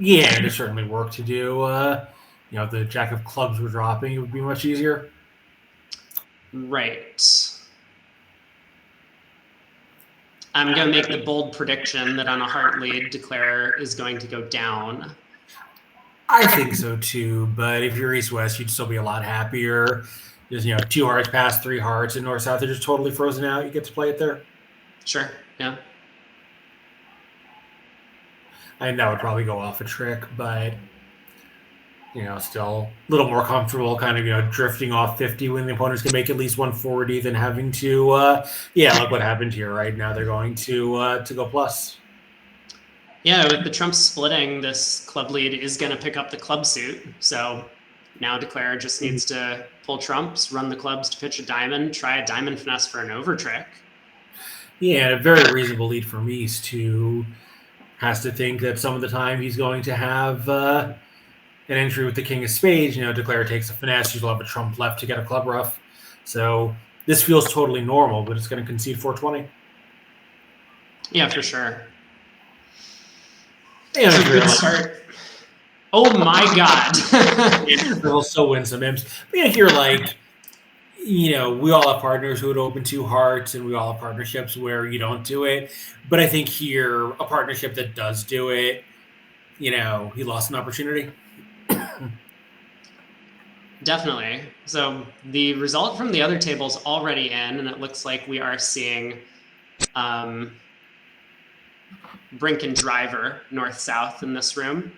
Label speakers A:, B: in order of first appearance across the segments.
A: Yeah, there's certainly work to do. If the jack of clubs were dropping, it would be much easier.
B: Right. I'm going to make the bold prediction that on a heart lead, Declare is going to go down.
A: I think so too, but if you're East West, you'd still be a lot happier. Just two hearts past three hearts, and North South are just totally frozen out. You get to play it there.
B: Sure. Yeah.
A: I think that would probably go off a trick, but still a little more comfortable, kind of drifting off 50 when the opponents can make at least 140 than having to. Look what happened here. Right now, they're going to go plus.
B: Yeah, with the Trump splitting, this club lead is going to pick up the club suit. So now Declare just needs to pull trumps, run the clubs to pitch a diamond, try a diamond finesse for an over trick.
A: Yeah, a very reasonable lead from East, who has to think that some of the time he's going to have an entry with the King of Spades. Declare takes a finesse. He'll have a trump left to get a club rough. So this feels totally normal, but it's going to concede 420.
B: Yeah, for sure.
A: Yeah,
B: it's a good start. Oh my God.
A: He'll still win some imps. But here, we all have partners who would open two hearts, and we all have partnerships where you don't do it. But I think here, a partnership that does do it, he lost an opportunity.
B: Definitely. So the result from the other table is already in, and it looks like we are seeing Brink and Drijver north-south in this room.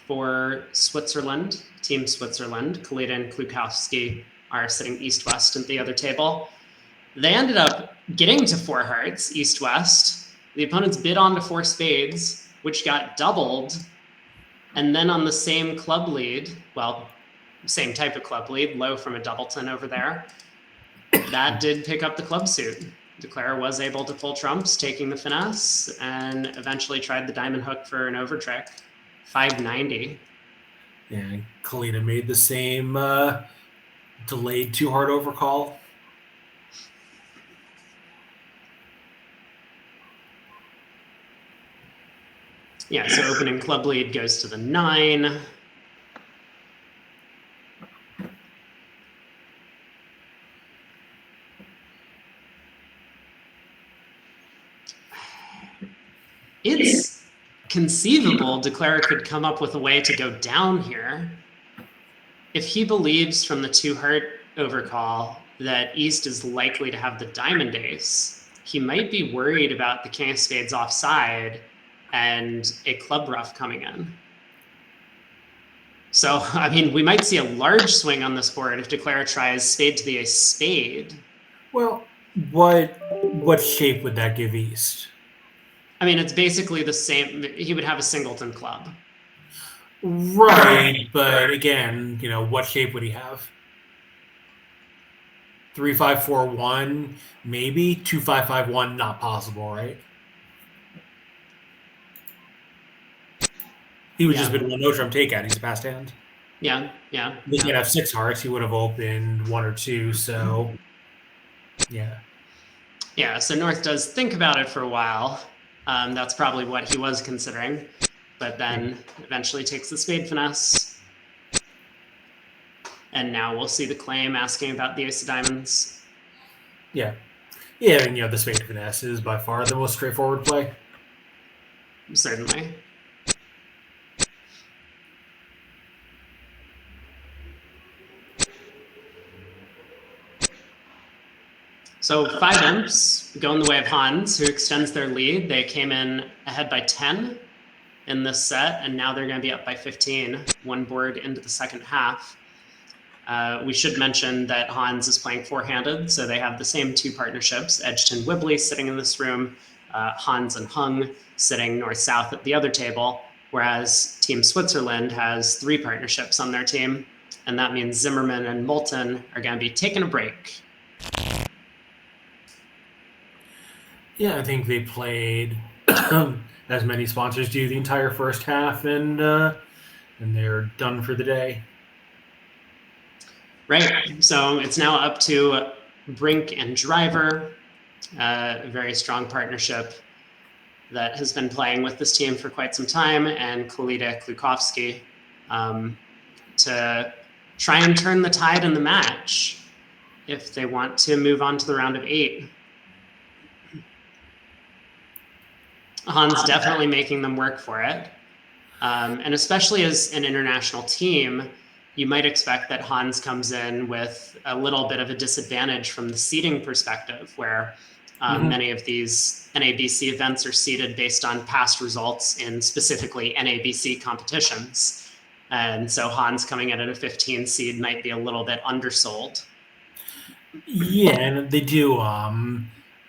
B: For Switzerland, Team Switzerland, Kalita and Klukowski are sitting east-west at the other table. They ended up getting to four hearts, east-west. The opponents bid on to four spades, which got doubled. And then on the same club lead, well, same type of club lead, low from a doubleton over there, that did pick up the club suit. Declare was able to pull trumps, taking the finesse, and eventually tried the diamond hook for an over trick. 590.
A: And Kalita made the same delayed too hard overcall.
B: Yeah, so opening club lead goes to the 9. It's conceivable Declare could come up with a way to go down here. If he believes from the 2-heart overcall that East is likely to have the diamond ace, he might be worried about the King of Spades offside and a club rough coming in. So, I mean, we might see a large swing on this board if Declare tries spade to the ace spade.
A: Well, what shape would that give East?
B: I mean, it's basically the same. He would have a singleton club.
A: Right, but again, what shape would he have? 3-5-4-1, maybe 2-5-5-1, not possible, right? He would just been one no trump takeout. He's a passed hand.
B: Yeah.
A: He could have 6 hearts. He would have opened 1 or 2. So, yeah.
B: Yeah. So North does think about it for a while. That's probably what he was considering, but then eventually takes the spade finesse. And now we'll see the claim asking about the ace of diamonds.
A: Yeah. Yeah, and the spade finesse is by far the most straightforward play.
B: Certainly. So 5 imps going the way of Hans, who extends their lead. They came in ahead by 10 in this set, and now they're going to be up by 15, one board into the second half. We should mention that Hans is playing 4-handed, so they have the same 2 partnerships, Edgerton Whibley sitting in this room, Hans and Hung sitting north-south at the other table, whereas Team Switzerland has 3 partnerships on their team, and that means Zimmerman and Moulton are going to be taking a break.
A: Yeah, I think they played as many sponsors do the entire first half, and they're done for the day.
B: Right. So it's now up to Brink and Drijver, a very strong partnership. that has been playing with this team for quite some time, and Kalita Klukowski, to try and turn the tide in the match if they want to move on to the round of 8. Han's definitely making them work for it. And especially as an international team, you might expect that Hans comes in with a little bit of a disadvantage from the seeding perspective, where many of these NABC events are seeded based on past results in specifically NABC competitions. And so Hans coming in at a 15 seed might be a little bit undersold.
A: Yeah, and they do,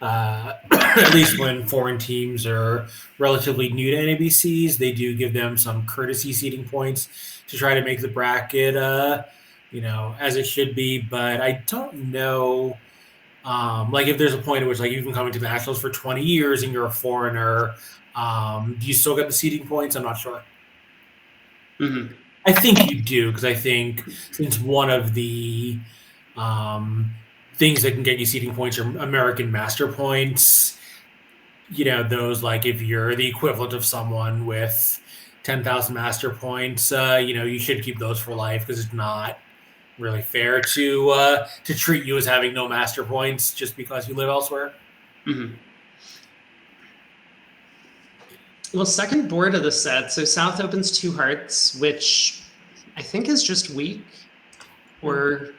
A: at least when foreign teams are relatively new to NABCs, they do give them some courtesy seeding points to try to make the bracket, as it should be. But I don't know, like if there's a point at which like you've been coming to the Nationals for 20 years and you're a foreigner, do you still get the seeding points? I'm not sure.
B: Mm-hmm.
A: I think you do, because I think since one of the things that can get you seeding points are American Master Points, those, like if you're the equivalent of someone with 10,000 Master Points, you should keep those for life, because it's not really fair to treat you as having no Master Points just because you live elsewhere.
B: Mm-hmm. Well, second board of the set. So South opens 2 hearts, which I think is just weak. Or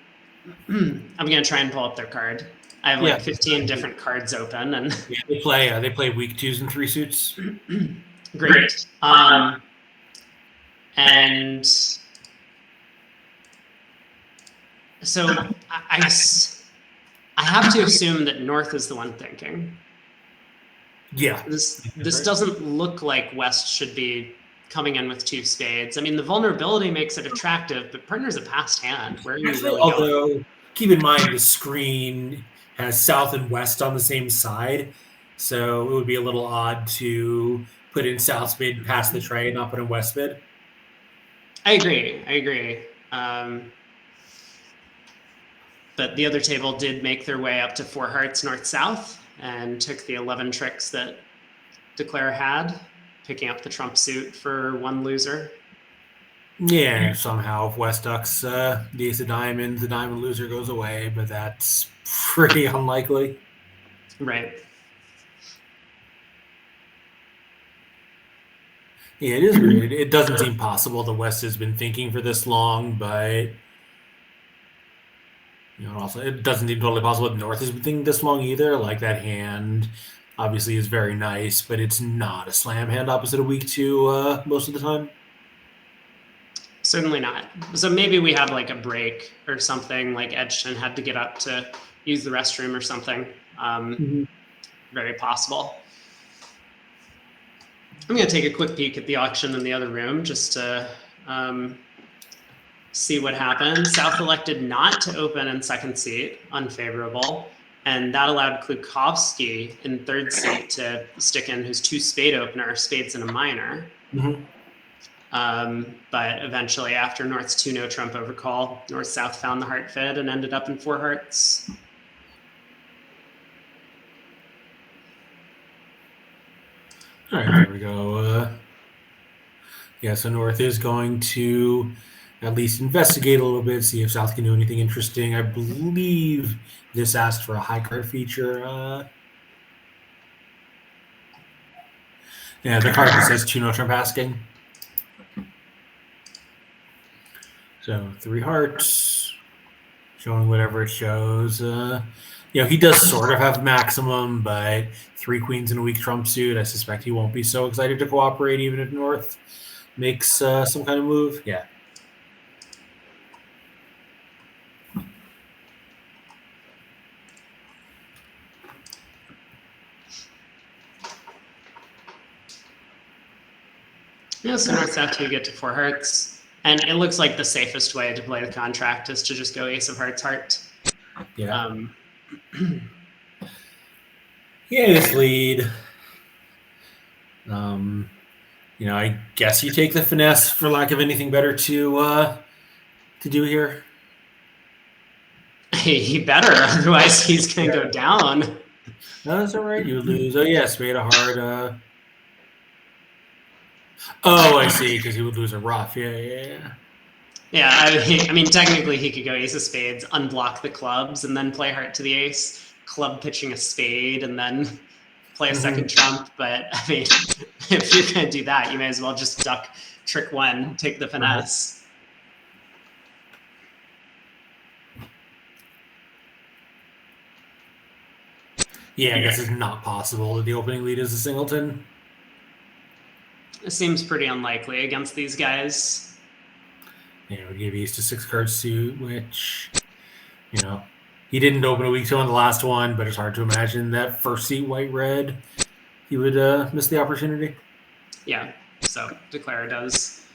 B: I'm going to try and pull up their card. I have 15 different cards open, and
A: they play weak 2s and 3 suits.
B: Great. And so I have to assume that North is the one thinking.
A: Yeah.
B: This doesn't look like West should be coming in with 2 spades. I mean, the vulnerability makes it attractive, but partner's a passed hand. Where are you really going?
A: Keep in mind the screen has South and West on the same side, so it would be a little odd to put in South spade past the tray and not put in West spade.
B: I agree. But the other table did make their way up to 4 hearts north-south and took the 11 tricks that Declare had, picking up the trump suit for 1 loser.
A: Yeah, somehow if West ducks the ace of diamonds, the diamond loser goes away, but that's pretty unlikely.
B: Right.
A: Yeah, it is weird. It doesn't seem possible the West has been thinking for this long, but also it doesn't seem totally possible that North has been thinking this long either. Like, that hand obviously is very nice, but it's not a slam hand opposite a weak 2 most of the time.
B: Certainly not. So maybe we have like a break or something, like Edgerton had to get up to use the restroom or something. Very possible. I'm going to take a quick peek at the auction in the other room just to see what happened. South elected not to open in second seat, unfavorable. And that allowed Klukowski in third seat to stick in his 2 spade opener, spades and a minor. But eventually, after North's 2 no trump overcall, North-South found the heart fed and ended up in 4 hearts.
A: All right, there we go. So North is going to at least investigate a little bit, see if South can do anything interesting. I believe this asked for a high card feature. The card that says 2 no trump asking. So 3 hearts, showing whatever it shows. He does sort of have maximum, but 3 queens and a weak trump suit. I suspect he won't be so excited to cooperate, even if North makes some kind of move. Yeah.
B: So North-South 2 get to 4 hearts. And it looks like the safest way to play the contract is to just go ace of hearts, heart.
A: Yeah. This lead. I guess you take the finesse for lack of anything better to do here.
B: He better, otherwise he's going to go down.
A: No, that's all right. You lose. Oh, yeah, spade of heart. Oh, I see, because he would lose a rough. Yeah.
B: Yeah, I mean, technically he could go ace of spades, unblock the clubs, and then play heart to the ace, club pitching a spade, and then play a second trump. But I mean, if you're going to do that, you may as well just duck trick one, take the finesse.
A: Yeah, I guess it's not possible that the opening lead is a singleton.
B: It seems pretty unlikely against these guys.
A: You know, give ace to 6-card suit, which, you know, he didn't open a weak two on the last one, but it's hard to imagine that first seat white-red, he would miss the opportunity.
B: Yeah, so Declare does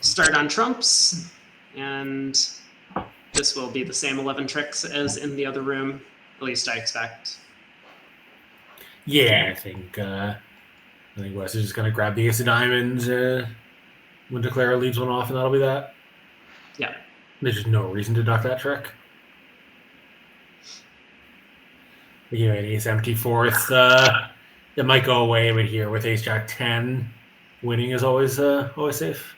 B: start on trumps, and this will be the same 11 tricks as in the other room, at least I expect.
A: Yeah, I think Wes is just going to grab the ace of diamonds when Declare leads one off, and that'll be that.
B: Yeah.
A: There's just no reason to duck that trick. You know, an ace empty fourth. It might go away, but here with ace jack 10, winning is always safe.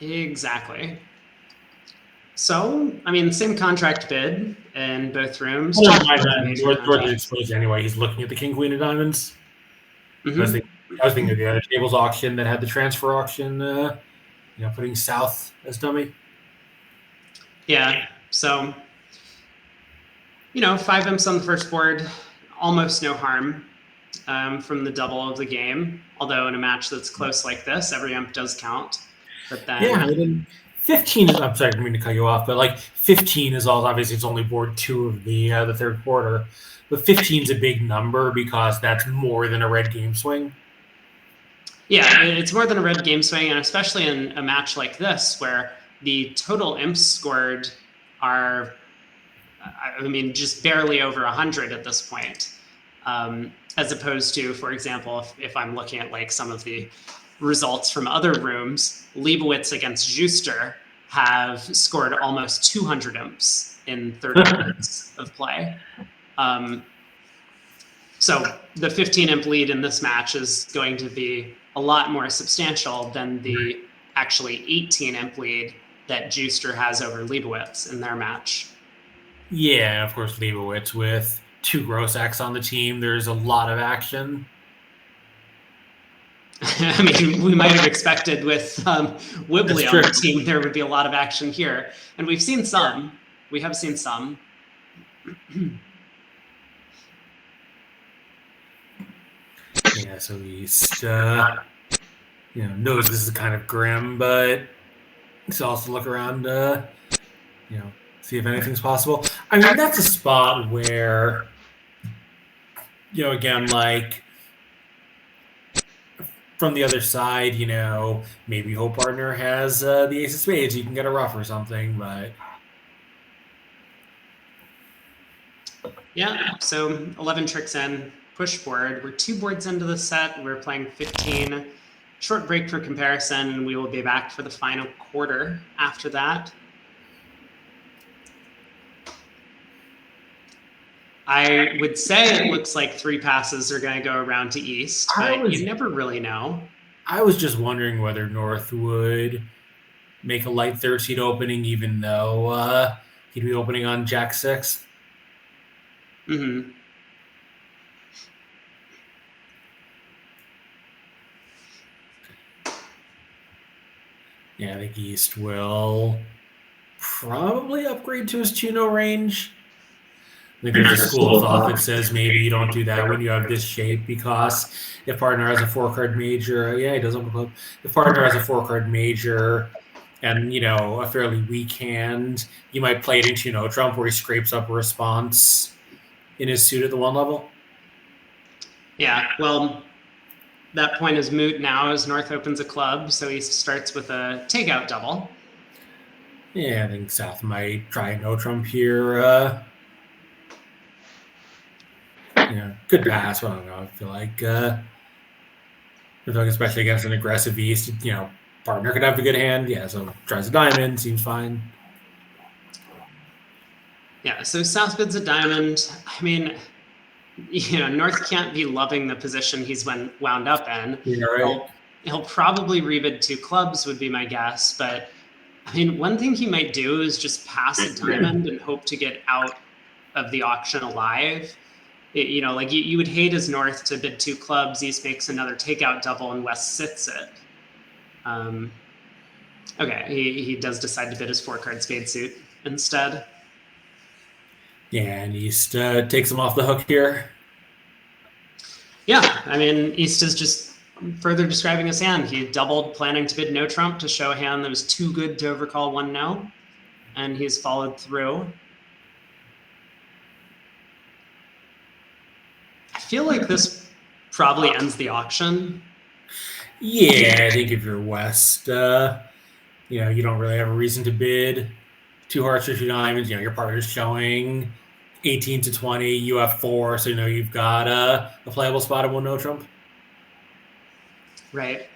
B: Exactly. So, I mean, same contract bid in both rooms.
A: George is exposed anyway. He's looking at the king queen of diamonds.
B: Mm-hmm.
A: I was thinking of the other tables auction that had the transfer auction. Putting South as dummy.
B: Yeah. So, 5 imps on the first board, almost no harm from the double of the game. Although in a match that's close like this, every imp does count. But then
A: 15 is, I'm sorry, I didn't mean to cut you off, but like 15 is all, obviously it's only board 2 of the third quarter, but 15 is a big number because that's more than a red game swing.
B: Yeah, it's more than a red game swing, and especially in a match like this where the total imps scored are, I mean, just barely over 100 at this point, as opposed to, for example, if I'm looking at like some of the results from other rooms, Leibowitz against Juster have scored almost 200 imps in 30 minutes of play. So the 15 imp lead in this match is going to be a lot more substantial than the actually 18 imp lead that Juster has over Leibowitz in their match.
A: Yeah, of course, Leibowitz with 2 gross X on the team, there's a lot of action.
B: I mean, we might have expected with Wibbly on the team, there would be a lot of action here. And we've seen some. Yeah. We have seen some.
A: Yeah, so East, knows this is kind of grim, but he's also look around, see if anything's possible. I mean, that's a spot where, again, like, from the other side, maybe Hope Partner has the ace of spades. You can get a rough or something, but...
B: Yeah, so 11 tricks in, push forward. We're 2 boards into the set. We're playing 15. Short break for comparison. We will be back for the final quarter after that. I would say it looks like 3 passes are going to go around to East, but you never really know.
A: I was just wondering whether North would make a light third seat opening, even though he'd be opening on Jack 6.
B: Mm-hmm.
A: Yeah, I think East will probably upgrade to his 2-no range. I think there's a school of thought that says maybe you don't do that when you have this shape, because if partner has a 4-card major, he doesn't open club. If partner has a 4-card major and, a fairly weak hand, you might play it into Trump where he scrapes up a response in his suit at the 1 level.
B: Yeah, well, that point is moot now as North opens a club, so he starts with a takeout double.
A: Yeah, I think South might try no Trump here. Good pass, but I don't know. I feel like, especially against an aggressive East, partner could have a good hand. Yeah, so tries a diamond, seems fine.
B: Yeah, so South bids a diamond. I mean, North can't be loving the position he's wound up in.
A: Yeah, right.
B: He'll probably rebid 2 clubs would be my guess, but I mean, one thing he might do is just pass a diamond and hope to get out of the auction alive. Like you would hate as North to bid 2 clubs, East makes another takeout double, and West sits it. Okay, he does decide to bid his 4-card spade suit instead.
A: Yeah, and East takes him off the hook here.
B: Yeah, I mean, East is just further describing his hand. He doubled, planning to bid no trump to show a hand that was too good to overcall 1 no, and he's followed through. I feel like this probably ends the auction.
A: Yeah, I think if you're West, you don't really have a reason to bid 2 hearts or 2 diamonds. Your partner's showing 18 to 20, you have 4, so you've got a playable spot of 1 no trump.
B: Right.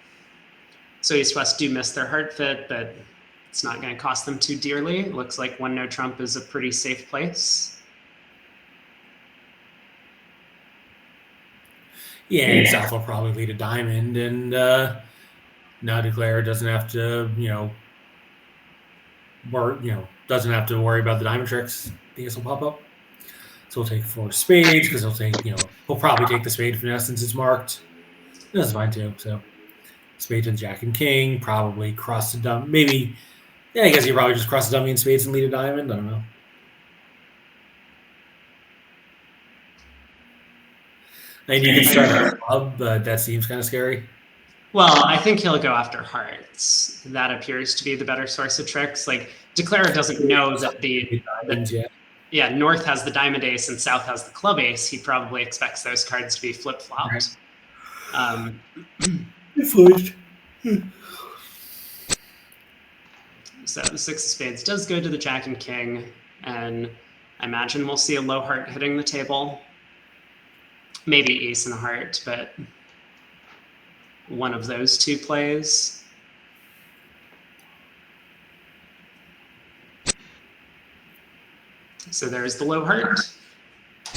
B: So East West do miss their heart fit, but it's not going to cost them too dearly. It looks like 1 no trump is a pretty safe place.
A: Yeah, and South will probably lead a diamond, and now Declare doesn't have to, doesn't have to worry about the diamond tricks. I think this will pop up. So we'll take 4 spades because he'll probably take the spade finesse since it's marked. That's fine too. So spade and Jack and King, probably cross the dummy. Maybe, I guess you probably just cross the dummy and spades and lead a diamond. I don't know. And you can start a club, but that seems kind of scary.
B: Well, I think he'll go after hearts. That appears to be the better source of tricks. Like, Declare doesn't know that North has the diamond ace and South has the club ace. He probably expects those cards to be flip-flopped.
A: Right.
B: So the 6 of spades does go to the Jack and King, and I imagine we'll see a low heart hitting the table. Maybe ace and a heart, but one of those 2 plays. So there's the low heart.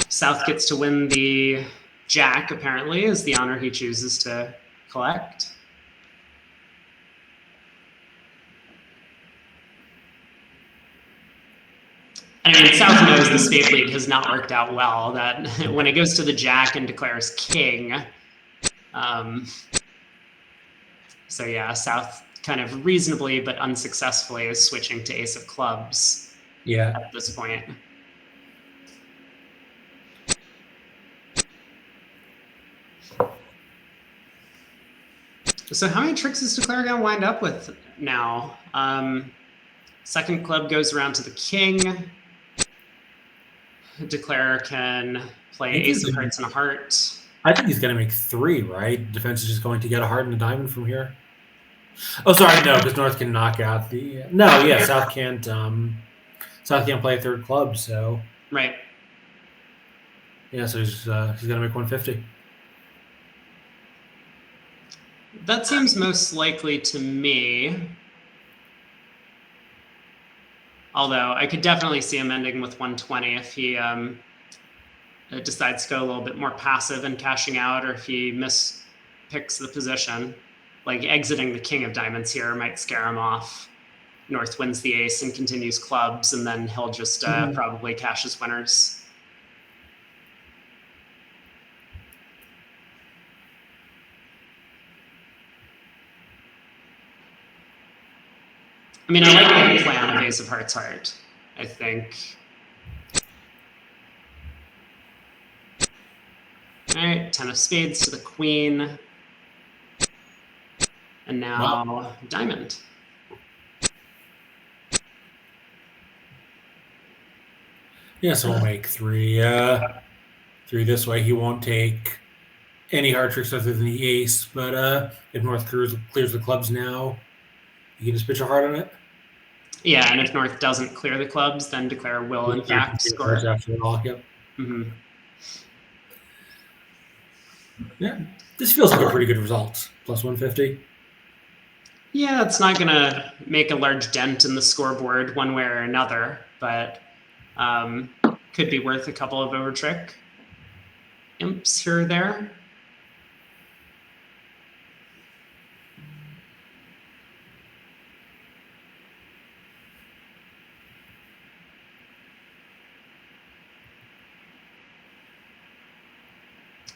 B: South gets to win the Jack, apparently, is the honor he chooses to collect. I mean, South knows the spade lead has not worked out well. That when it goes to the Jack and declares King. So yeah, South kind of reasonably but unsuccessfully is switching to ace of clubs.
A: Yeah.
B: At this point. So how many tricks is Declare going to wind up with now? Second club goes around to the King. Declare can play ace of hearts and a heart.
A: I think he's going to make 3, right? Defense is just going to get a heart and a diamond from here. Oh, sorry, no, because North can knock out the... South can't play a third club, so...
B: Right.
A: Yeah, so he's going to make 150.
B: That seems most likely to me. Although I could definitely see him ending with 120 if he decides to go a little bit more passive and cashing out, or if he mispicks the position. Like exiting the King of Diamonds here might scare him off. North wins the ace and continues clubs, and then he'll just probably cash his winners. I mean, I like the plan of ace of hearts heart, I think. All right, 10 of spades to the queen. And now diamond.
A: Yeah, so we'll make 3 this way. He won't take any hard tricks other than the ace, but if North clears the clubs now, you can just pitch a heart on it.
B: Yeah, and if North doesn't clear the clubs, then Declare will, in fact, score.
A: After the lock, yep.
B: Mm-hmm.
A: Yeah, this feels like a pretty good result. Plus 150.
B: Yeah, it's not going to make a large dent in the scoreboard one way or another, but could be worth a couple of over trick. imps here or there.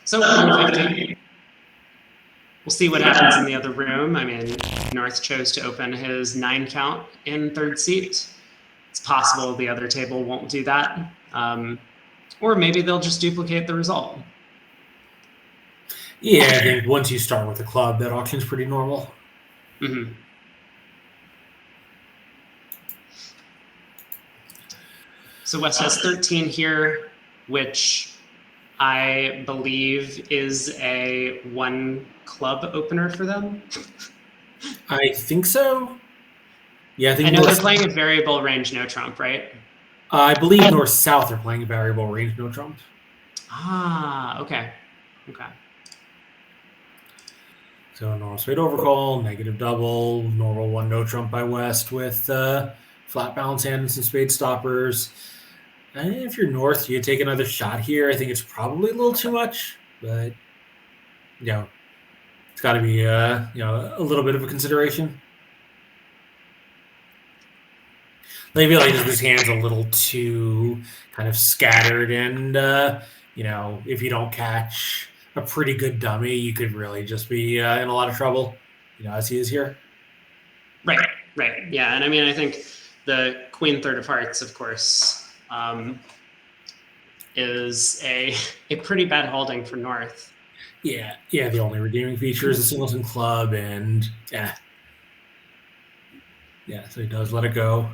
B: So 150. We'll see what happens in the other room. I mean, North chose to open his 9 count in third seat. It's possible the other table won't do that. Or maybe they'll just duplicate the result.
A: Yeah, I think once you start with a club, that auction's pretty normal.
B: Mm-hmm. So West has 13 here, which I believe is a 1 club opener for them.
A: I think so. Yeah, I think
B: I know they're playing a variable range no trump, right?
A: I believe North-South are playing a variable range no trump.
B: Ah, okay. Okay.
A: So normal straight overcall, negative double, normal 1 no trump by West with flat balance hand and some spade stoppers. And if you're North, you take another shot here. I think it's probably a little too much, but it's got to be a little bit of a consideration. I feel like his hand's a little too kind of scattered, and if you don't catch a pretty good dummy, you could really just be in a lot of trouble, as he is here.
B: Right. Yeah, and I mean, I think the Queen third of hearts, of course, is a pretty bad holding for North.
A: Yeah. The only redeeming feature is a singleton club, and yeah, so he does let it go.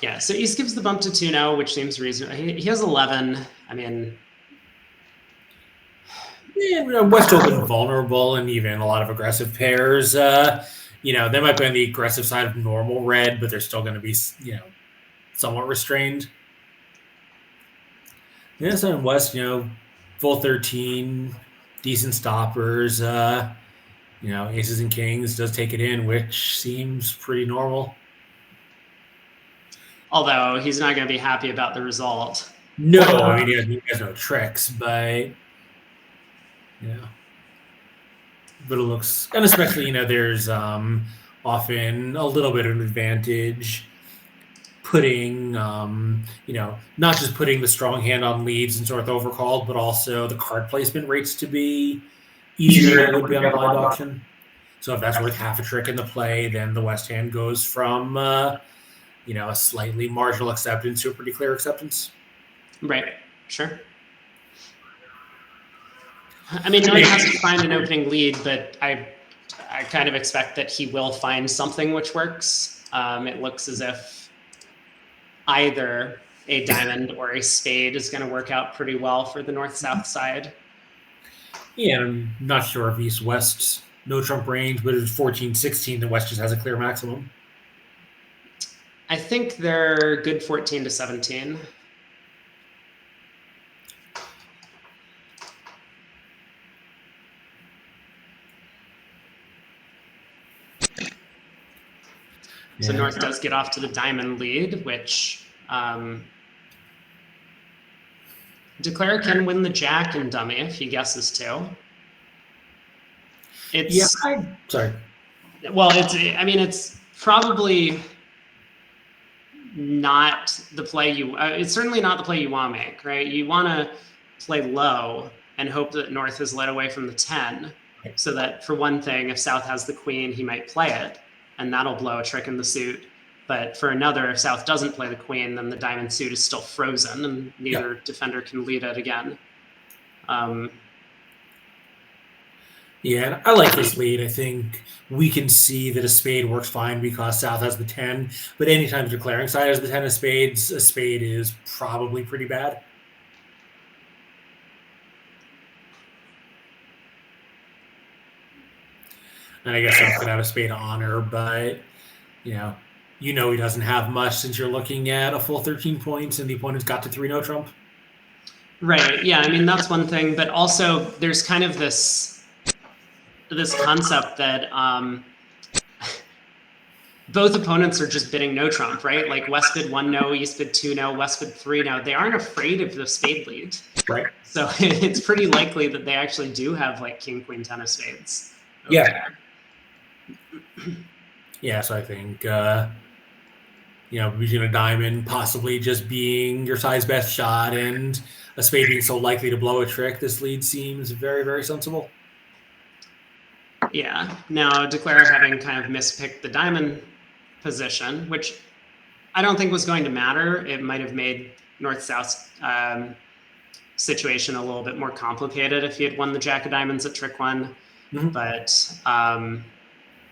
B: Yeah, so East gives the bump to 2-0, which seems reasonable. He has 11. I mean,
A: West Open vulnerable and even a lot of aggressive pairs. They might be on the aggressive side of normal red, but they're still going to be, somewhat restrained. Yeah, so in West, full 13, decent stoppers. Aces and kings does take it in, which seems pretty normal.
B: Although he's not going to be happy about the result.
A: No, I mean, he has no tricks, but but it looks, and especially there's often a little bit of an advantage putting not just putting the strong hand on leads and sort of overcalled, but also the card placement rates to be easier than it would be on a blind auction. So if that's worth half a trick in the play, then the West hand goes from a slightly marginal acceptance to a pretty clear acceptance.
B: Right. Sure. I mean, North has to find an opening lead, but I kind of expect that he will find something which works. It looks as if either a diamond or a spade is going to work out pretty well for the North-South side.
A: Yeah, I'm not sure if East-West's no trump range, but it's 14-16, the West just has a clear maximum.
B: I think they're good 14 to 17. So North does get off to the diamond lead, which Declare can win the jack and dummy if he guesses to.
A: Sorry.
B: Well, it's probably not the play you. It's certainly not the play you want to make, right? You want to play low and hope that North is led away from the 10, so that for one thing, if South has the queen, he might play it, and that'll blow a trick in the suit. But for another, if South doesn't play the queen, then the diamond suit is still frozen, and neither defender can lead it again.
A: Yeah, I like this lead. I think we can see that a spade works fine because South has the 10, but anytime declaring side has the 10 of spades, a spade is probably pretty bad. And I guess South could have a spade of honor, but he doesn't have much since you're looking at a full 13 points and the opponent's got to 3 no trump.
B: Right. Yeah. I mean, that's one thing, but also there's kind of this concept that both opponents are just bidding no trump, right? Like West bid 1 no, East bid 2 no, West bid 3 no. They aren't afraid of the spade lead.
A: Right.
B: So it's pretty likely that they actually do have like king, queen, 10 of spades.
A: Yeah. Yeah, so I think, between a diamond possibly just being your size best shot and a spade being so likely to blow a trick, this lead seems very, very sensible.
B: Yeah. Now, Declare having kind of mispicked the diamond position, which I don't think was going to matter. It might have made North-South situation a little bit more complicated if he had won the Jack of Diamonds at trick 1.
A: Mm-hmm.
B: But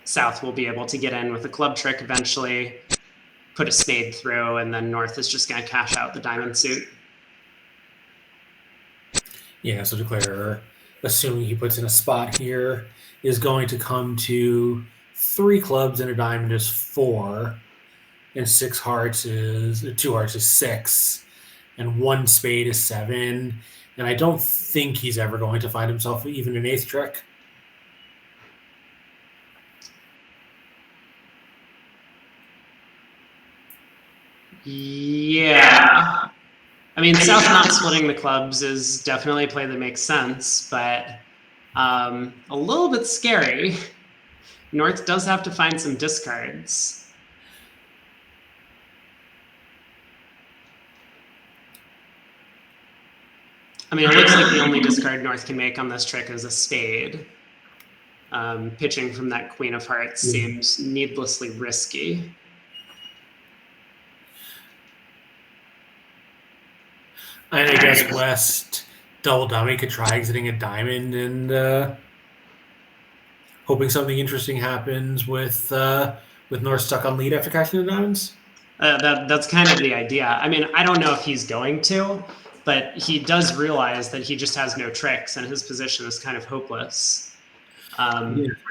B: South will be able to get in with a club trick eventually, put a spade through, and then North is just going to cash out the diamond suit.
A: Yeah, so Declare, assuming he puts in a spot here, is going to come to 3 clubs and a diamond is 4, and 2 hearts is 6, and 1 spade is 7. And I don't think he's ever going to find himself even an 8th trick.
B: Yeah. I mean, South not splitting the clubs is definitely a play that makes sense, but a little bit scary. North does have to find some discards. I mean, it looks like the only discard North can make on this trick is a spade. Pitching from that queen of hearts seems needlessly risky.
A: And I guess West double dummy could try exiting a diamond and hoping something interesting happens with North stuck on lead after cashing the diamonds.
B: That's kind of the idea. I mean, I don't know if he's going to, but he does realize that he just has no tricks and his position is kind of hopeless.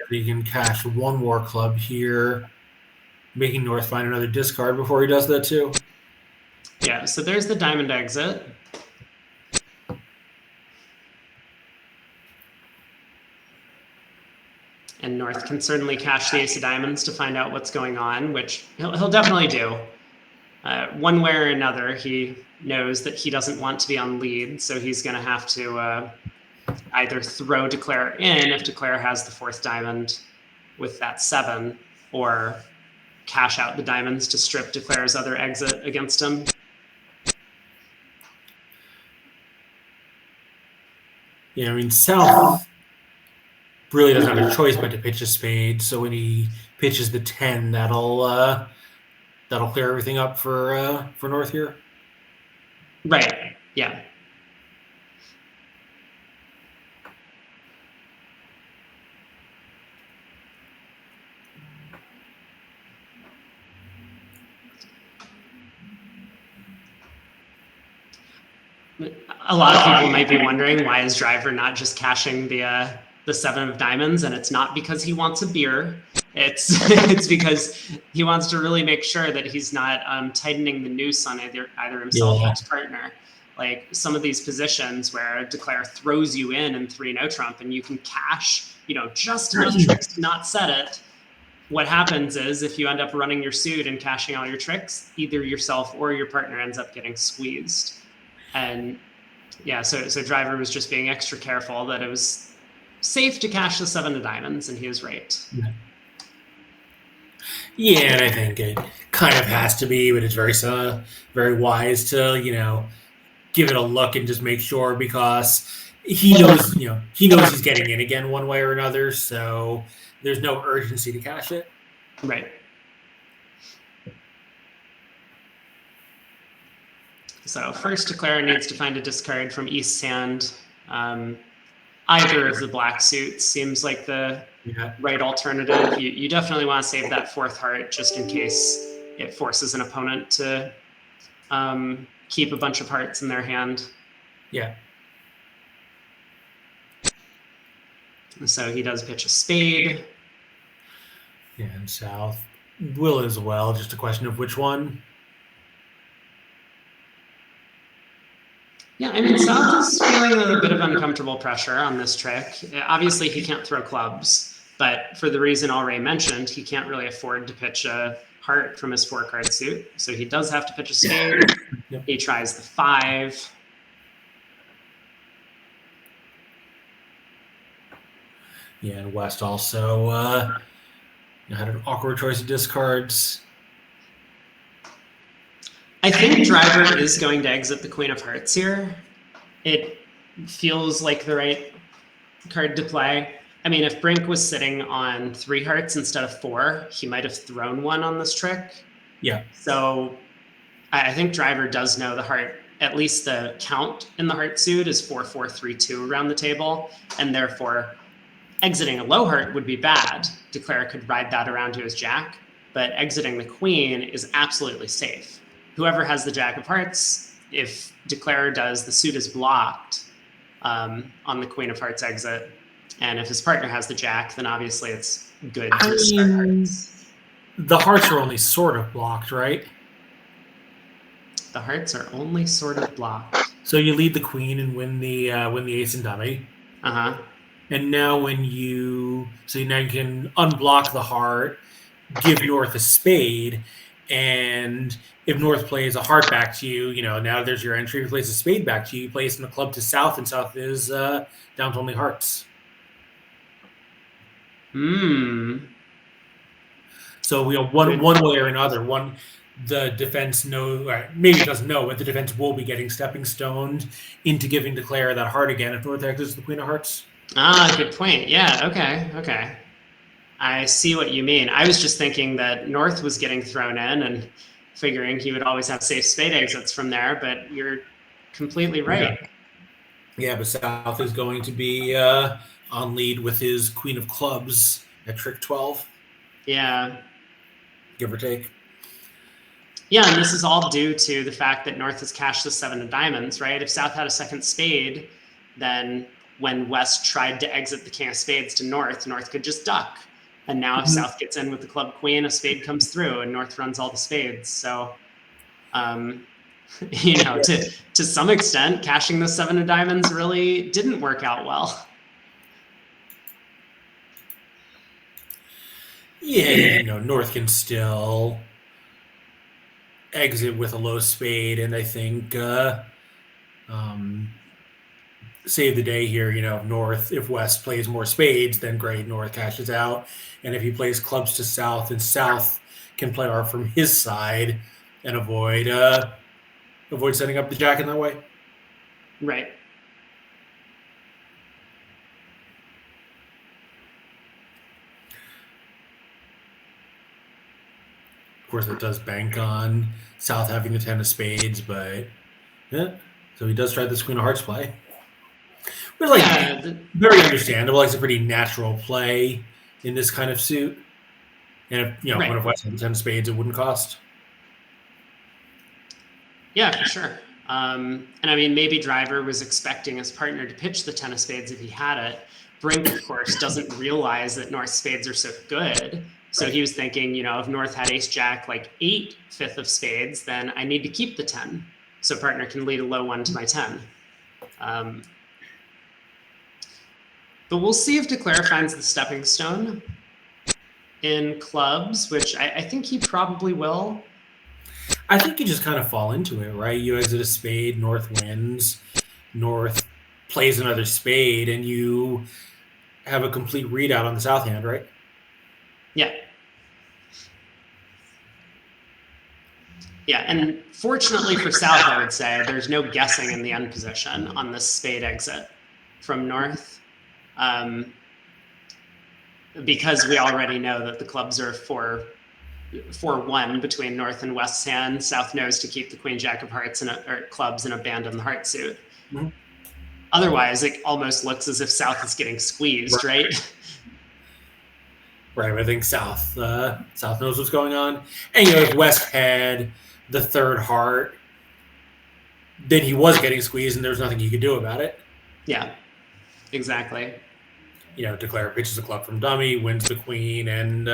A: He can cash 1 more club here, making North find another discard before he does that too.
B: Yeah, so there's the diamond exit. And North can certainly cash the ace of diamonds to find out what's going on, which he'll definitely do. One way or another, he knows that he doesn't want to be on lead, so he's going to have to either throw Declare in if Declare has the 4th diamond with that 7, or cash out the diamonds to strip Declare's other exit against him.
A: Yeah, I mean, South really doesn't have a choice but to pitch a spade, so when he pitches the 10, that'll clear everything up for North here.
B: Right, yeah. A lot of people might be wondering, why is Drijver not just cashing the 7 of diamonds? And it's not because he wants a beer. It's because he wants to really make sure that he's not tightening the noose on either himself or his partner. Like some of these positions where Declare throws you in 3 no trump and you can cash, just enough tricks to not set it. What happens is if you end up running your suit and cashing all your tricks, either yourself or your partner ends up getting squeezed. And yeah, so Drijver was just being extra careful that it was safe to cash the 7 of diamonds, and he was right.
A: Yeah, and I think it kind of has to be, but it's very very wise to give it a look and just make sure, because he knows he's getting in again one way or another, so there's no urgency to cash it.
B: Right. So first, Declare needs to find a discard from East's hand. Either of the black suits seems like the right alternative. You definitely want to save that 4th heart just in case it forces an opponent to keep a bunch of hearts in their hand.
A: Yeah.
B: So he does pitch a spade.
A: Yeah, and South will as well. Just a question of which one.
B: Yeah, I mean, South is feeling a bit of uncomfortable pressure on this trick. Obviously, he can't throw clubs, But for the reason already mentioned, he can't really afford to pitch a heart from his 4-card suit. So he does have to pitch a spade.
A: Yep.
B: He tries the 5.
A: Yeah, and West also had an awkward choice of discards.
B: I think Drijver is going to exit the Queen of Hearts here. It feels like the right card to play. I mean, if Brink was sitting on 3 hearts instead of 4, he might have thrown 1 on this trick.
A: Yeah.
B: So I think Drijver does know the heart, at least the count in the heart suit is 4-4-3-2 around the table, and therefore exiting a low heart would be bad. Declare could ride that around to his jack, but exiting the queen is absolutely safe. Whoever has the jack of hearts, if Declare does, the suit is blocked on the queen of hearts exit. And if his partner has the jack, then obviously it's good to discard hearts.
A: The hearts are only sort of blocked, right?
B: The hearts are only sort of blocked.
A: So you lead the queen and win the ace and dummy.
B: Uh-huh.
A: And now now you can unblock the heart, give North a spade, and if North plays a heart back to you, now there's your entry. If he plays a spade back to you, you place in the club to South, and South is down to only hearts. So one way or another, the defense maybe doesn't know, but the defense will be getting stepping stoned into giving Declare that heart again if North exits the Queen of Hearts.
B: Good point. Yeah, okay. I see what you mean. I was just thinking that North was getting thrown in and figuring he would always have safe spade exits from there, but you're completely right.
A: Yeah, but South is going to be on lead with his Queen of Clubs at trick 12.
B: Yeah.
A: Give or take.
B: Yeah, and this is all due to the fact that North has cashed the 7 of diamonds, right? If South had a second spade, then when West tried to exit the king of spades to North, North could just duck. And now if South gets in with the club queen, a spade comes through and North runs all the spades. So, to some extent, cashing the 7 of diamonds really didn't work out well.
A: Yeah, North can still exit with a low spade, and I think save the day here. North, if West plays more spades, then great, North cashes out. And if he plays clubs to South, then South can play art from his side and avoid setting up the jack in that way.
B: Right.
A: Of course, it does bank on South having the 10 of spades, but yeah. So he does try this Queen of Hearts play. It's very understandable. It's a pretty natural play in this kind of suit. And if Queen of West had 10 of spades, it wouldn't cost.
B: Yeah, for sure. And I mean, maybe Drijver was expecting his partner to pitch the 10 of spades if he had it. Brink, of course, doesn't realize that North's spades are so good. So he was thinking, if North had ace jack, like 8 5th of spades, then I need to keep the 10. So partner can lead a low 1 to my 10. But we'll see if Declare finds the stepping stone in clubs, which I think he probably will.
A: I think you just kind of fall into it, right? You exit a spade, North wins, North plays another spade, and you have a complete readout on the South hand, right?
B: Yeah. Yeah, and fortunately for South, I would say, there's no guessing in the end position on this spade exit from North. Because we already know that the clubs are 4-1 between North and West's hand. South knows to keep the Queen Jack of Hearts or clubs and abandon the heart suit. Mm-hmm. Otherwise, it almost looks as if South is getting squeezed, right?
A: Right, I think South knows what's going on. And if West had the third heart, then he was getting squeezed, and there was nothing he could do about it.
B: Yeah, exactly.
A: Declare pitches a club from dummy, wins the queen, and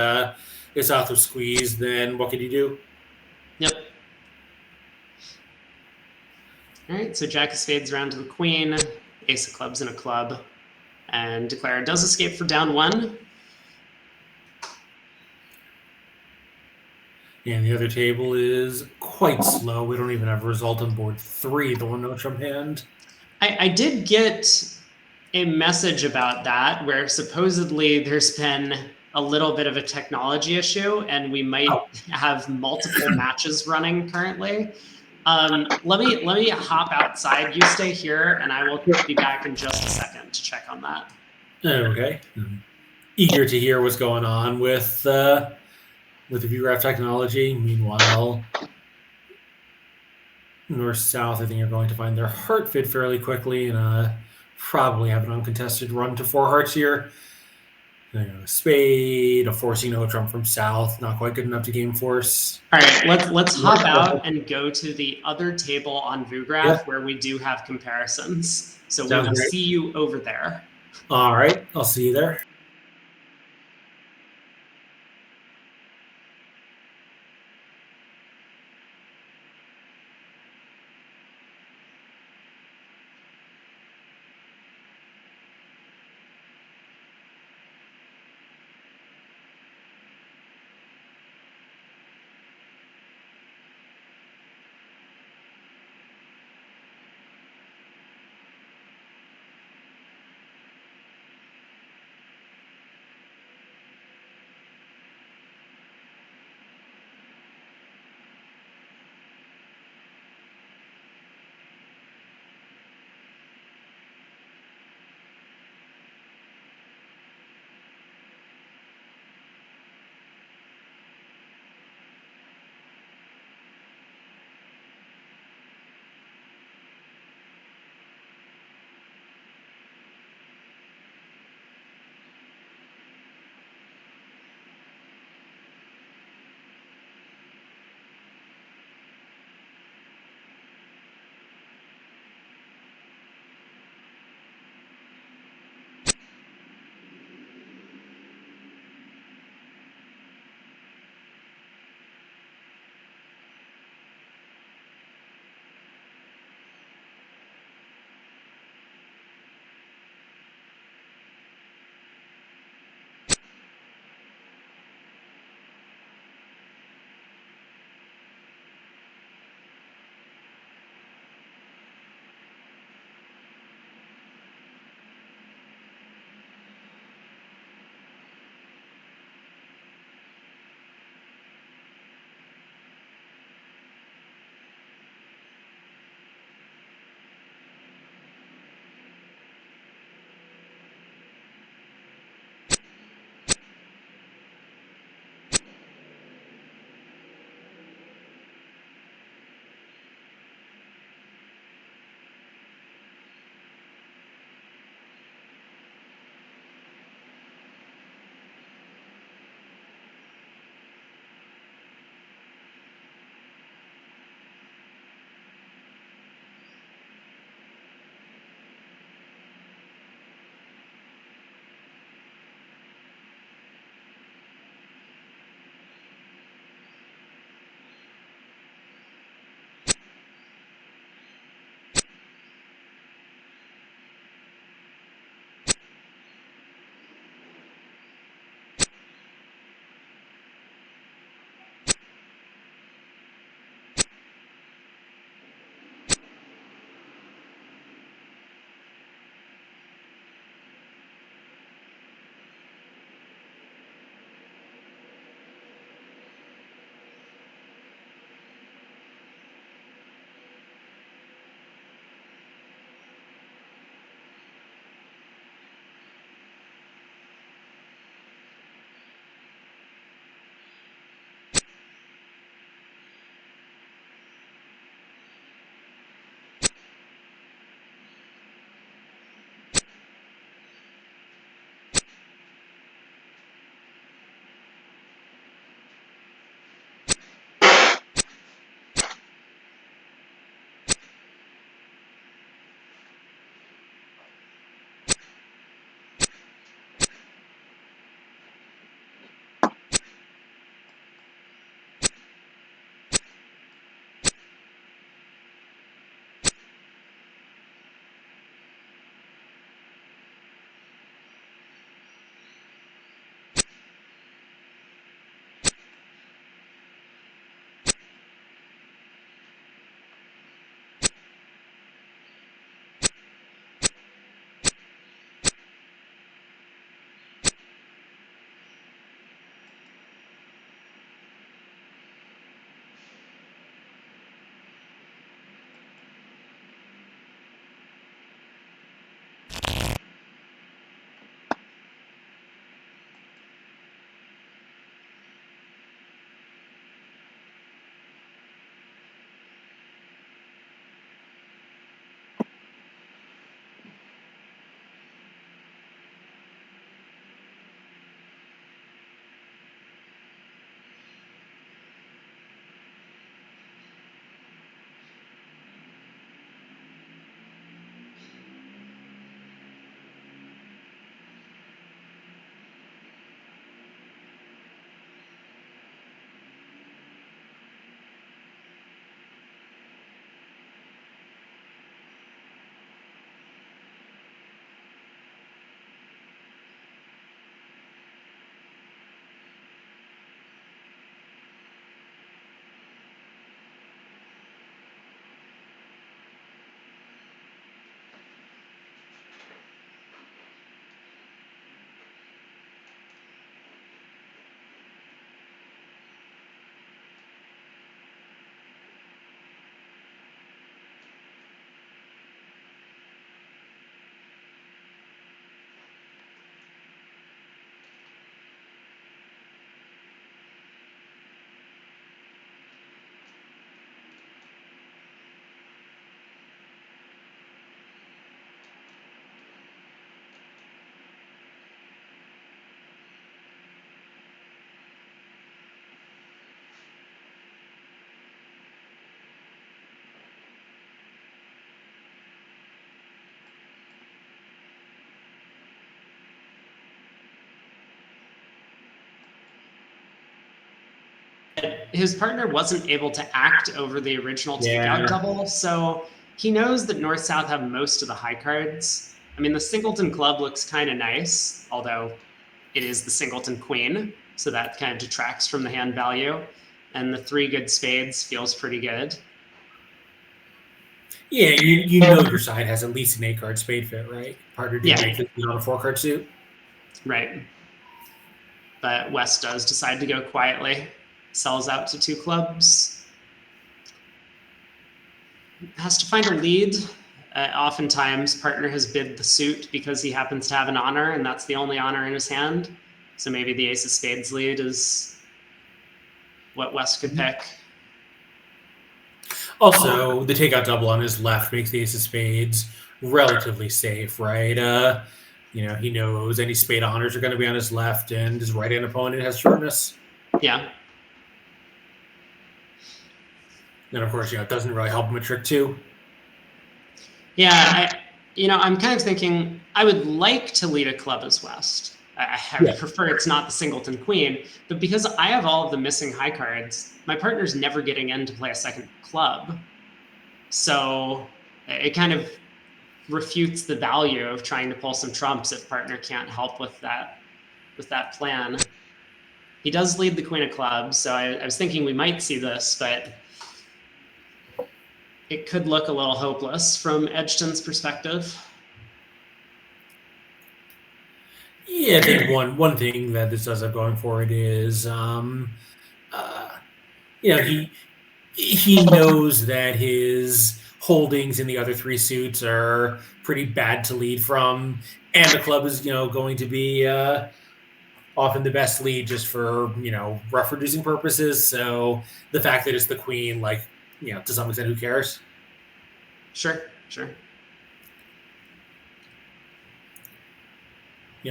A: if South was squeezed, then what could he do?
B: Yep. All right, so Jack of Spades around to the queen, Ace of Clubs and a club, and Declare does escape for down 1.
A: And the other table is quite slow. We don't even have a result on board 3, the one note from hand.
B: I did get a message about that where supposedly there's been a little bit of a technology issue and we might have multiple matches running currently. Let me hop outside. You stay here and I will be back in just a second to check on that.
A: Okay. I'm eager to hear what's going on with the ViewGraph technology. Meanwhile, north-south, I think are going to find their heart fit fairly quickly and probably have an uncontested run to 4 hearts here. A spade, a forcing no trump from south, not quite good enough to game force.
B: All right, let's hop out and go to the other table on ViewGraph where we do have comparisons. So we will see you over there.
A: All right, I'll see you there.
B: but his partner wasn't able to act over the original takeout double, so he knows that North-South have most of the high cards. I mean, the Singleton Club looks kind of nice, although it is the Singleton Queen, so that kind of detracts from the hand value. And the 3 good spades feels pretty good.
A: Yeah, you know your side has at least an 8-card spade fit, right? Partner did make this on a 4-card suit.
B: Right. But West does decide to go quietly. Sells out to 2 clubs. Has to find a lead. Oftentimes, partner has bid the suit because he happens to have an honor, and that's the only honor in his hand. So maybe the ace of spades lead is what West could pick.
A: Also, the takeout double on his left makes the ace of spades relatively safe, right? He knows any spade honors are going to be on his left, and his right-hand opponent has shortness.
B: Yeah.
A: And of course, it doesn't really help him at trick 2.
B: Yeah, I'm kind of thinking I would like to lead a club as West. I prefer it's not the Singleton Queen, but because I have all of the missing high cards, my partner's never getting in to play a second club. So it kind of refutes the value of trying to pull some trumps if partner can't help with that plan. He does lead the Queen of Clubs, so I was thinking we might see this, but it could look a little hopeless from Edgton's perspective.
A: Yeah, I think one thing that this does have going for it is, he knows that his holdings in the other 3 suits are pretty bad to lead from, and the club is going to be often the best lead just for rough reducing purposes. So the fact that it's the queen, to some extent, who cares?
B: Sure.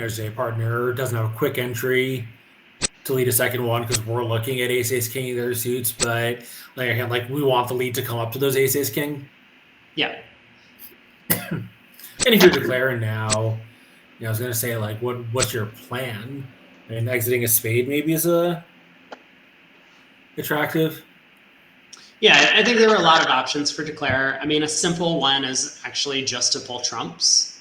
A: Say partner doesn't have a quick entry to lead a second one because we're looking at ace king in the other suits, but we want the lead to come up to those ace king.
B: Yeah.
A: And if you're declaring now, I was gonna say what's your plan? I mean, exiting a spade maybe is attractive.
B: Yeah, I think there were a lot of options for declare. I mean, a simple one is actually just to pull trumps.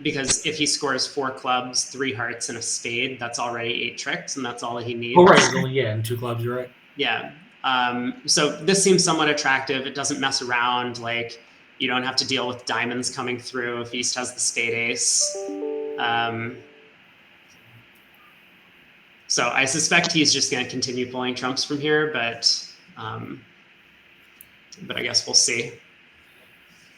B: Because if he scores 4 clubs, 3 hearts, and a spade, that's already 8 tricks, and that's all he needs.
A: Oh, right. And 2 clubs, you're right.
B: Yeah. So this seems somewhat attractive. It doesn't mess around. You don't have to deal with diamonds coming through if East has the spade ace. So I suspect he's just going to continue pulling trumps from here, but I guess we'll see.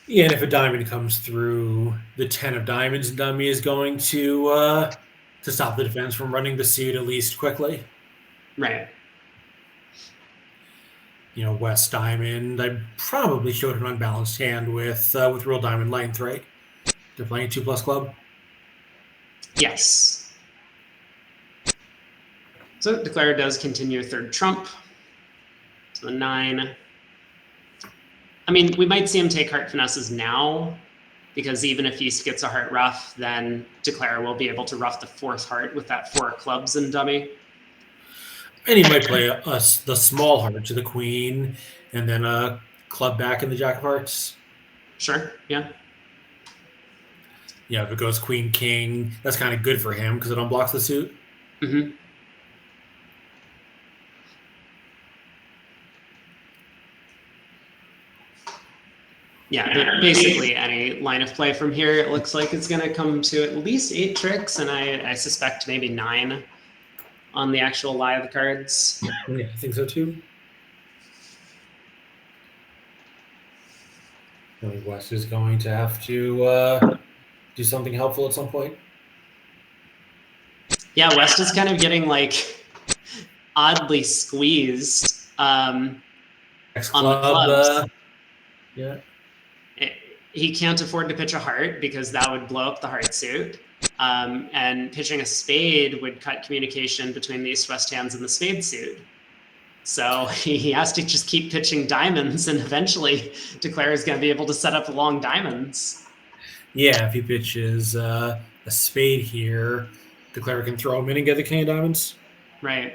A: Yeah, and if a diamond comes through, the 10 of diamonds dummy is going to stop the defense from running the suit at least quickly.
B: Right.
A: West diamond. I probably showed an unbalanced hand with real diamond length, right? They're playing 2+ club.
B: Yes. So declare does continue 3rd trump. So the 9. I mean, we might see him take heart finesses now, because even if East gets a heart ruff, then declare will be able to ruff the 4th heart with that 4 clubs in dummy.
A: And he might play the small heart to the queen, and then a club back in the jack of hearts.
B: Sure, yeah.
A: Yeah, if it goes queen, king, that's kind of good for him because it unblocks the suit.
B: Mm-hmm. Yeah, basically any line of play from here, it looks like it's going to come to at least 8 tricks, and I suspect maybe 9 on the actual lie of the cards.
A: Yeah, I think so too. I think West is going to have to do something helpful at some point.
B: Yeah, West is kind of getting oddly squeezed on the clubs.
A: Yeah.
B: He can't afford to pitch a heart because that would blow up the heart suit. And pitching a spade would cut communication between the East-West hands and the spade suit. So he has to just keep pitching diamonds, and eventually declare is going to be able to set up long diamonds.
A: Yeah, if he pitches a spade here, declare can throw him in and get the king of diamonds.
B: Right.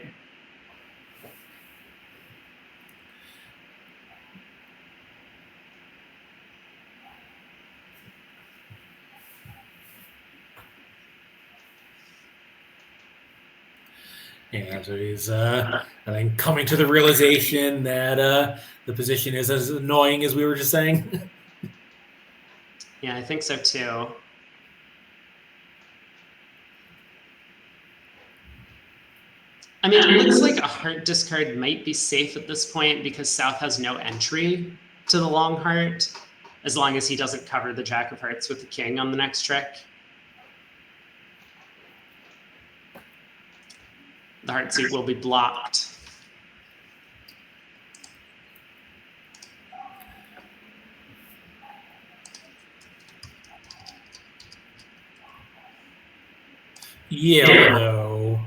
A: Yeah, so he's, I think, coming to the realization that the position is as annoying as we were just saying.
B: Yeah, I think so too. I mean, it looks like a heart discard might be safe at this point because South has no entry to the long heart, as long as he doesn't cover the Jack of Hearts with the king on the next trick. The heart suit will be blocked.
A: Yeah, although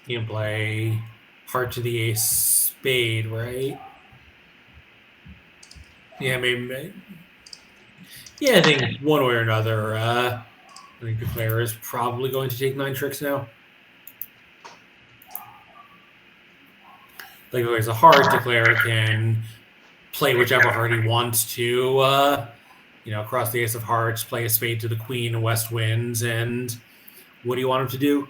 A: you can play heart to the ace spade, right? Yeah, maybe. Yeah, I think one way or another, I think the player is probably going to take 9 tricks now. Like, there's a heart, the player can play whichever heart he wants to, across the ace of hearts, play a spade to the queen, and West wins. And what do you want him to do?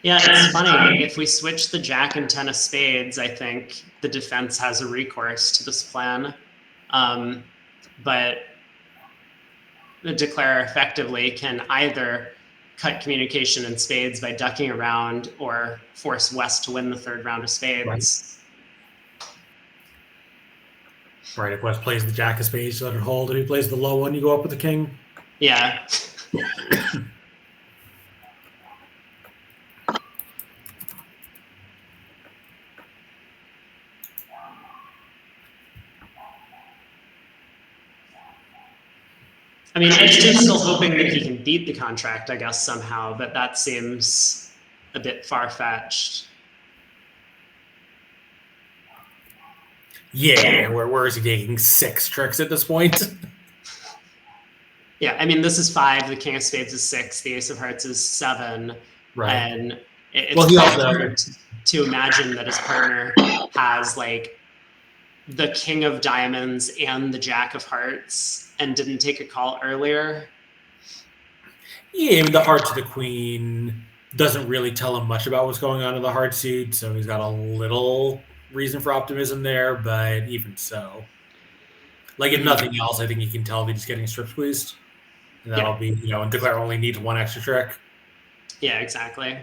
B: Yeah, it's funny. If we switch the Jack and 10 of spades, I think the defense has a recourse to this plan. But the declarer effectively can either cut communication in spades by ducking around or force West to win the third round of spades.
A: Right, if West plays the Jack of spades, let it hold. If he plays the low one, you go up with the king.
B: Yeah. I mean, Edgerton's still hoping that he can beat the contract, I guess, somehow, but that seems a bit far-fetched.
A: Yeah, where is he taking 6 tricks at this point?
B: Yeah, I mean, this is 5, the king of spades is 6, the ace of hearts is 7,
A: Right.
B: And it's hard to imagine that his partner has, like, the king of diamonds and the jack of hearts and didn't take a call earlier.
A: Yeah, I mean, the heart to the queen doesn't really tell him much about what's going on in the heart suit, so he's got a little reason for optimism there, but even so. Like, if nothing else, I think you can tell that he's getting strip squeezed. And that'll be, and declare only needs 1 extra trick.
B: Yeah, exactly.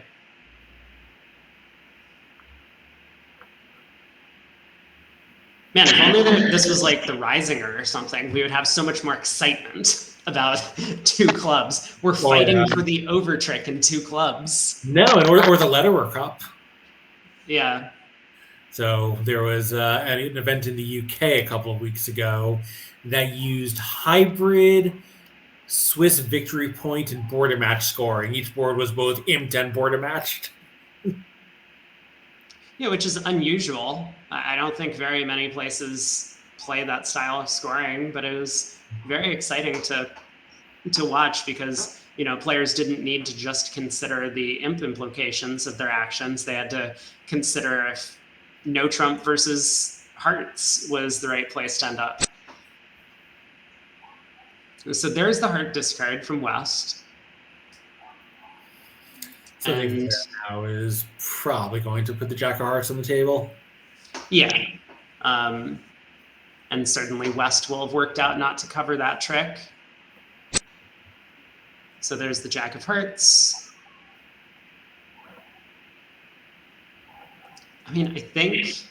B: Man, if only this was like the Risinger or something, we would have so much more excitement about 2 clubs. We're fighting for the over trick in 2 clubs.
A: No, or the Lederer Cup.
B: Yeah.
A: So there was an event in the UK a couple of weeks ago that used hybrid Swiss victory point and border match scoring. Each board was both imped and border matched.
B: Yeah, which is unusual. I don't think very many places play that style of scoring, but it was very exciting to watch because players didn't need to just consider the imp implications of their actions. They had to consider if no trump versus hearts was the right place to end up. So there's the heart discard from West.
A: So I think now is probably going to put the Jack of Hearts on the table.
B: Yeah. And certainly West will have worked out not to cover that trick. So there's the Jack of Hearts. I mean, I think,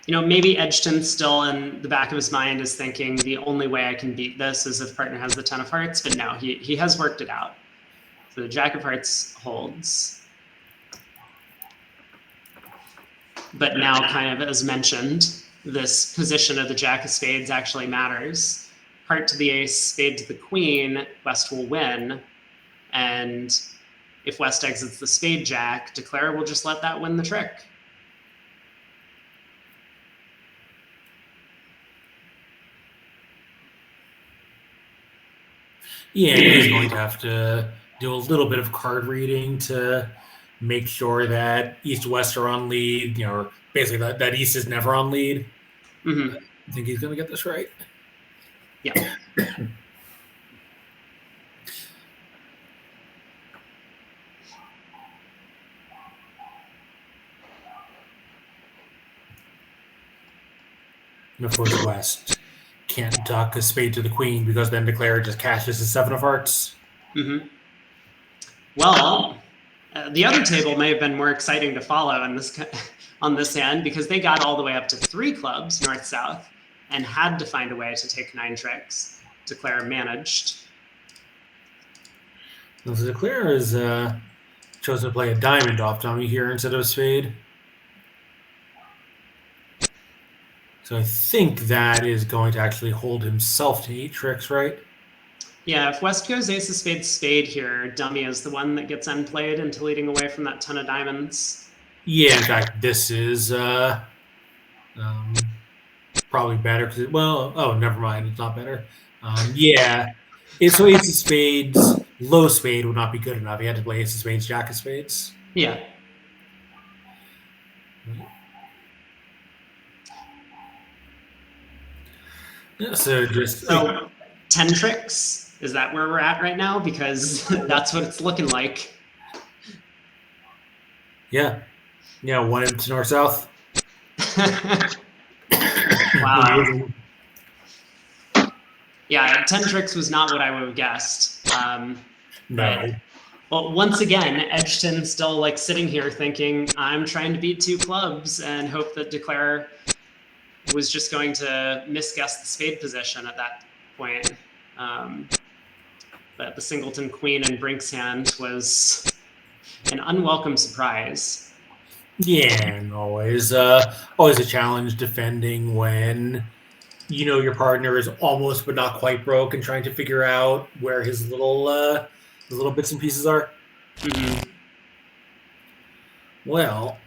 B: maybe Edgerton still in the back of his mind is thinking the only way I can beat this is if partner has the 10 of hearts, but no, he has worked it out. So the Jack of Hearts holds. But now, kind of as mentioned, this position of the Jack of Spades actually matters. Heart to the ace, spade to the queen, West will win. And if West exits the spade jack, declare will just let that win the trick.
A: Yeah, he's going to have to do a little bit of card reading to make sure that East-West are on lead, or basically that East is never on lead.
B: Mm-hmm.
A: I think he's going to get this right.
B: Yeah.
A: And of course, West can't duck a spade to the queen because then Declare just cashes his 7 of hearts.
B: Mm-hmm. Well, the other table may have been more exciting to follow on this hand because they got all the way up to 3 clubs, north-south, and had to find a way to take 9 tricks. Declare managed.
A: So Declare has chosen to play a diamond off dummy here instead of a spade. So I think that is going to actually hold himself to 8 tricks, right?
B: Yeah, if West goes ace of spades spade here, dummy is the one that gets unplayed into leading away from that ton of diamonds.
A: Yeah, in fact, this is probably better because never mind, it's not better. Yeah, so ace of spades, low spade would not be good enough. He had to play ace of spades, jack of spades.
B: Yeah.
A: So
B: 10 tricks, is that where we're at right now? Because that's what it's looking like.
A: Yeah, 1 to north south.
B: Wow. Yeah, 10 tricks was not what I would have guessed.
A: No.
B: Well, once again, Edgerton still like sitting here thinking, I'm trying to beat 2 clubs and hope that Declare was just going to misguess the spade position at that point. But the Singleton Queen and Brink's hand was an unwelcome surprise.
A: Yeah, and always a challenge defending when your partner is almost but not quite broke and trying to figure out where his little bits and pieces are.
B: Mm-hmm.
A: Well,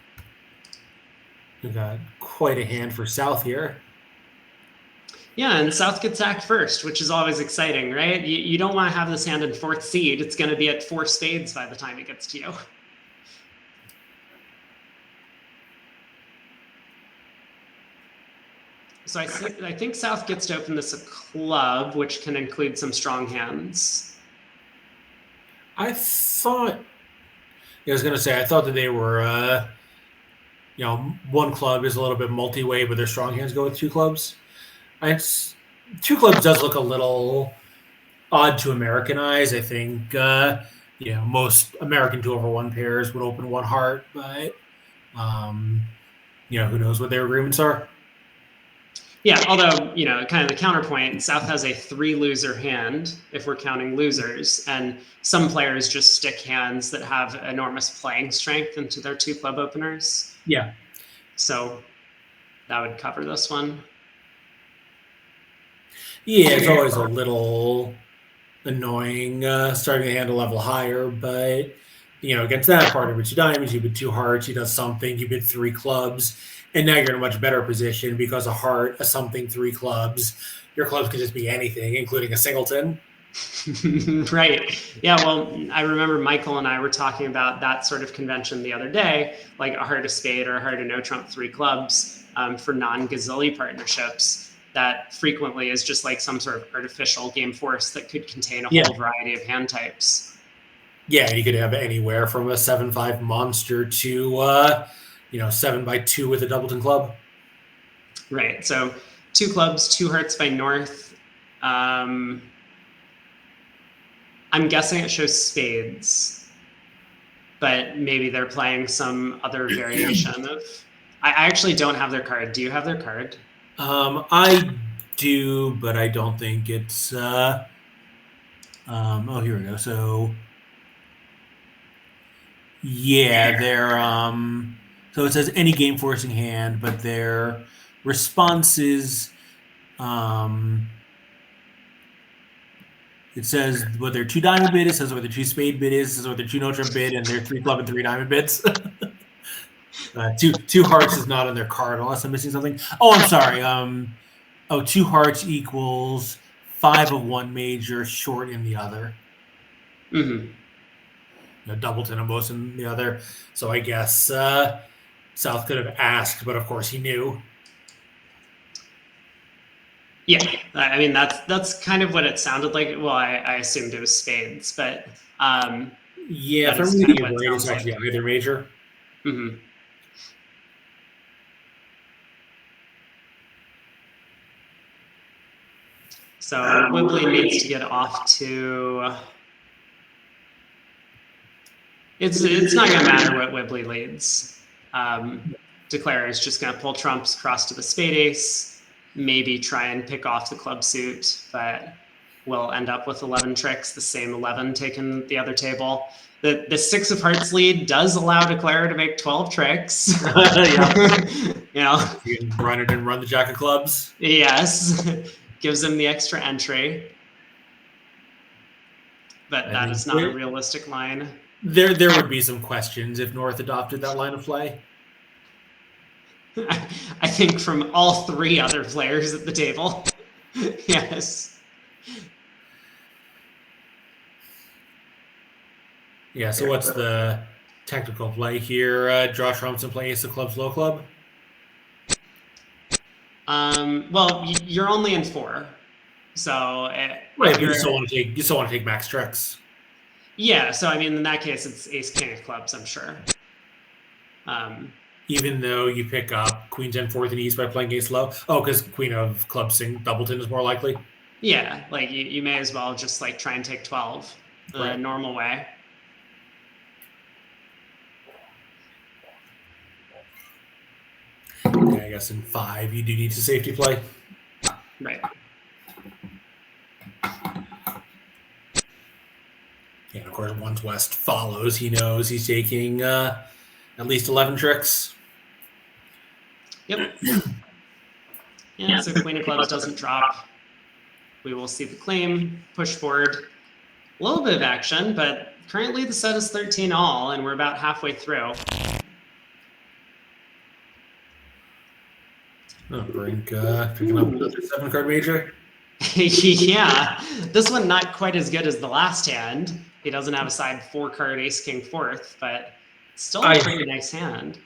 A: we got quite a hand for South here.
B: Yeah, and South gets act first, which is always exciting, right? You don't want to have this hand in 4th seed. It's going to be at 4 spades by the time it gets to you. So I think South gets to open this a club, which can include some strong hands.
A: I thought that they were, one club is a little bit multi-way, but their strong hands go with 2 clubs. 2 clubs does look a little odd to American eyes. I think, most American 2/1 pairs would open 1 heart, but, who knows what their agreements are.
B: Yeah, although, kind of the counterpoint, South has a 3 loser hand, if we're counting losers, and some players just stick hands that have enormous playing strength into their 2 club openers.
A: Yeah.
B: So that would cover this one.
A: Yeah, it's always a little annoying starting the hand a level higher, but, against that part with 2 diamonds, you bid 2 hearts, he does something, you bid 3 clubs, and now you're in a much better position because a heart, a something, 3 clubs. Your clubs could just be anything, including a singleton.
B: Right. Yeah, well, I remember Michael and I were talking about that sort of convention the other day, like a heart of spade or a heart of no trump 3 clubs for non-Gazilli partnerships. That frequently is just like some sort of artificial game force that could contain a whole variety of hand types.
A: Yeah, you could have anywhere from a 7/5 monster to 7x2 with a doubleton club.
B: Right. So 2 clubs, 2 hearts by north. I'm guessing it shows spades, but maybe they're playing some other variation of. I actually don't have their card. Do you have their card?
A: I do, but I don't think it's. Here we go. So, yeah, they're. So it says any game forcing hand, but their responses. It says what their 2 diamond bid is, says what their 2 spade bid is, says what their 2 no trump bid, and their 3 club and 3 diamond bids. 2 hearts is not on their card, unless I'm missing something. Oh, I'm sorry. 2 hearts equals 5 of one major, short in the other.
B: Mm-hmm.
A: Doubleton and most in the other. So I guess South could have asked, but of course he knew.
B: Yeah, I mean that's kind of what it sounded like. Well, I assumed it was spades, but
A: yeah, if I'm reading it right, it's actually either major.
B: Mm-hmm. So Wibbly needs to get off to... It's not going to matter what Wibbly leads. Declare is just going to pull trumps across to the spade ace, maybe try and pick off the club suit, but we'll end up with 11 tricks, the same 11 taking the other table. The 6 of hearts lead does allow Declare to make 12 tricks. You know,
A: You can run it and run the jack of clubs.
B: Yes, gives him the extra entry. But that is not a realistic line.
A: There would be some questions if North adopted that line of play.
B: I think from all 3 other players at the table. Yes.
A: Yeah, so what's the technical play here? Draw trumps and play ace of clubs, low club?
B: Well, you're only in 4. So
A: right, but you still want to take max tricks.
B: Yeah, so I mean in that case it's ace king of clubs, I'm sure.
A: Even though you pick up queen 10 4th and east by playing ace low. Oh, because queen of clubs doubleton is more likely.
B: Yeah, like you may as well just like try and take 12 the normal way.
A: Okay, I guess in 5 you do need to safety play.
B: Right.
A: Yeah, and of course, once West follows, he knows he's taking at least 11 tricks.
B: Yep. Yeah, so queen of clubs doesn't drop. We will see the claim, push forward. A little bit of action, but currently the set is 13 all, and we're about halfway through.
A: Oh, Brink picking up another 7-card major.
B: Yeah, this one not quite as good as the last hand. He doesn't have a side 4-card ace king 4th, but still a pretty nice hand.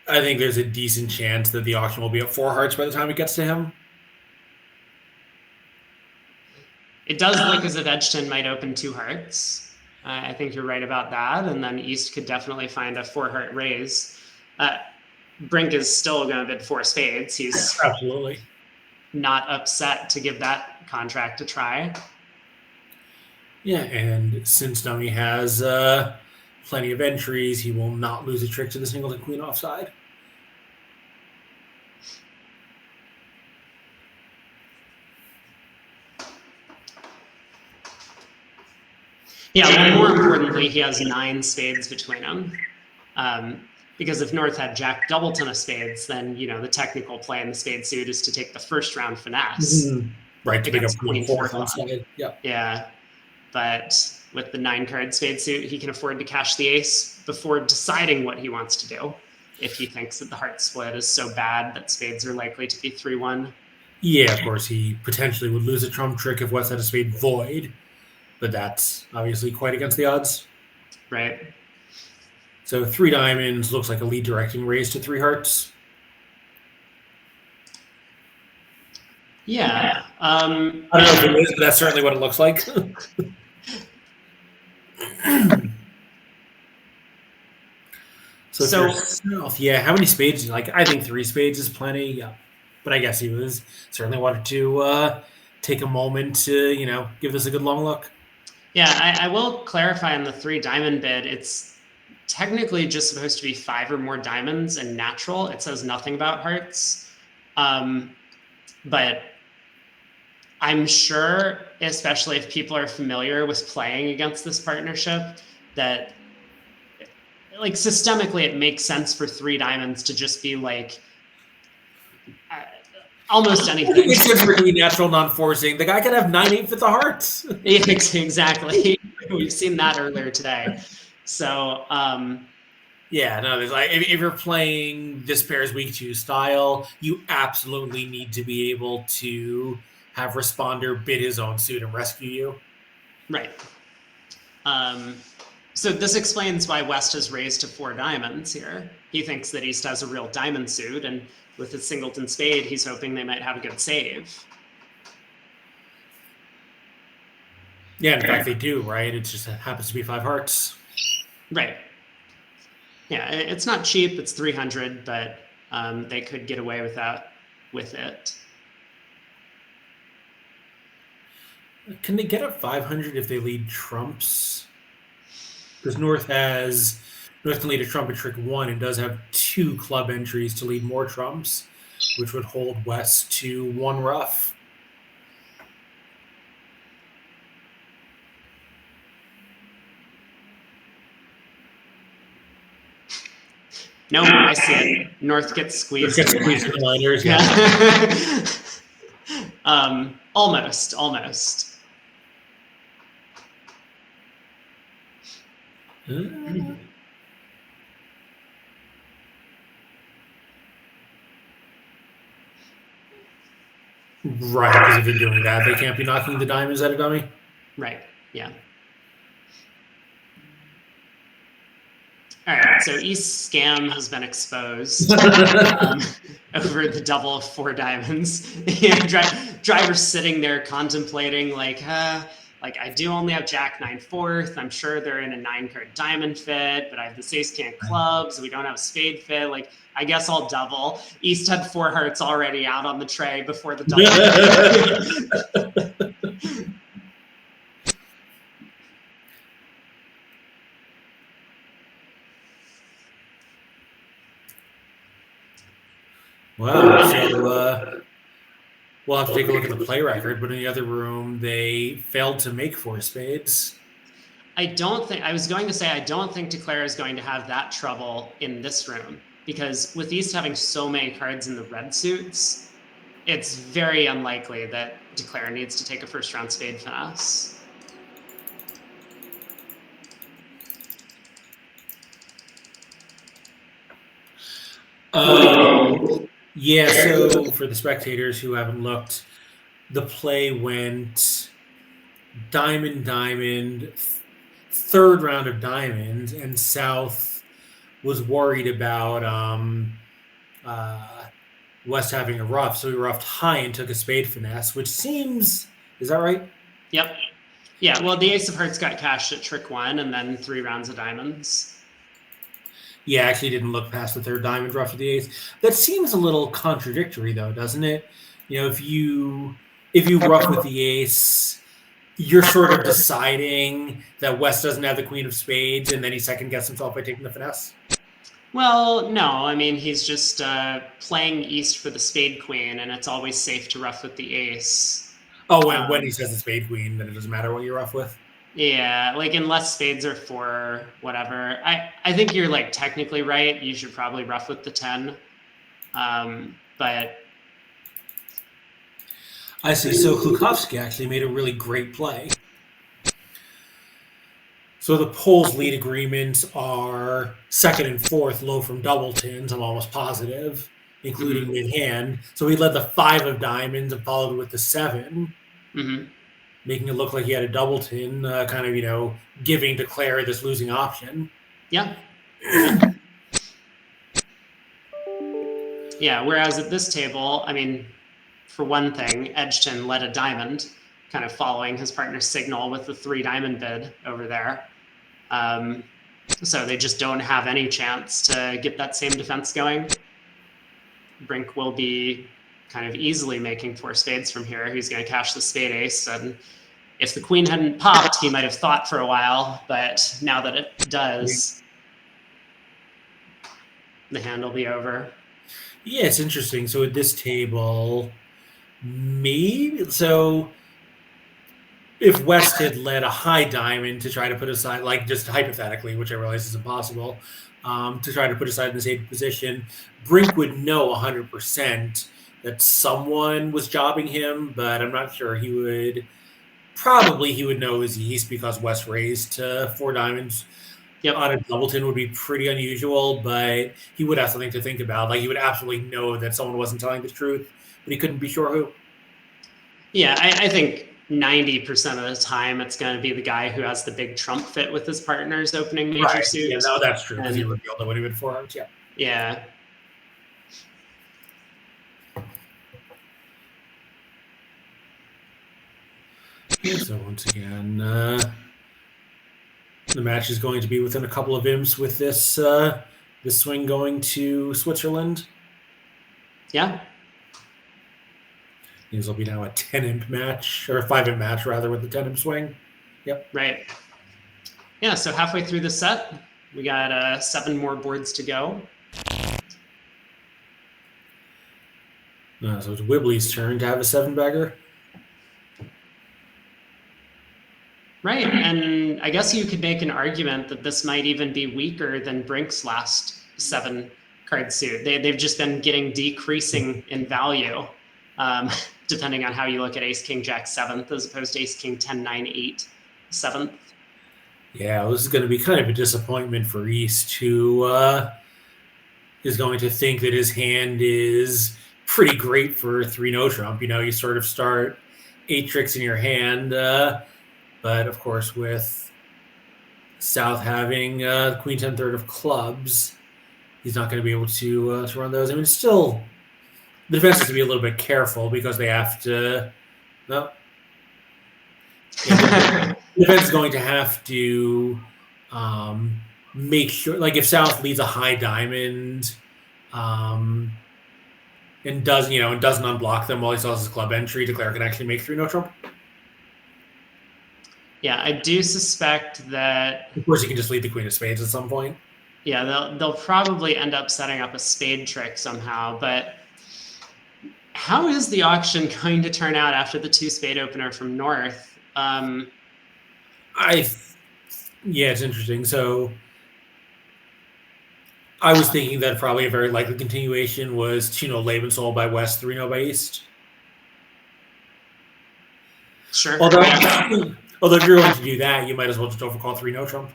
A: I think there's a decent chance that the auction will be at 4 hearts by the time it gets to him.
B: It does look as if Edgton might open 2 hearts. I think you're right about that, and then East could definitely find a 4-heart raise. Brink is still going to bid 4 spades. He's
A: absolutely
B: not upset to give that contract a try.
A: Yeah, and since Dummy has plenty of entries, he will not lose a trick to the singleton queen offside.
B: Yeah, but more importantly, he has 9 spades between them. Because if North had Jack Doubleton of spades, then the technical play in the spade suit is to take the first round finesse.
A: Right, to pick up
B: queen
A: 4th on side.
B: Yeah, but with the 9-card spade suit, he can afford to cash the ace before deciding what he wants to do. If he thinks that the heart split is so bad that spades are likely to be 3-1.
A: Yeah, of course, he potentially would lose a trump trick if West had a spade void, but that's obviously quite against the odds.
B: Right.
A: So 3 diamonds looks like a lead directing raise to 3 hearts.
B: Yeah.
A: I don't know if it is, but that's certainly what it looks like. So yeah, how many spades? I think 3 spades is plenty. Yeah, but I guess he was certainly wanted to take a moment to give this a good long look.
B: Yeah, I will clarify on the 3 diamond bid. It's technically just supposed to be 5 or more diamonds and natural. It says nothing about hearts. But I'm sure, especially if people are familiar with playing against this partnership, that systemically it makes sense for 3 diamonds to just be almost anything.
A: It's just really natural, non-forcing. The guy could have 9/8 with the hearts.
B: Yeah, exactly. We've seen that earlier today. So,
A: yeah, no, there's if you're playing this pair's weak 2 style, you absolutely need to be able to have responder bid his own suit and rescue you.
B: Right. So this explains why West has raised to 4 diamonds here. He thinks that East has a real diamond suit, and with his singleton spade, he's hoping they might have a good save.
A: Yeah, in fact, they do, right? It just happens to be 5 hearts.
B: Right. Yeah, it's not cheap. It's 300, but they could get away with that with it.
A: Can they get up 500 if they lead trumps? Because North can lead a trump at trick 1 and does have 2 club entries to lead more trumps, which would hold West to 1 rough.
B: No, I see it. North gets squeezed in the
A: minors.
B: Yeah. Almost.
A: Right, because if they're doing that, they can't be knocking the diamonds at a dummy.
B: Right, yeah. All right, so East scam has been exposed over the double of 4 diamonds. Driver's sitting there contemplating, like I do only have Jack 9 4th. I'm sure they're in a 9-card diamond fit, but I have the ace can clubs. We don't have a spade fit. Like, I guess I'll double. East had 4 hearts already out on the tray before the double.
A: Wow. So we'll have to take a look at the play record, but in the other room, they failed to make 4 spades.
B: I was going to say, I don't think Declare is going to have that trouble in this room, because with East having so many cards in the red suits, it's very unlikely that Declare needs to take a first round spade finesse.
A: Yeah, so for the spectators who haven't looked, the play went diamond, diamond, 3rd round of diamonds, and South was worried about West having a rough, so he roughed high and took a spade finesse, which seems, is that right?
B: Yep. Yeah, well, the ace of hearts got cashed at trick 1 and then 3 rounds of diamonds.
A: Yeah, actually didn't look past the 3rd diamond rough of the ace. That seems a little contradictory, though, doesn't it? You know, if you rough with the ace, you're sort of deciding that West doesn't have the queen of spades, and then he second guesses himself by taking the finesse.
B: Well, no. I mean, he's just playing East for the spade queen, and it's always safe to rough with the ace.
A: Oh, when he says the spade queen, then it doesn't matter what you rough with?
B: Yeah, like unless spades are 4, whatever. I think you're like technically right. You should probably rough with the 10. But
A: I see. So Klukowski actually made a really great play. So the Poles lead agreements are 2nd and 4th low from double tens, I'm almost positive, including mid-hand. So he led the 5 of diamonds and followed with the 7, making it look like he had a double tin, kind of, giving Declare this losing option.
B: Yeah. Yeah, whereas at this table, I mean, for one thing, Edgerton led a diamond, kind of following his partner's signal with the 3 diamond bid over there. So they just don't have any chance to get that same defense going. Brink will be kind of easily making 4 spades from here. He's going to cash the spade ace, and if the queen hadn't popped, he might have thought for a while, but now that it does, the hand will be over.
A: Yeah, it's interesting. So at this table, so if West had led a high diamond to try to put aside, like just hypothetically, which I realize is impossible, to try to put aside in the same position, Brink would know 100% that someone was jobbing him, but I'm not sure he would know his East because West raised to 4 diamonds.
B: Yep.
A: On a doubleton would be pretty unusual, but he would have something to think about. Like, he would absolutely know that someone wasn't telling the truth, but he couldn't be sure who.
B: Yeah, I think 90% of the time it's going to be the guy who has the big trump fit with his partner's opening major suit.
A: Yeah, no, that's true, because he revealed that when he went 4 hearts, yeah.
B: Yeah.
A: So once again, the match is going to be within a couple of imps with this swing going to Switzerland.
B: Yeah.
A: These will be now a 10-imp match, or a 5-imp match, rather, with the 10-imp swing. Yep.
B: Right. Yeah, so halfway through the set, we got 7 more boards to go.
A: So it's Wibbly's turn to have a 7-bagger.
B: Right, and I guess you could make an argument that this might even be weaker than Brink's last 7-card suit. They've just been getting decreasing in value, depending on how you look at Ace King Jack 7th as opposed to Ace King 10 9 8 7th.
A: Yeah, this is going to be kind of a disappointment for East, who is going to think that his hand is pretty great for 3 no trump. You sort of start 8 tricks in your hand, but of course with South having Queen 10 third of clubs, he's not going to be able to run those. I mean, still, the defense has to be a little bit careful because they have to. Well, the defense is going to have to make sure, like if South leads a high diamond, and doesn't unblock them while he still has his club entry, Declare can actually make 3 no trump.
B: Yeah, I do suspect that.
A: Of course, you can just lead the Queen of Spades at some point.
B: Yeah, they'll probably end up setting up a spade trick somehow, but how is the auction going to turn out after the 2 spade opener from North?
A: It's interesting. So I was thinking that probably a very likely continuation was 2-0 Lebensol by West, 3-0 by East.
B: Sure.
A: Although if you're going to do that, you might as well just overcall 3 no trump.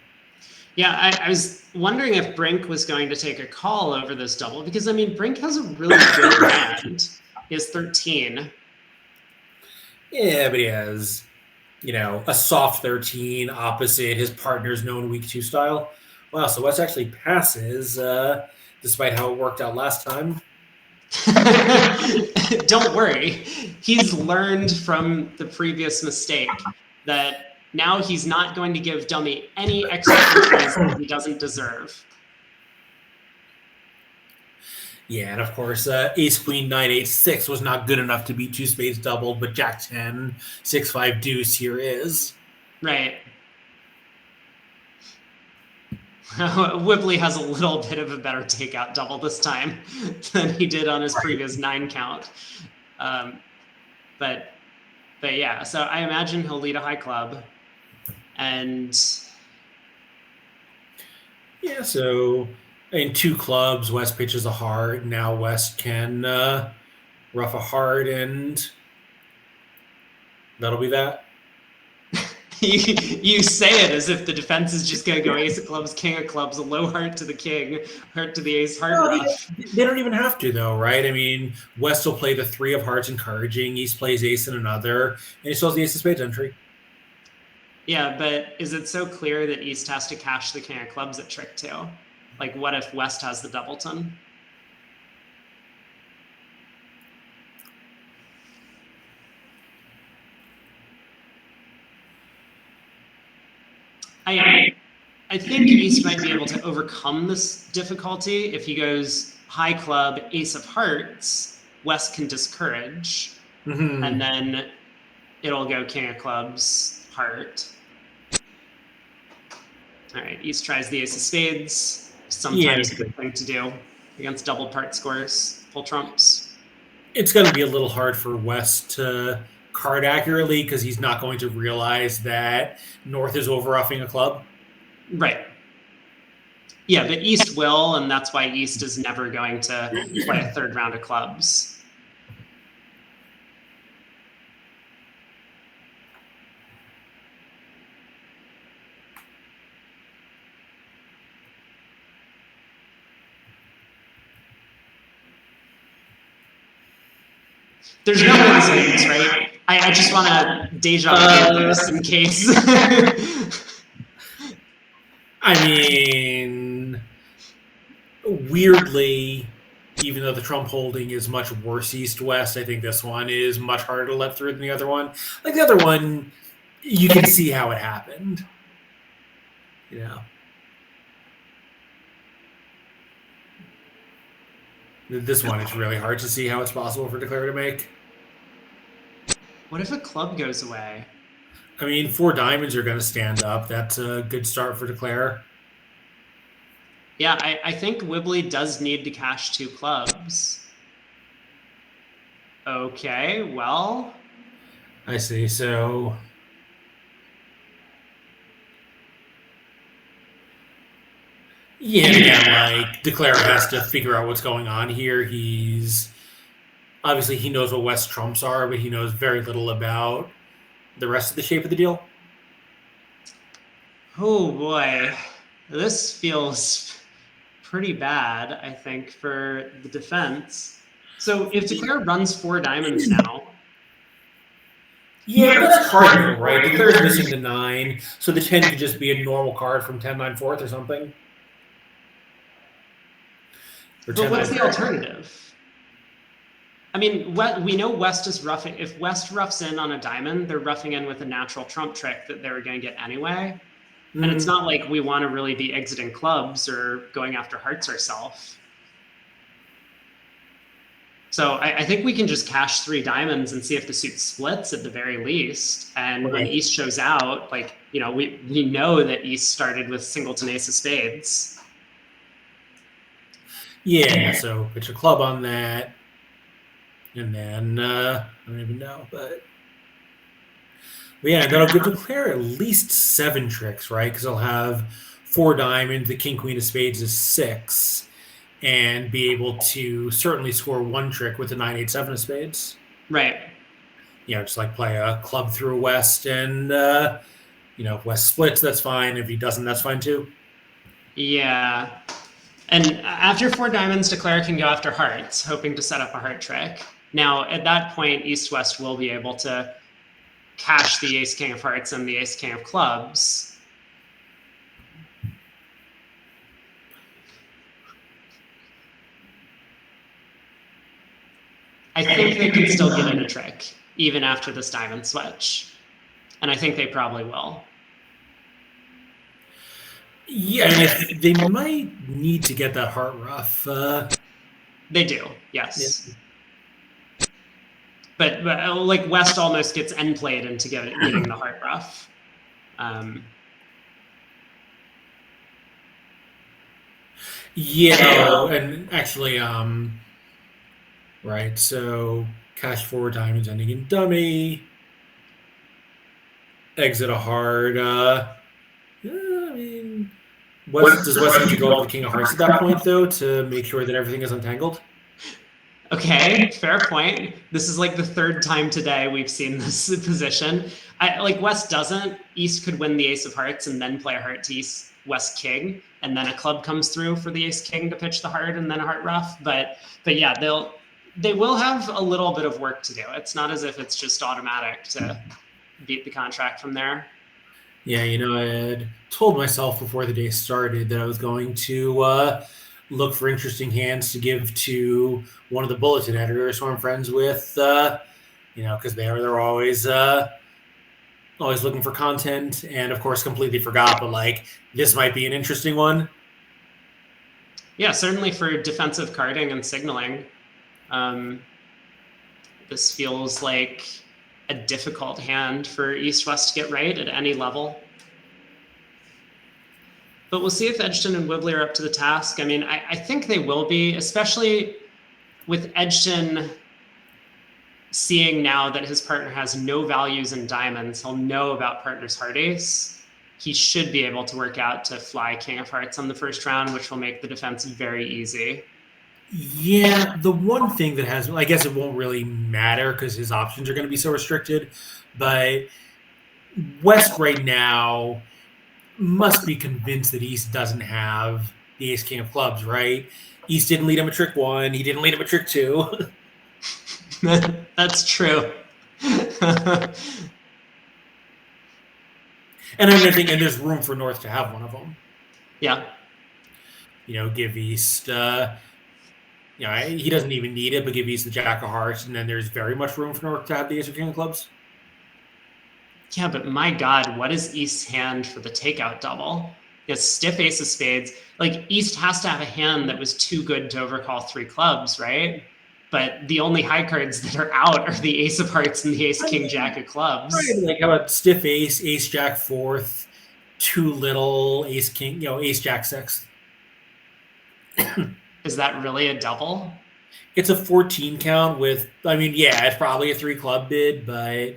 B: Yeah, I was wondering if Brink was going to take a call over this double, because, I mean, Brink has a really good hand. He has 13.
A: Yeah, but he has, a soft 13 opposite his partner's known weak 2 style. Wow, so West actually passes, despite how it worked out last time.
B: Don't worry. He's learned from the previous mistake that now he's not going to give Dummy any extra entries that he doesn't deserve.
A: Yeah, and of course, Ace Queen 9 8 6 was not good enough to beat 2 spades doubled, but Jack 10 6 5 deuce here is.
B: Right. Wibbly has a little bit of a better takeout double this time than he did on his previous 9 count. But yeah, so I imagine he'll lead a high club. And
A: yeah, so in 2 clubs, West pitches a heart. Now West can rough a heart, and that'll be that.
B: You say it as if the defense is just going to go ace of clubs, king of clubs, a low heart to the king, heart to the ace, heart rough.
A: They don't even have to, though, right? I mean, West will play the 3 of hearts encouraging. East plays ace in another, and he still has the ace of spades entry.
B: Yeah, but is it so clear that East has to cash the king of clubs at trick 2? Like, what if West has the doubleton? I think East might be able to overcome this difficulty if he goes high club, ace of hearts. West can discourage, and then it'll go king of clubs, heart. All right, East tries the ace of spades. Sometimes a good thing to do against double part scores, full trumps.
A: It's going to be a little hard for West to card accurately because he's not going to realize that North is overruffing a club.
B: Right. Yeah, but East will, and that's why East is never going to play a 3rd round of clubs. There's no reasons, right? I just want to deja vu this in case.
A: I mean, weirdly, even though the Trump holding is much worse east-west, I think this one is much harder to let through than the other one. Like the other one, you can see how it happened. This one, it's really hard to see how it's possible for Declare to make.
B: What if a club goes away?
A: I mean, 4 diamonds are going to stand up. That's a good start for Declare.
B: Yeah, I think Wibbly does need to cash 2 clubs. Okay, well.
A: I see. So, yeah, and again, like, Declare has to figure out what's going on here. Obviously, he knows what West trumps are, but he knows very little about the rest of the shape of the deal.
B: Oh boy, this feels pretty bad, I think, for the defense. So if Declare runs 4 diamonds now.
A: Yeah, but that's hard though, right? Declare's missing the 9, so the 10 could just be a normal card from 10-9 fourth or something. Or
B: But
A: 10
B: what's
A: 9
B: the alternative? I mean, we know West is roughing. If West roughs in on a diamond, they're roughing in with a natural trump trick that they were going to get anyway. And it's not like we want to really be exiting clubs or going after hearts ourselves. So I think we can just cash 3 diamonds and see if the suit splits at the very least. And when East shows out, like, you know, we know that East started with singleton ace of spades.
A: Yeah, so pitch a club on that. And then, I don't even know, but yeah, that'll give Declare at least 7 tricks, right? Because he'll have 4 diamonds, the king, queen of spades is 6, and be able to certainly score 1 trick with the 9 8 7 of spades.
B: Right.
A: You know, just like play a club through West, and you know, if West splits, that's fine. If he doesn't, that's fine too.
B: Yeah. And after 4 diamonds, Declare can go after hearts, hoping to set up a heart trick. Now, at that point, East-West will be able to cash the ace-king of hearts and the ace-king of clubs. I think they can still get in a trick, even after this diamond switch. And I think they probably will.
A: Yeah, and they might need to get that heart rough.
B: They do, yes. Yeah. But like West almost gets end played into getting the heart rough.
A: Yeah, and actually, right. So cash 4 diamonds ending in dummy. Exit a heart. I mean, does West need to go up the king of hearts at that point though to make sure that everything is untangled?
B: Okay, fair point. This is like the 3rd time today we've seen this position. Like West doesn't. East could win the ace of hearts and then play a heart to East West king, and then a club comes through for the ace king to pitch the heart and then a heart rough. But yeah, they will have a little bit of work to do. It's not as if it's just automatic to beat the contract from there.
A: Yeah, you know, I had told myself before the day started that I was going to look for interesting hands to give to one of the bulletin editors who I'm friends with, you know, because they're always looking for content, and of course completely forgot, but like this might be an interesting one.
B: Yeah, certainly for defensive carding and signaling. This feels like a difficult hand for East-West to get right at any level. But we'll see if Edgton and Wibbly are up to the task. I mean, I think they will be, especially with Edgton seeing now that his partner has no values in diamonds. He'll know about partner's heart ace. He should be able to work out to fly king of hearts on the first round, which will make the defense very easy.
A: Yeah, the one thing that has, I guess it won't really matter because his options are going to be so restricted, but West right now must be convinced that East doesn't have the ace king of clubs, right? East didn't lead him a trick 1, he didn't lead him a trick 2.
B: That's true.
A: And I think, and there's room for North to have one of them.
B: Yeah.
A: You know, give East, you know, he doesn't even need it, but give East the jack of hearts, and then there's very much room for North to have the ace or king of clubs.
B: Yeah, but my God, what is East's hand for the takeout double? It's stiff ace of spades. Like East has to have a hand that was too good to overcall 3 clubs, right? but the only high cards that are out are the ace of hearts and the ace king jack of clubs.
A: Right, like how about stiff ace, ace jack fourth, too little, ace king, ace jack sixth.
B: Is that really a double?
A: It's a 14 count with, it's probably a 3 club bid, but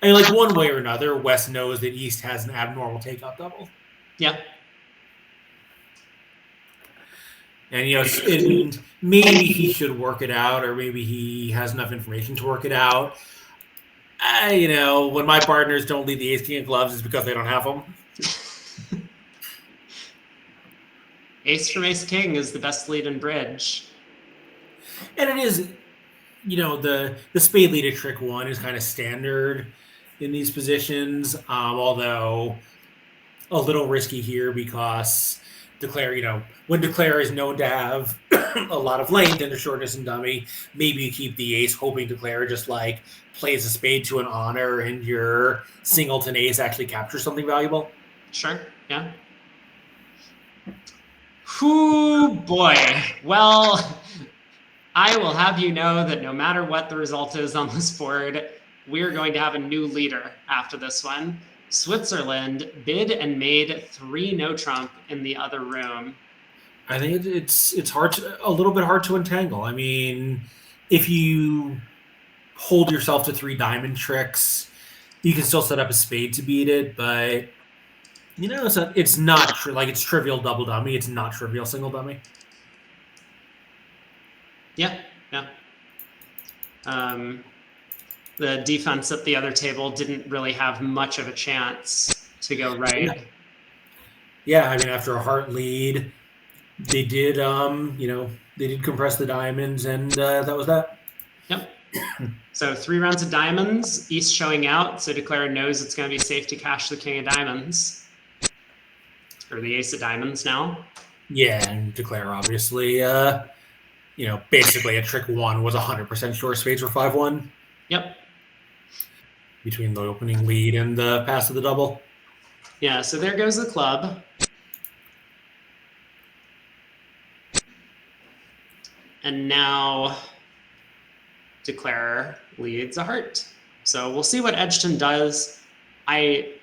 A: like one way or another, West knows that East has an abnormal takeout double.
B: Yeah.
A: And, and maybe he should work it out, or maybe he has enough information to work it out. When my partners don't lead the ace king of clubs, it's because they don't have them.
B: Ace from ace king is the best lead in bridge.
A: And it is, the spade lead at trick 1 is kind of standard in these positions, although a little risky here because Declare, when Declare is known to have a lot of length and the shortness in dummy, maybe you keep the ace hoping Declare just like plays a spade to an honor and your singleton ace actually captures something valuable.
B: Sure, yeah. Whoo, boy. Well, I will have you know that no matter what the result is on this board, we're going to have a new leader after this one. Switzerland bid and made 3 no trump in the other room.
A: I think it's hard a little bit hard to untangle. If you hold yourself to 3 diamond tricks, you can still set up a spade to beat it, but it's not it's trivial double dummy. It's not trivial single dummy.
B: Yeah. The defense at the other table didn't really have much of a chance to go right.
A: Yeah, after a heart lead, they did they did compress the diamonds, and that was that.
B: Yep. So 3 rounds of diamonds, East showing out, so Declare knows it's going to be safe to cash the king of diamonds. Or the ace of diamonds now.
A: Yeah, and Declare obviously, basically at trick 1 was 100% sure spades were 5-1.
B: Yep.
A: Between the opening lead and the pass of the double.
B: Yeah, so there goes the club. And now Declare leads a heart. So we'll see what Edgerton does. I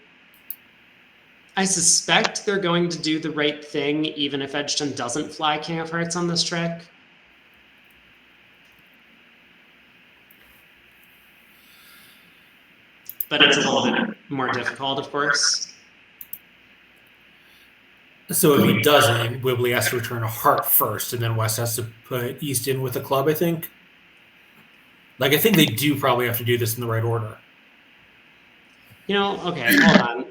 B: suspect they're going to do the right thing, even if Edgerton doesn't fly king of hearts on this trick. But it's a little bit more difficult, of course.
A: So if he doesn't, Wibbly has to return a heart first, and then West has to put East in with a club, I think. I think they do probably have to do this in the right order.
B: Okay, hold on.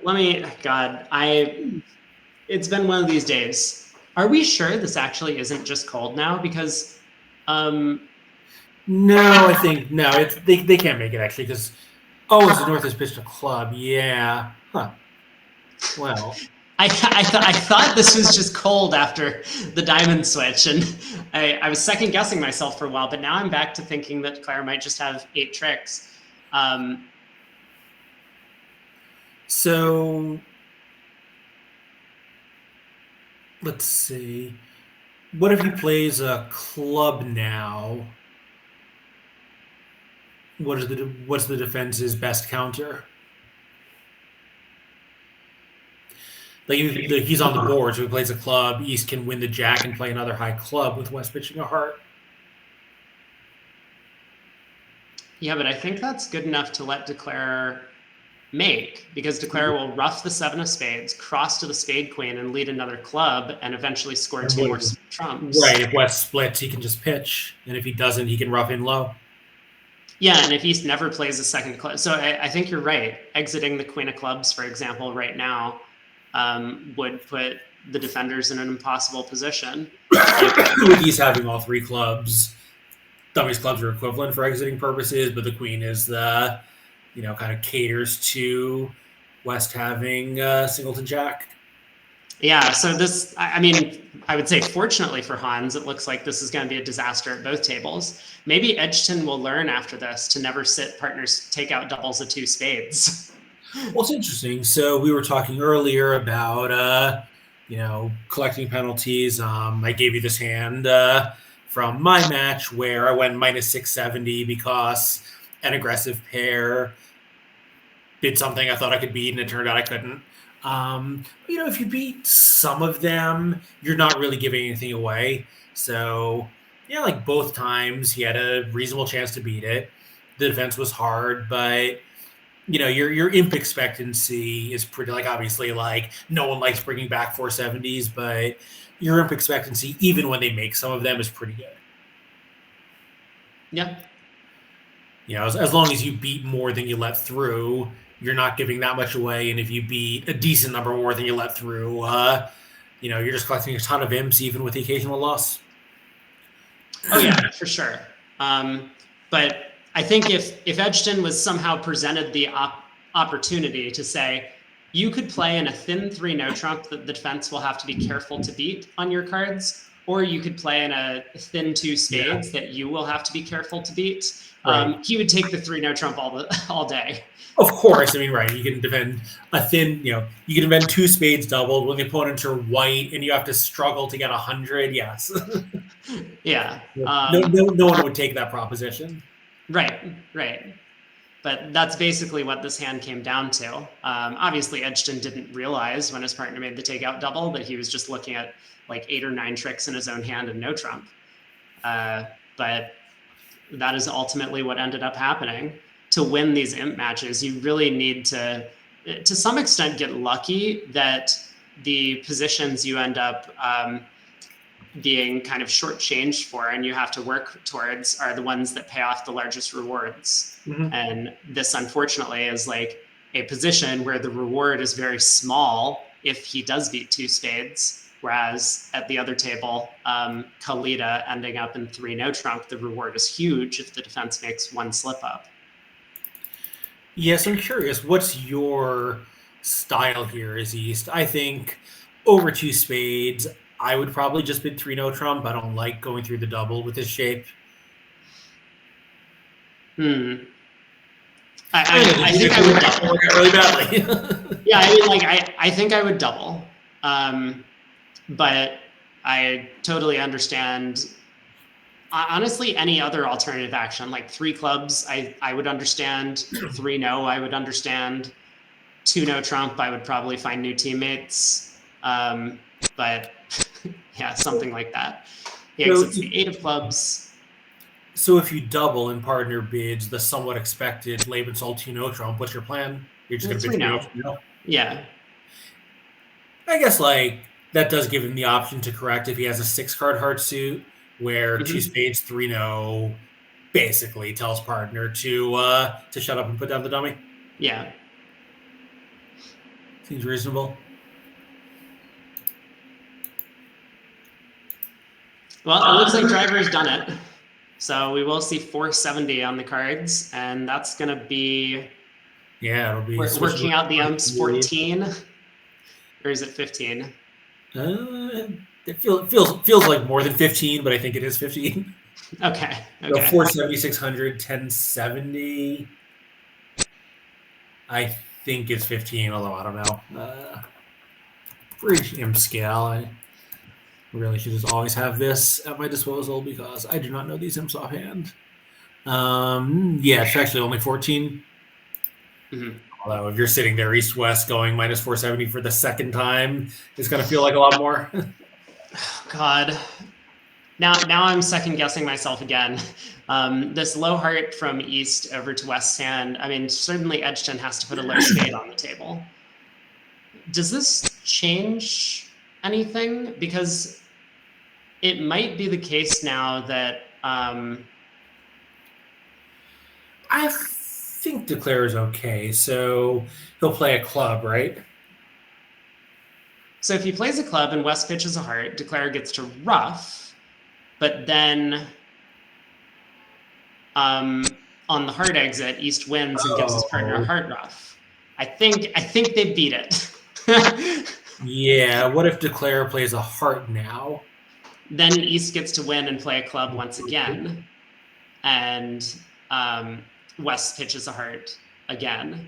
B: It's been one of these days. Are we sure this actually isn't just cold now? Because,
A: No, I think, no, they can't make it, actually, because, it's the North has pitched a club. Yeah. Huh. Well.
B: I thought this was just cold after the diamond switch, and I was second guessing myself for a while, but now I'm back to thinking that Declare might just have 8 tricks.
A: So let's see. What if he plays a club now? What's the defense's best counter? He's on the board, so he plays a club. East can win the jack and play another high club with West pitching a heart.
B: Yeah, but I think that's good enough to let Declare make, because Declare will ruff the 7 of spades, cross to the spade queen, and lead another club, and eventually score 2 more trumps.
A: Right, if West splits, he can just pitch, and if he doesn't, he can ruff in low.
B: Yeah, and if East never plays a second club. So I think you're right. Exiting the queen of clubs, for example, right now, would put the defenders in an impossible position.
A: With East having all 3 clubs, dummies clubs are equivalent for exiting purposes, but the queen is the, kind of caters to West having singleton jack.
B: Yeah, so this, I would say fortunately for Hans, it looks like this is going to be a disaster at both tables. Maybe Edgerton will learn after this to never sit partners take out doubles of 2 spades.
A: Well, it's interesting. So we were talking earlier about, collecting penalties. I gave you this hand from my match where I went minus 670 because an aggressive pair did something I thought I could beat, and it turned out I couldn't. If you beat some of them, you're not really giving anything away. So, like both times, he had a reasonable chance to beat it. The defense was hard, but your imp expectancy is pretty, like, obviously, like, no one likes bringing back 470s, but your imp expectancy, even when they make some of them, is pretty good.
B: Yeah.
A: As long as you beat more than you let through, you're not giving that much away. And if you beat a decent number more than you let through, you're just collecting a ton of imps, even with the occasional loss.
B: Oh yeah, for sure. But I think if Edgton was somehow presented the opportunity to say, you could play in a thin 3 no trump that the defense will have to be careful to beat on your cards, or you could play in a thin 2 spades that you will have to be careful to beat. Right. He would take the 3 no trump all day.
A: Of course. I mean, right. You can defend a thin, you can defend 2 spades doubled when the opponents are white and you have to struggle to get 100. Yes.
B: Yeah.
A: No one would take that proposition.
B: Right. But that's basically what this hand came down to. Obviously, Edgton didn't realize when his partner made the takeout double that he was just looking at like 8 or 9 tricks in his own hand and no trump. But that is ultimately what ended up happening. To win these imp matches, you really need to some extent, get lucky that the positions you end up being kind of shortchanged for and you have to work towards are the ones that pay off the largest rewards. Mm-hmm. And this, unfortunately, is like a position where the reward is very small if he does beat 2 spades. Whereas at the other table, Kalita ending up in 3 no trump, the reward is huge if the defense makes 1 slip up.
A: Yes, I'm curious. What's your style here, as East? I think over 2 spades, I would probably just bid 3 no trump. I don't like going through the double with this shape.
B: I think I would double really badly. Yeah, I mean, like I think I would double, but I totally understand. Honestly, any other alternative action, like 3 clubs, I would understand. 3 no, I would understand. 2 no trump, I would probably find new teammates. But yeah, something like that. He exits the 8 of clubs.
A: So if you double and partner bids the somewhat expected Lebensol 2 no trump, what's your plan? You're just going to bid 3 no?
B: Yeah.
A: I guess like that does give him the option to correct if he has a 6-card heart suit, where 2 spades 3 no basically tells partner to shut up and put down the dummy.
B: Yeah.
A: Seems reasonable.
B: Well, it looks like Drijver's done it. So we will see 470 on the cards, and that's going to be...
A: Yeah, it'll be...
B: We're working out the umps 14, or is it 15?
A: It feels like more than 15, but I think it is 15.
B: Okay.
A: So 470, 600, 1070. I think it's 15, although I don't know. For each imp scale, I really should just always have this at my disposal because I do not know these imps offhand. Yeah, it's actually only 14. Mm-hmm. Although if you're sitting there east-west going minus 470 for the second time, it's going to feel like a lot more.
B: God. Now I'm second-guessing myself again. This low heart from east over to west hand, I mean, certainly Edgton has to put a low spade on the table. Does this change anything? Because it might be the case now that...
A: I think Declare is okay, so he'll play a club, right?
B: So if he plays a club and West pitches a heart, Declare gets to ruff, but then on the heart exit, East wins and gives his partner a heart ruff. I think they beat it.
A: Yeah, what if Declare plays a heart now?
B: Then East gets to win and play a club once again, and West pitches a heart again.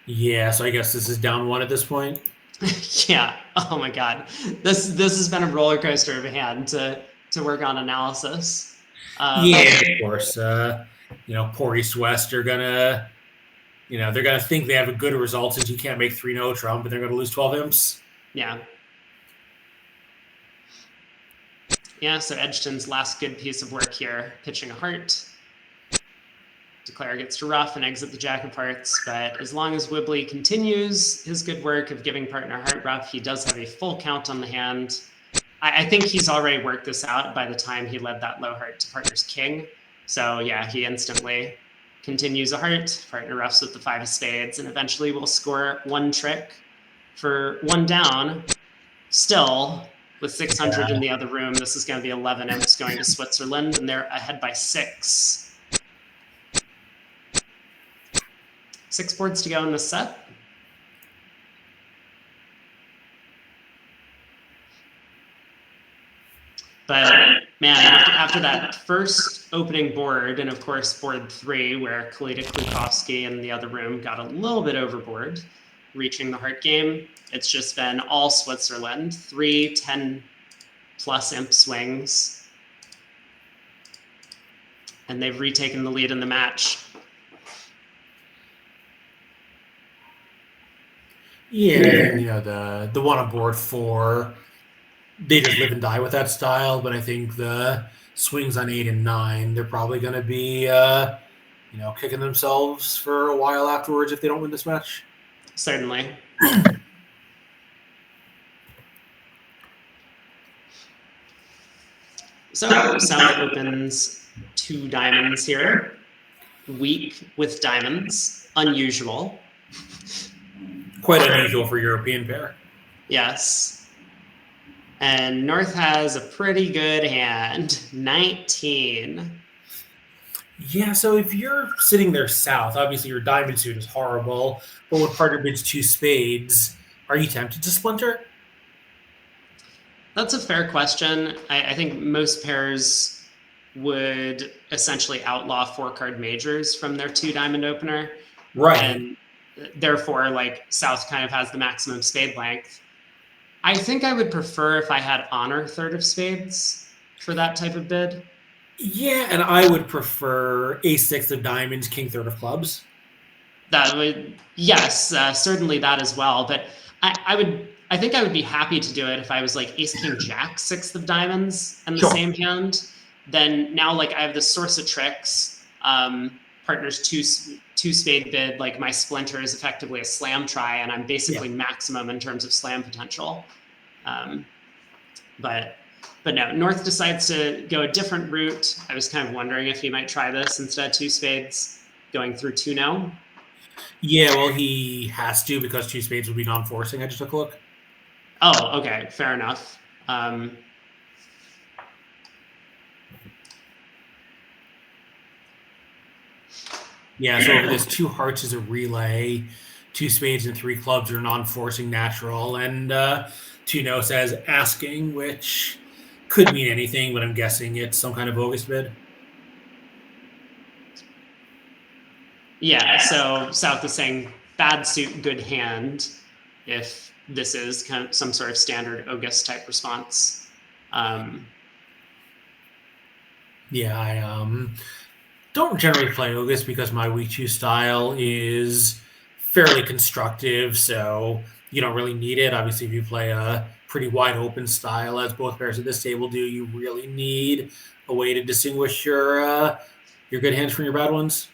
A: Yeah, so I guess this is down 1 at this point.
B: Yeah. Oh my God. This has been a roller coaster of a hand to to work on analysis.
A: Yeah, of course. Poor East West are gonna, they're gonna think they have a good result since you can't make 3-0 Trump, but they're gonna lose 12 imps.
B: Yeah. Yeah, so Edgton's last good piece of work here, pitching a heart. Declare gets to rough and exit the jack of hearts, but as long as Wibbly continues his good work of giving partner heart rough, he does have a full count on the hand. I think he's already worked this out by the time he led that low heart to partner's king. So yeah, he instantly continues a heart, partner roughs with the 5 of spades, and eventually will score one trick for 1 down. Still, with 600 in the other room, this is going to be 11 imps going to Switzerland, and they're ahead by 6. 6 boards to go in this set. But man, after that first opening board, and of course board 3, where Kalita, Klukowski in the other room got a little bit overboard, reaching the heart game, it's just been all Switzerland. 3 10+ imp swings. And they've retaken the lead in the match.
A: Yeah, the one on board 4, they just live and die with that style. But I think the swings on 8 and 9, they're probably going to be, kicking themselves for a while afterwards if they don't win this match.
B: Certainly. So South opens 2 diamonds here. Weak with diamonds. Unusual.
A: Quite unusual for European pair.
B: Yes. And North has a pretty good hand. 19.
A: Yeah, so if you're sitting there South, obviously your diamond suit is horrible, but with partner bids 2 spades, are you tempted to splinter?
B: That's a fair question. I think most pairs would essentially outlaw 4-card majors from their 2 diamond opener.
A: Right.
B: And therefore, South kind of has the maximum spade length. I think I would prefer if I had honor 3rd of spades for that type of bid.
A: Yeah, and I would prefer ace-6 of diamonds, king 3rd of clubs.
B: That would, yes, certainly that as well. But I think I would be happy to do it if I was ace, king, jack, 6th of diamonds and the same hand. Then now I have the source of tricks. Partner's two spade bid, my splinter is effectively a slam try, and I'm basically maximum in terms of slam potential. But no, North decides to go a different route. I was kind of wondering if he might try this instead of 2 spades, going through 2 now.
A: Yeah, well, he has to because 2 spades would be non-forcing. I just took a look.
B: Oh, okay, fair enough.
A: Yeah, so this 2 hearts is a relay, 2 spades and 3 clubs are non-forcing natural, and 2-no says asking, which could mean anything, but I'm guessing it's some kind of bogus bid.
B: Yeah, so South is saying bad suit, good hand, if this is kind of some sort of standard August type response.
A: Yeah, I don't generally play August because my weak 2 style is fairly constructive, so you don't really need it. Obviously, if you play a pretty wide open style, as both pairs at this table do, you really need a way to distinguish your good hands from your bad ones.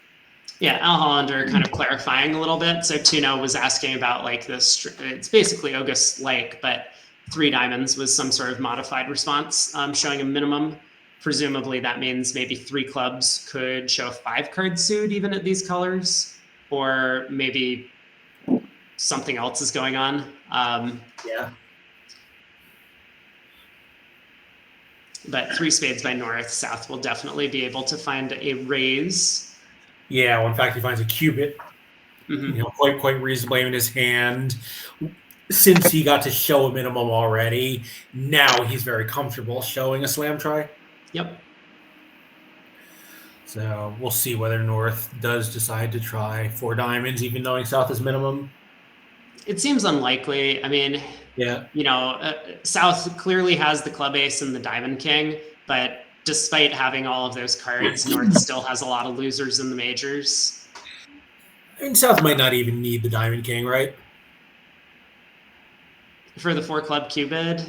B: Yeah, Al Hollander kind of clarifying a little bit. So 2-no was asking about this. It's basically August-like, but 3 diamonds was some sort of modified response, showing a minimum. Presumably that means maybe 3 clubs could show a 5-card suit even at these colors, or maybe something else is going on.
A: Yeah.
B: But 3 spades by North. South will definitely be able to find a raise.
A: Yeah, well, in fact, he finds a cubit, quite reasonably in his hand. Since he got to show a minimum already, now he's very comfortable showing a slam try.
B: Yep.
A: So we'll see whether North does decide to try 4 diamonds, even knowing South is minimum.
B: It seems unlikely. I mean,
A: yeah,
B: South clearly has the club ace and the diamond king. But despite having all of those cards, North still has a lot of losers in the majors.
A: And South might not even need the Diamond King, right?
B: For the 4-club Cupid?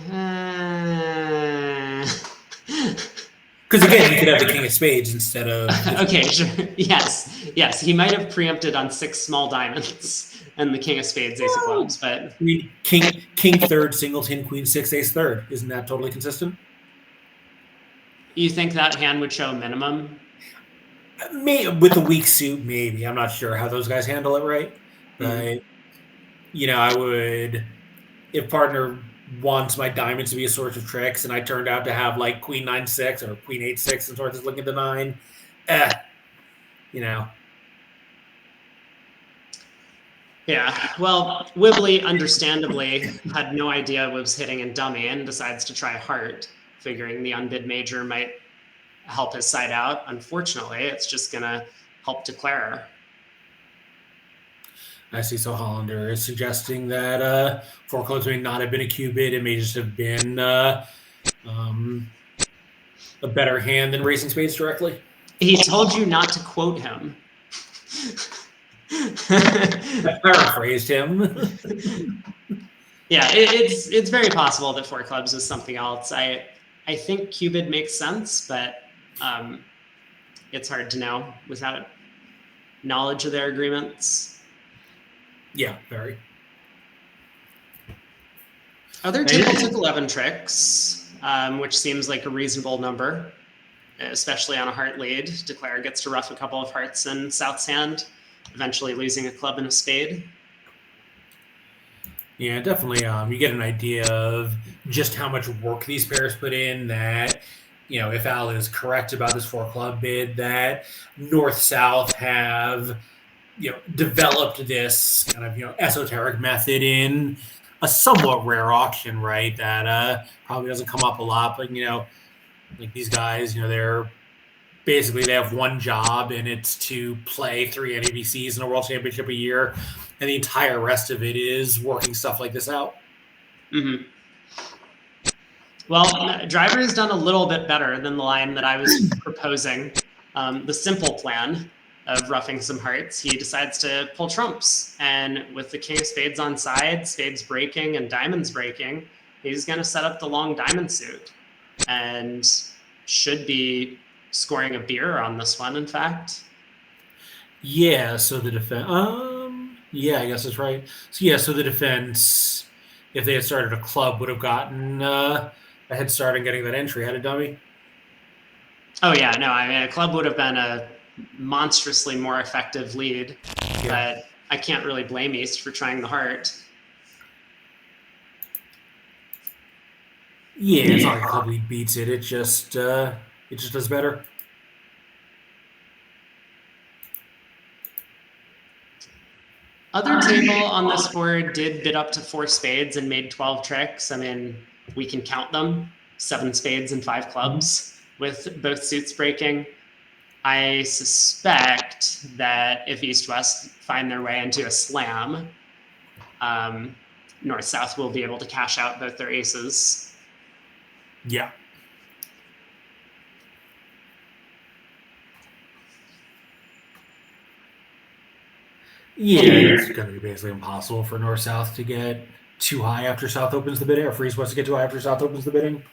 A: Because again, you could have the King of Spades instead of...
B: Okay, sure. Yes. He might have preempted on 6 small diamonds and the King of Spades, Ace of Clubs, but...
A: I mean, King third, singleton, Queen 6, Ace third. Isn't that totally consistent?
B: You think that hand would show minimum?
A: With the weak suit, maybe. I'm not sure how those guys handle it, right? But, I would... If partner wants my diamonds to be a source of tricks, and I turned out to have like Queen 9-6 or Queen 8-6 and sources looking to 9,
B: Yeah, well, Wibbly understandably had no idea what was hitting in dummy and decides to try heart, figuring the unbid major might help his side out. Unfortunately, it's just going to help declare.
A: I see. So Hollander is suggesting that 4 clubs may not have been a Cupid. It may just have been a better hand than Racing Spades directly.
B: He told you not to quote him.
A: I paraphrased him.
B: Yeah, it's very possible that 4 clubs was something else. I think Cupid makes sense, but it's hard to know without knowledge of their agreements.
A: Yeah, very.
B: Other table took 11 tricks, which seems like a reasonable number, especially on a heart lead. Declare gets to rough a couple of hearts in South's hand, eventually losing a club and a spade.
A: Yeah, definitely. You get an idea of just how much work these pairs put in. That, if Al is correct about this 4-club bid, that North-South have, developed this kind of, esoteric method in a somewhat rare auction, right? That probably doesn't come up a lot, but, like these guys, they're basically, they have one job, and it's to play 3 NABCs in a World Championship a year, and the entire rest of it is working stuff like this out.
B: Mm-hmm. Well, Drijver has done a little bit better than the line that I was proposing. The simple plan of roughing some hearts, he decides to pull trumps. And with the King of Spades on side, spades breaking and diamonds breaking, he's going to set up the long diamond suit and should be scoring a beer on this one, in fact.
A: Yeah, so the defense... yeah, I guess that's right. So the defense, if they had started a club, would have gotten a head start in getting that entry. Had a dummy?
B: Oh, yeah, no, I mean, a club would have been a monstrously more effective lead, but I can't really blame East for trying the heart.
A: Yeah, it's not like a club lead beats it. It just does better.
B: Other table on this board did bid up to 4 spades and made 12 tricks. I mean, we can count them. 7 spades and 5 clubs with both suits breaking. I suspect that if East-West find their way into a slam, North-South will be able to cash out both their aces.
A: Yeah. Yeah, it's going to be basically impossible for North-South to get too high after South opens the bidding, or for East-West to get too high after South opens the bidding.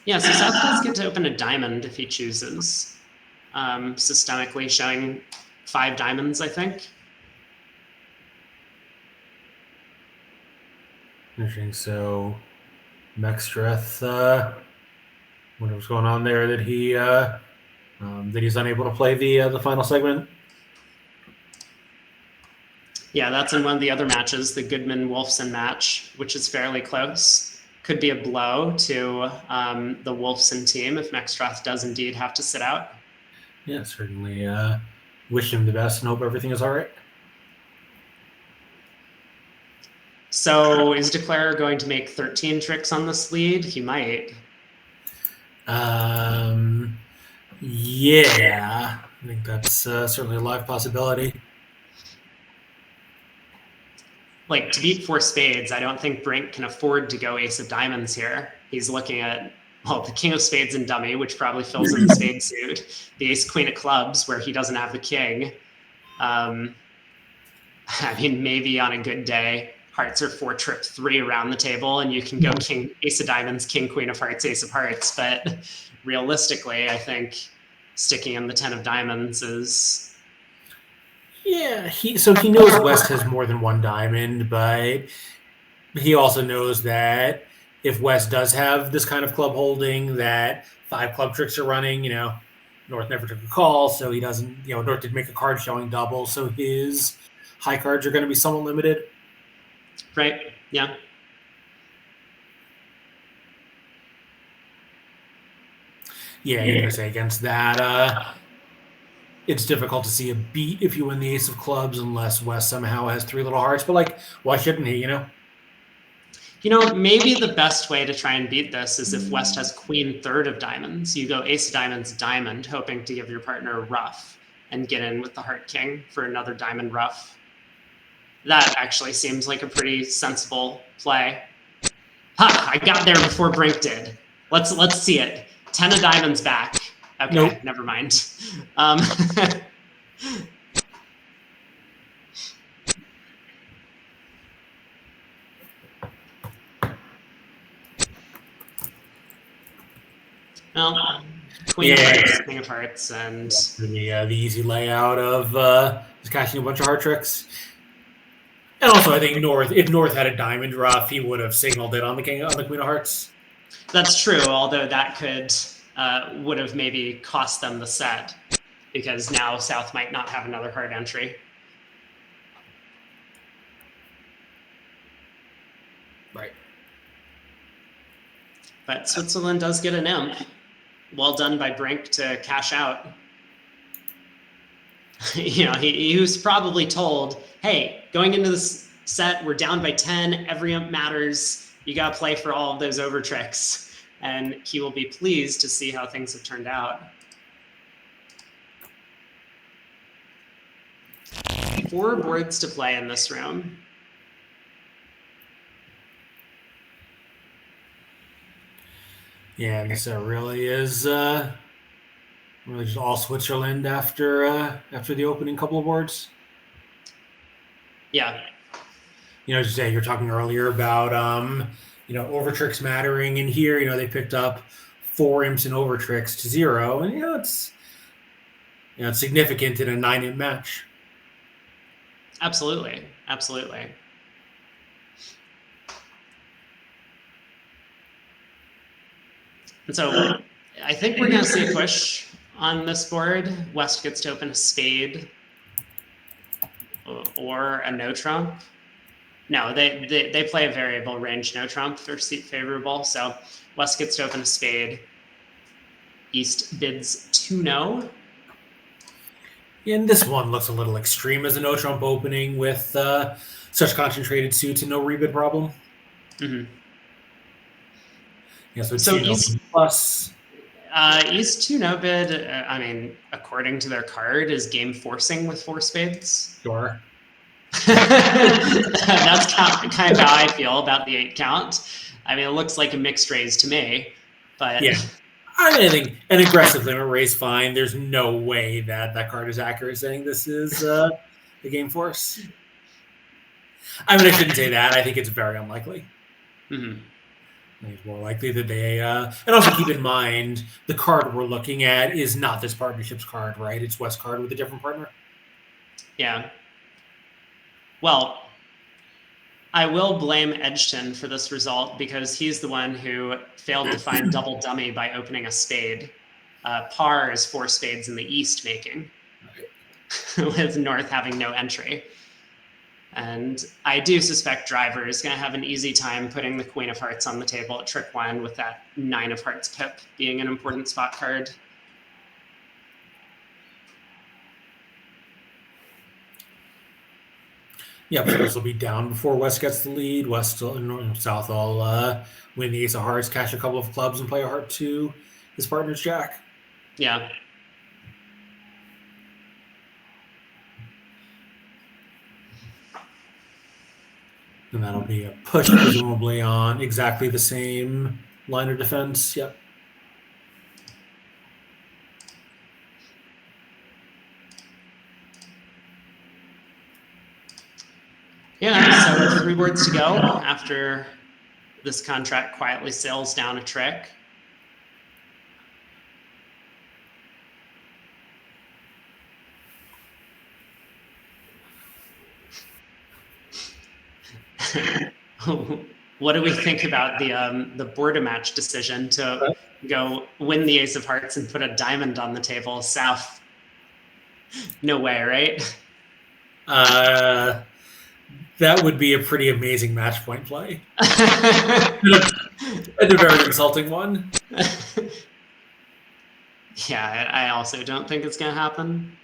B: Yeah, so South does get to open a diamond if he chooses. Systemically showing 5 diamonds, I think.
A: Interesting. So Mexstreth, wonder what's going on there that he that he's unable to play the final segment.
B: Yeah, that's in one of the other matches, the Goodman-Wolfson match, which is fairly close. Could be a blow to the Wolfson team if Mexstreth does indeed have to sit out.
A: Yeah, certainly wish him the best and hope everything is all right.
B: So is Declare going to make 13 tricks on this lead? He might.
A: Yeah, I think that's certainly a live possibility.
B: like to beat four spades, I don't think Brink can afford to go ace of diamonds here. He's looking at, well, the king of spades and dummy, which probably fills in the spade suit, the ace queen of clubs where he doesn't have the king. I mean, maybe on a good day, hearts are 4-3 around the table, and you can go king, ace of diamonds, king, queen of hearts, ace of hearts. But realistically, I think sticking in the 10 of diamonds is.
A: Yeah, he knows West has more than one diamond, but he also knows that if West does have this kind of club holding, that 5 club tricks are running. North never took a call, so he doesn't. North did make a card showing double, so his high cards are going to be somewhat limited.
B: Right. Yeah.
A: Yeah, you're going to say against that. It's difficult to see a beat if you win the ace of clubs unless West somehow has 3 little hearts. But why shouldn't he?
B: Maybe the best way to try and beat this is if West has queen third of diamonds. You go ace of diamonds, diamond, hoping to give your partner a ruff and get in with the heart king for another diamond ruff. That actually seems like a pretty sensible play. Ha! I got there before Brink did. Let's see it. 10 of diamonds back. Okay, nope. Never mind. Well, queen of hearts, king of hearts, and
A: the easy layout of just cashing a bunch of heart tricks. And also, I think if North had a diamond ruff, he would have signaled it on the queen of hearts.
B: That's true, although that could would have maybe cost them the set, because now South might not have another hard entry.
A: Right.
B: But Switzerland does get an imp. Well done by Brink to cash out. He was probably told, hey, going into this set, we're down by 10. Every imp matters. You got to play for all of those over tricks. And he will be pleased to see how things have turned out. 4 boards to play in this room.
A: Yeah, this really is really just all Switzerland after the opening couple of boards.
B: Yeah.
A: Just say you're talking earlier about over tricks mattering, and here they picked up 4 imps and over tricks to 0, and it's significant in a 9-imp match.
B: Absolutely. And so I think we're going to see a push on this board. West gets to open a spade or a no trump. No, they play a variable range no trump. They're seat favorable. So West gets to open a spade. East bids 2-no.
A: And this one looks a little extreme as a no trump opening with such concentrated suits and no rebid problem.
B: Mm-hmm.
A: Yeah, so East plus.
B: East 2-no bid, I mean, according to their card, is game forcing with 4 spades.
A: Sure.
B: That's kind of how I feel about the 8 count. I mean, it looks like a mixed raise to me, but
A: yeah. I think an aggressive limit raise fine. There's no way that card is accurate saying this is the game force. I mean, I shouldn't say that. I think it's very unlikely.
B: Mm-hmm.
A: I think it's more likely that they and also keep in mind the card we're looking at is not this partnership's card, right? It's West card with a different partner.
B: Yeah. Well, I will blame Edgton for this result because he's the one who failed to find double dummy by opening a spade. Par is 4 spades in the East making, with North having no entry. And I do suspect Drijver is going to have an easy time putting the Queen of Hearts on the table at trick 1 with that 9 of Hearts pip being an important spot card.
A: Yeah, but this will be down before West gets the lead. West and South all win the ace of hearts, cash a couple of clubs, and play a heart to his partner's jack.
B: Yeah.
A: And that'll be a push, presumably, on exactly the same line of defense. Yep.
B: Yeah, so 3 boards to go after this contract quietly sails down a trick. What do we think about the border match decision to go win the ace of hearts and put a diamond on the table south? No way, right?
A: That would be a pretty amazing match point play. And a very insulting one.
B: Yeah, I also don't think it's going to happen.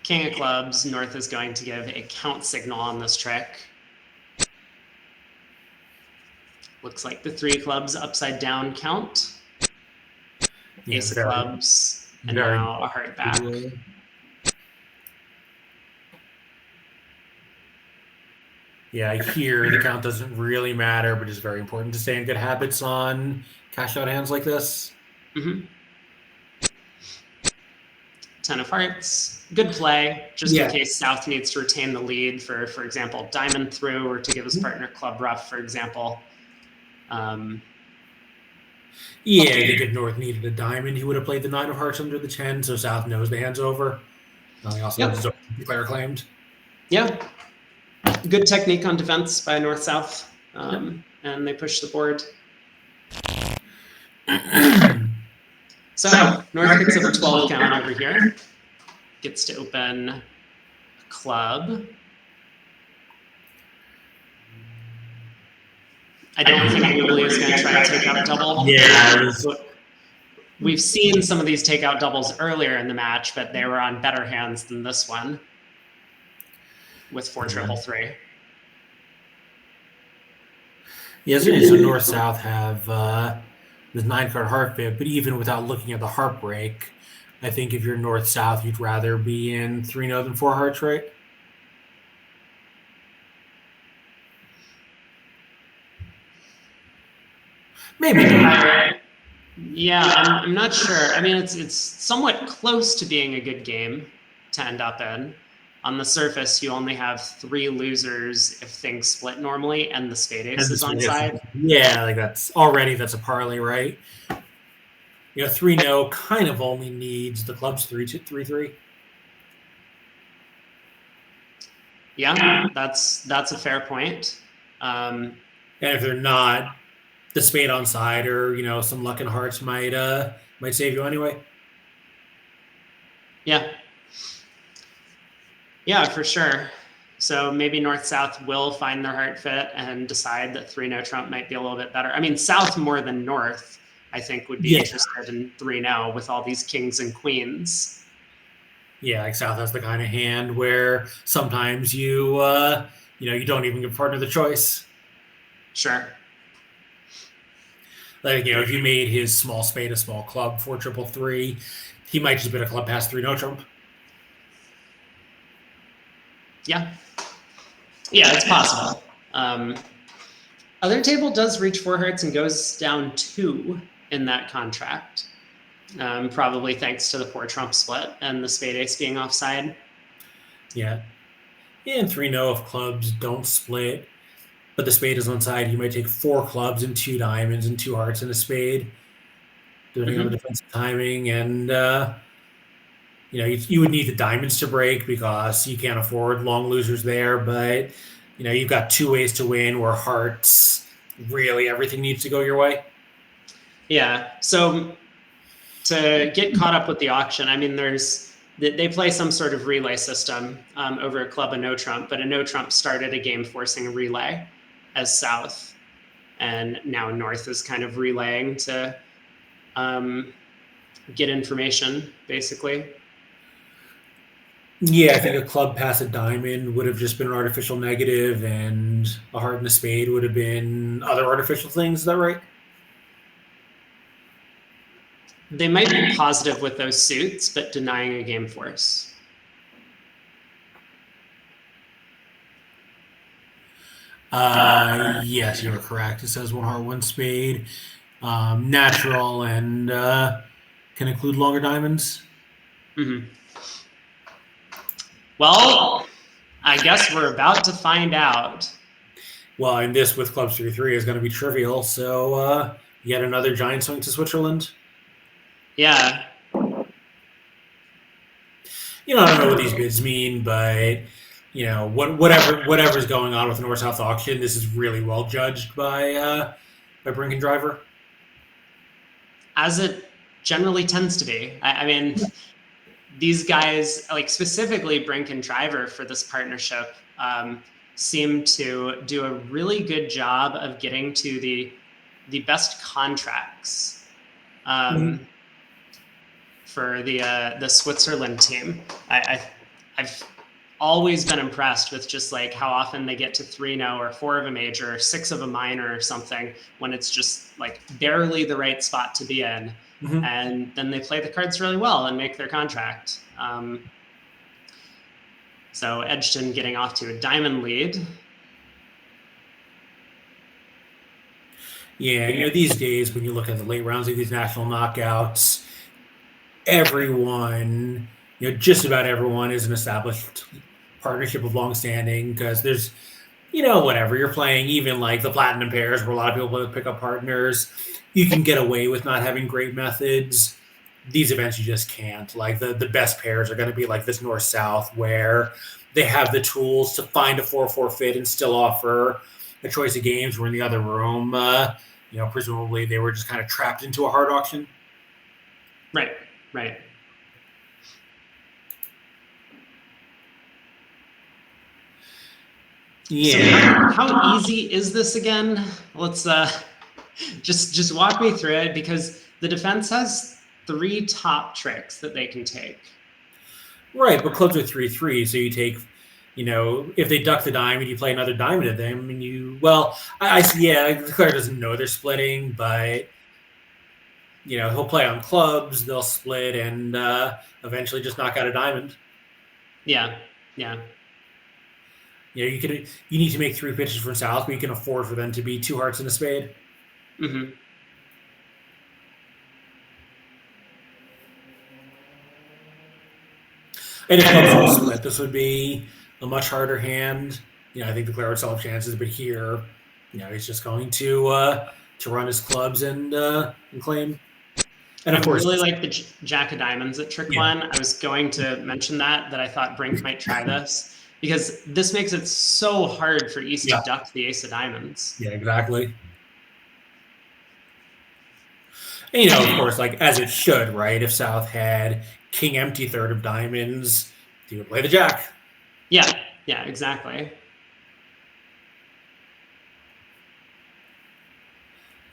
B: King of clubs, North is going to give a count signal on this trick. Looks like the 3 clubs upside down count.
A: Yeah,
B: Ace of clubs, and now a heart back.
A: Yeah, here the count doesn't really matter, but it's very important to stay in good habits on cash out hands like this.
B: 10 of hearts, good play, just in case South needs to retain the lead for example, diamond through, or to give his partner club rough, for example.
A: Yeah, I think if North needed a diamond, he would have played the 9 of hearts under the 10, so South knows the hand's over. He also has his own declare claimed.
B: Yeah. Good technique on defense by North-South, and they push the board. So North picks up a 12 count over here. Gets to open a club. I don't think Woobly is going to try to take out double.
A: Yeah.
B: We've seen some of these takeout doubles earlier in the match, but they were on better hands than this one with 4 triple 3.
A: Yes, so North-South have this 9-card heart fit, but even without looking at the heartbreak, I think if you're North-South, you'd rather be in 3-0 than 4 hearts, right? Maybe not.
B: Yeah, I'm not sure. I mean, it's somewhat close to being a good game to end up in. On the surface, you only have 3 losers if things split normally, and the spade ace is on side.
A: Yeah, like that's a parlay, right? 3-0 kind of only needs the clubs 3-3.
B: Yeah, that's a fair point.
A: And if they're not, the spade on side or some luck and hearts might save you anyway.
B: Yeah, for sure. So maybe North-South will find their heart fit and decide that 3-0 trump might be a little bit better. I mean, South more than North, I think, would be interested in 3-0 with all these kings and queens.
A: Yeah, like South has the kind of hand where sometimes you don't even give partner the choice.
B: Sure.
A: Like, if you made his small spade a small club 4 triple 3, he might just bet a club past 3-0 trump.
B: Yeah, it's possible. Other table does reach 4 hearts and goes down 2 in that contract, probably thanks to the 4 trump split and the spade ace being offside.
A: Yeah, and 3-0 if clubs don't split, but the spade is on side, you might take 4 clubs and 2 diamonds and 2 hearts and a spade, depending on the defensive timing. And you would need the diamonds to break because you can't afford long losers there. But you've got 2 ways to win where hearts, really everything needs to go your way.
B: Yeah. So to get caught up with the auction, I mean, they play some sort of relay system over a club of no trump, but a no trump started a game forcing a relay as South, and now North is kind of relaying to get information, basically.
A: Yeah, I think a club past a diamond would have just been an artificial negative, and a heart and a spade would have been other artificial things. Is that right?
B: They might be positive with those suits, but denying a game force.
A: Yes, you're correct. It says one heart, one spade, natural, and can include longer diamonds.
B: Mm-hmm. Well, I guess we're about to find out.
A: Well, and this with clubs 3-3 is going to be trivial. So yet another giant swing to Switzerland.
B: Yeah.
A: I don't know what these bids mean, but whatever's going on with the North-South auction, this is really well judged by Brink and Drijver.
B: As it generally tends to be. I mean, these guys, like specifically Brink and Drijver for this partnership, seem to do a really good job of getting to the best contracts for the Switzerland team. I've always been impressed with just like how often they get to 3-0 or 4 of a major or 6 of a minor or something when it's just like barely the right spot to be in.
A: Mm-hmm.
B: And then they play the cards really well and make their contract. So Edgerton getting off to a diamond lead.
A: Yeah, these days when you look at the late rounds of these national knockouts, everyone, just about everyone is an established partnership of long-standing because there's, whatever you're playing, even like the platinum pairs where a lot of people pick up partners, you can get away with not having great methods. These events you just can't. Like the best pairs are going to be like this north-south where they have the tools to find a 4-4 fit and still offer a choice of games. Where in the other room, presumably they were just kind of trapped into a hard auction.
B: Right.
A: Yeah.
B: So how easy is this again? Let's just walk me through it, because the defense has 3 top tricks that they can take.
A: Right, but clubs are 3-3, so you take, if they duck the diamond, you play another diamond at them, and Claire doesn't know they're splitting, but he'll play on clubs, they'll split, and eventually just knock out a diamond.
B: Yeah.
A: You need to make 3 pitches from south, but you can afford for them to be 2 hearts and a spade.
B: Mm-hmm.
A: And if clubs don't split, this would be a much harder hand. I think the Claire would still have chances, but here, he's just going to run his clubs and claim. And of course,
B: really like the Jack of Diamonds at trick 1. I was going to mention that I thought Brink might try this, because this makes it so hard for East to duck the Ace of Diamonds.
A: Yeah, exactly. And, of course, like as it should, right? If South had King empty third of diamonds, he would play the Jack.
B: Yeah, exactly.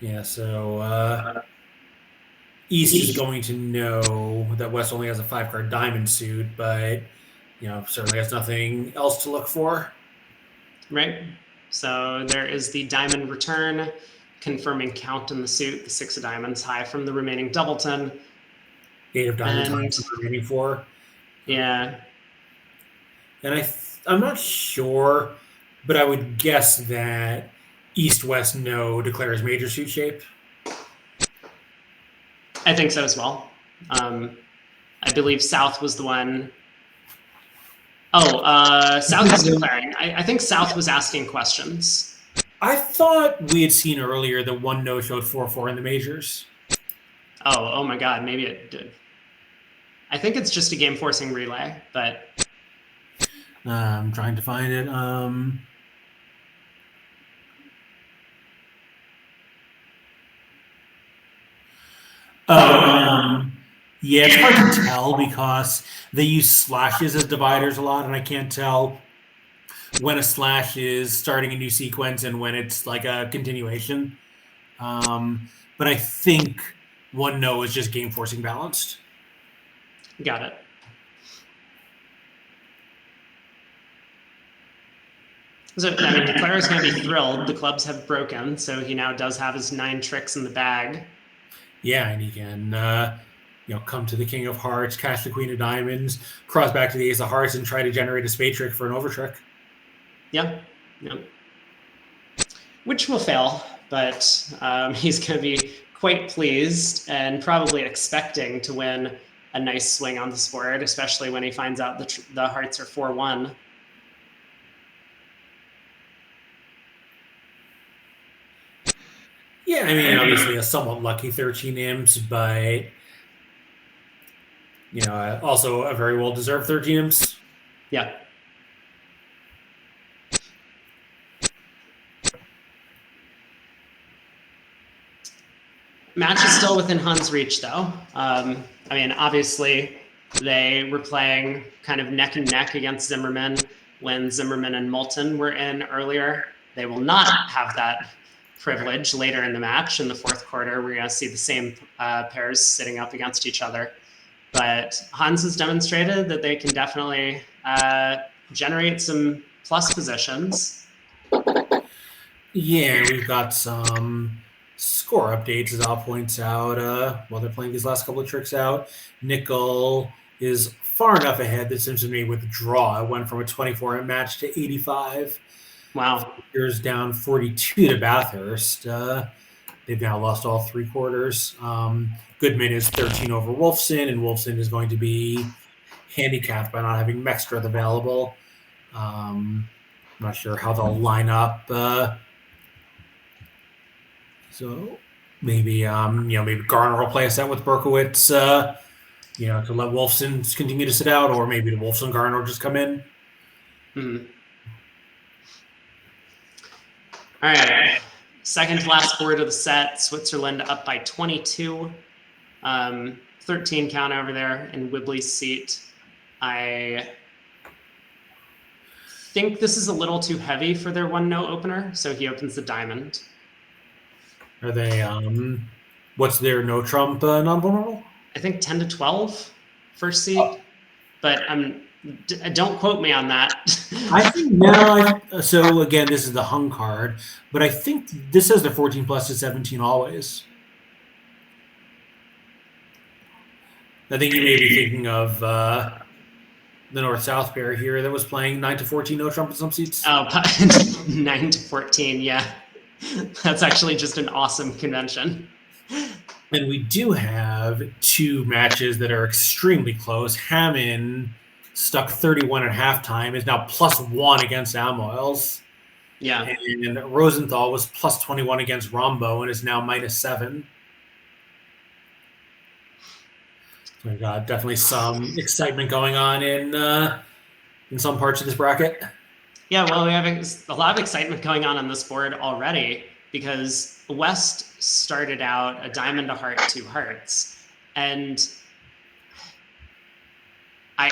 A: Yeah, so East is going to know that West only has a 5-card diamond suit, but certainly has nothing else to look for.
B: Right. So there is the diamond return, confirming count in the suit, the 6 of diamonds high from the remaining doubleton.
A: 8 of diamonds high from the remaining 4.
B: Yeah.
A: And I'm not sure, but I would guess that East-West no declares major suit shape.
B: I think so as well. I believe South was the one. South was declaring. I think South was asking questions.
A: I thought we had seen earlier that 1 no showed 4-4 in the majors.
B: Oh my God, maybe it did. I think it's just a game forcing relay, but
A: I'm trying to find it. Yeah, it's hard to tell because they use slashes as dividers a lot, and I can't tell when a slash is starting a new sequence and when it's like a continuation. But I think 1 no is just game forcing balanced.
B: Got it. So, Declare is going to be thrilled. The clubs have broken, so he now does have his 9 tricks in the bag.
A: Yeah, and he can, come to the king of hearts, catch the queen of diamonds, cross back to the ace of hearts, and try to generate a spade trick for an over trick.
B: Yeah. Which will fail, but he's going to be quite pleased and probably expecting to win a nice swing on this board, especially when he finds out the hearts are 4-1.
A: Yeah, I mean, obviously a somewhat lucky 13 imps, but also a very well deserved 13 imps.
B: Yeah. Match is still within Hun's reach, though. I mean, obviously, they were playing kind of neck and neck against Zimmerman when Zimmerman and Moulton were in earlier. They will not have that privilege later in the match. In the fourth quarter, we're going to see the same pairs sitting up against each other. But Hans has demonstrated that they can definitely generate some plus positions.
A: Yeah, we've got some score updates, as Al points out, while they're playing these last couple of tricks out. Nickel is far enough ahead that Simpson may withdraw. It went from a 24 match to 85.
B: Wow.
A: Here's down 42 to Bathurst. They've now lost all three quarters. Goodman is 13 over Wolfson, and Wolfson is going to be handicapped by not having Mexstreth available. I'm not sure how they'll line up. So maybe maybe Garner will play a set with Berkowitz, to let Wolfson continue to sit out, or maybe the Wolfson Garner will just come in.
B: Mm-hmm. All right. Second to last board of the set, Switzerland up by 22. 13 count over there in Wibley's seat. I think this is a little too heavy for their 1-no opener, so he opens the diamond.
A: Are they, what's their no trump non-vulnerable?
B: I think 10 to 12 first seat, but don't quote me on that.
A: I think no. So again, this is the hung card, but I think this says the 14 plus to 17 always. I think you may be thinking of the north-south pair here that was playing 9 to 14 no trump in some seats.
B: Oh, 9 to 14, yeah. That's actually just an awesome convention.
A: And we do have two matches that are extremely close. Hammond stuck 31 at halftime, is now +1 against Amoils.
B: Yeah.
A: And Rosenthal was +21 against Rombo and is now -7. So we've got definitely some excitement going on in some parts of this bracket.
B: Yeah, well, we have a lot of excitement going on this board already because West started out a diamond, a heart, 2 hearts. And I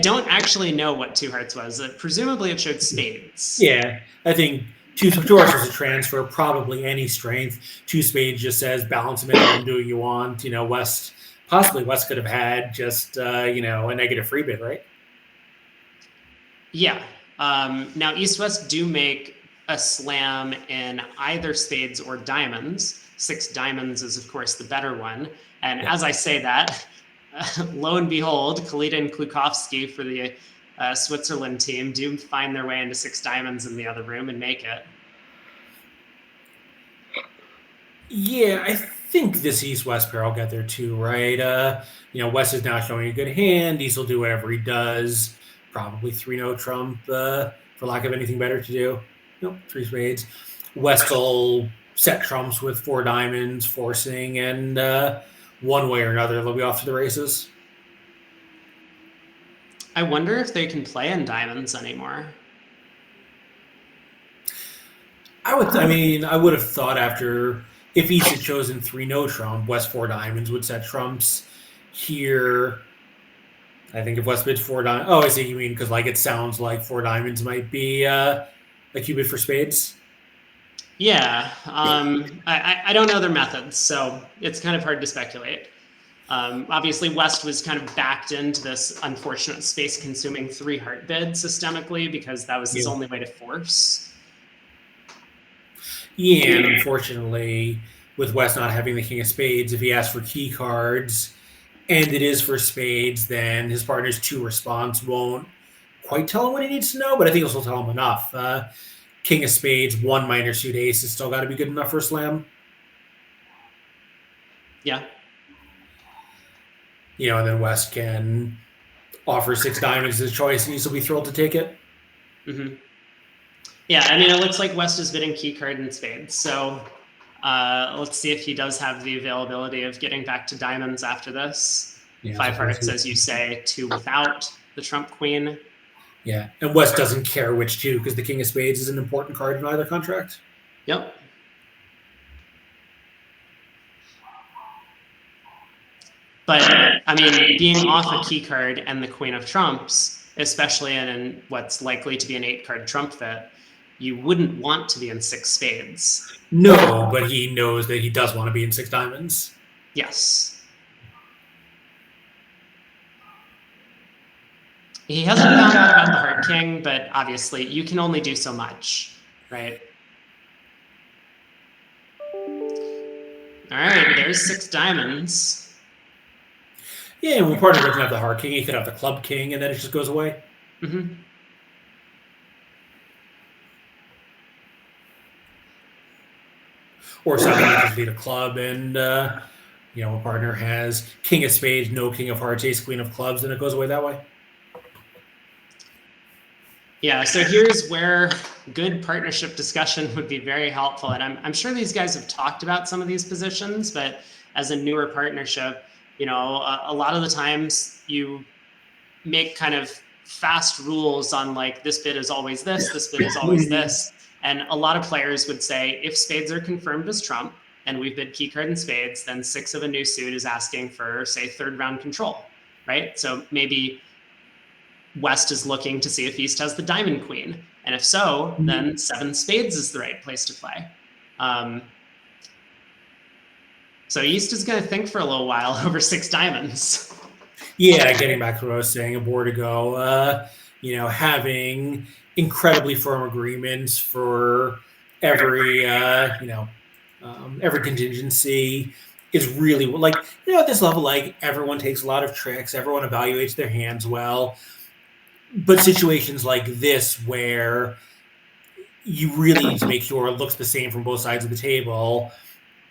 B: don't actually know what 2 hearts was. Presumably it showed spades.
A: Yeah, I think 2 hearts was a transfer, probably any strength. 2 spades just says balance them out and do what you want. West could have had just, a negative free bid, right?
B: Yeah. Now, East-West do make a slam in either spades or diamonds. 6 diamonds is, of course, the better one. And as I say that, lo and behold, Kalita and Klukowski for the Switzerland team do find their way into 6 diamonds in the other room and make it.
A: Yeah, I think this East-West pair will get there too, right? West is now showing a good hand. East will do whatever he does. Probably 3 no trump for lack of anything better to do. Nope, 3 spades. West will set trumps with 4 diamonds, forcing, and one way or another, they'll be off to the races.
B: I wonder if they can play in diamonds anymore.
A: I would have thought after, if East had chosen 3 no trump, West 4 diamonds would set trumps. Here, I think if West bids 4 diamonds, I see you mean because it sounds like 4 diamonds might be a cubit for spades.
B: Yeah, I don't know their methods, so it's kind of hard to speculate. Obviously, West was kind of backed into this unfortunate space-consuming 3 heart bid systemically because that was his only way to force.
A: Yeah, and unfortunately, with West not having the king of spades, if he asks for key cards and it is for spades, then his partner's 2 response won't quite tell him what he needs to know, but I think it'll still tell him enough. King of spades, 1 minor suit ace has still got to be good enough for a slam.
B: Yeah.
A: And then West can offer 6 diamonds as a choice, and he'll be thrilled to take it.
B: Mm-hmm. Yeah, I mean, it looks like West is bidding key card and spades. So let's see if he does have the availability of getting back to diamonds after this. Yeah, 5 hearts, as you say, 2 without the trump queen.
A: Yeah, and West doesn't care which 2 because the king of spades is an important card in either contract.
B: Yep. But, I mean, being off a key card and the queen of trumps, especially in what's likely to be an 8-card trump fit, you wouldn't want to be in 6 spades.
A: No, but he knows that he does want to be in 6 diamonds.
B: Yes. He hasn't found out about the heart king, but obviously you can only do so much, right? All right, there's 6 diamonds.
A: Yeah, and when partner doesn't have the heart king, he could have the club king, and then it just goes away.
B: Mm-hmm.
A: Or something like just lead a club, and a partner has king of spades, no king of hearts, ace, queen of clubs, and it goes away that way.
B: Yeah, so here's where good partnership discussion would be very helpful. And I'm sure these guys have talked about some of these positions, but as a newer partnership, a lot of the times you make kind of fast rules on like, this bid is always this bid is always this. And a lot of players would say, if spades are confirmed as trump and we bid key card and spades, then 6 of a new suit is asking for, say, 3rd round control, right? So maybe West is looking to see if East has the diamond queen. And if so, then 7 spades is the right place to play. So East is going to think for a little while over 6 diamonds.
A: Yeah, getting back to what I was saying a board ago, having incredibly firm agreements for every, every contingency is really like, at this level, like everyone takes a lot of tricks, everyone evaluates their hands well. But situations like this where you really need to make sure it looks the same from both sides of the table,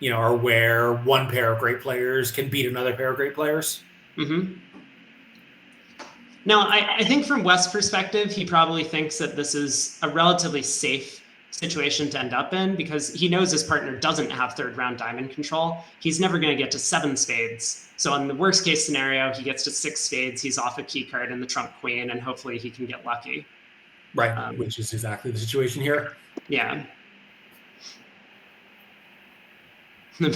A: or where one pair of great players can beat another pair of great players.
B: Mm-hmm. Now, I think from West's perspective, he probably thinks that this is a relatively safe situation to end up in because he knows his partner doesn't have 3rd round diamond control. He's never going to get to 7 spades. So in the worst case scenario, he gets to 6 spades, he's off a key card and the trump queen, and hopefully he can get lucky.
A: Right, which is exactly the situation here.
B: Yeah. But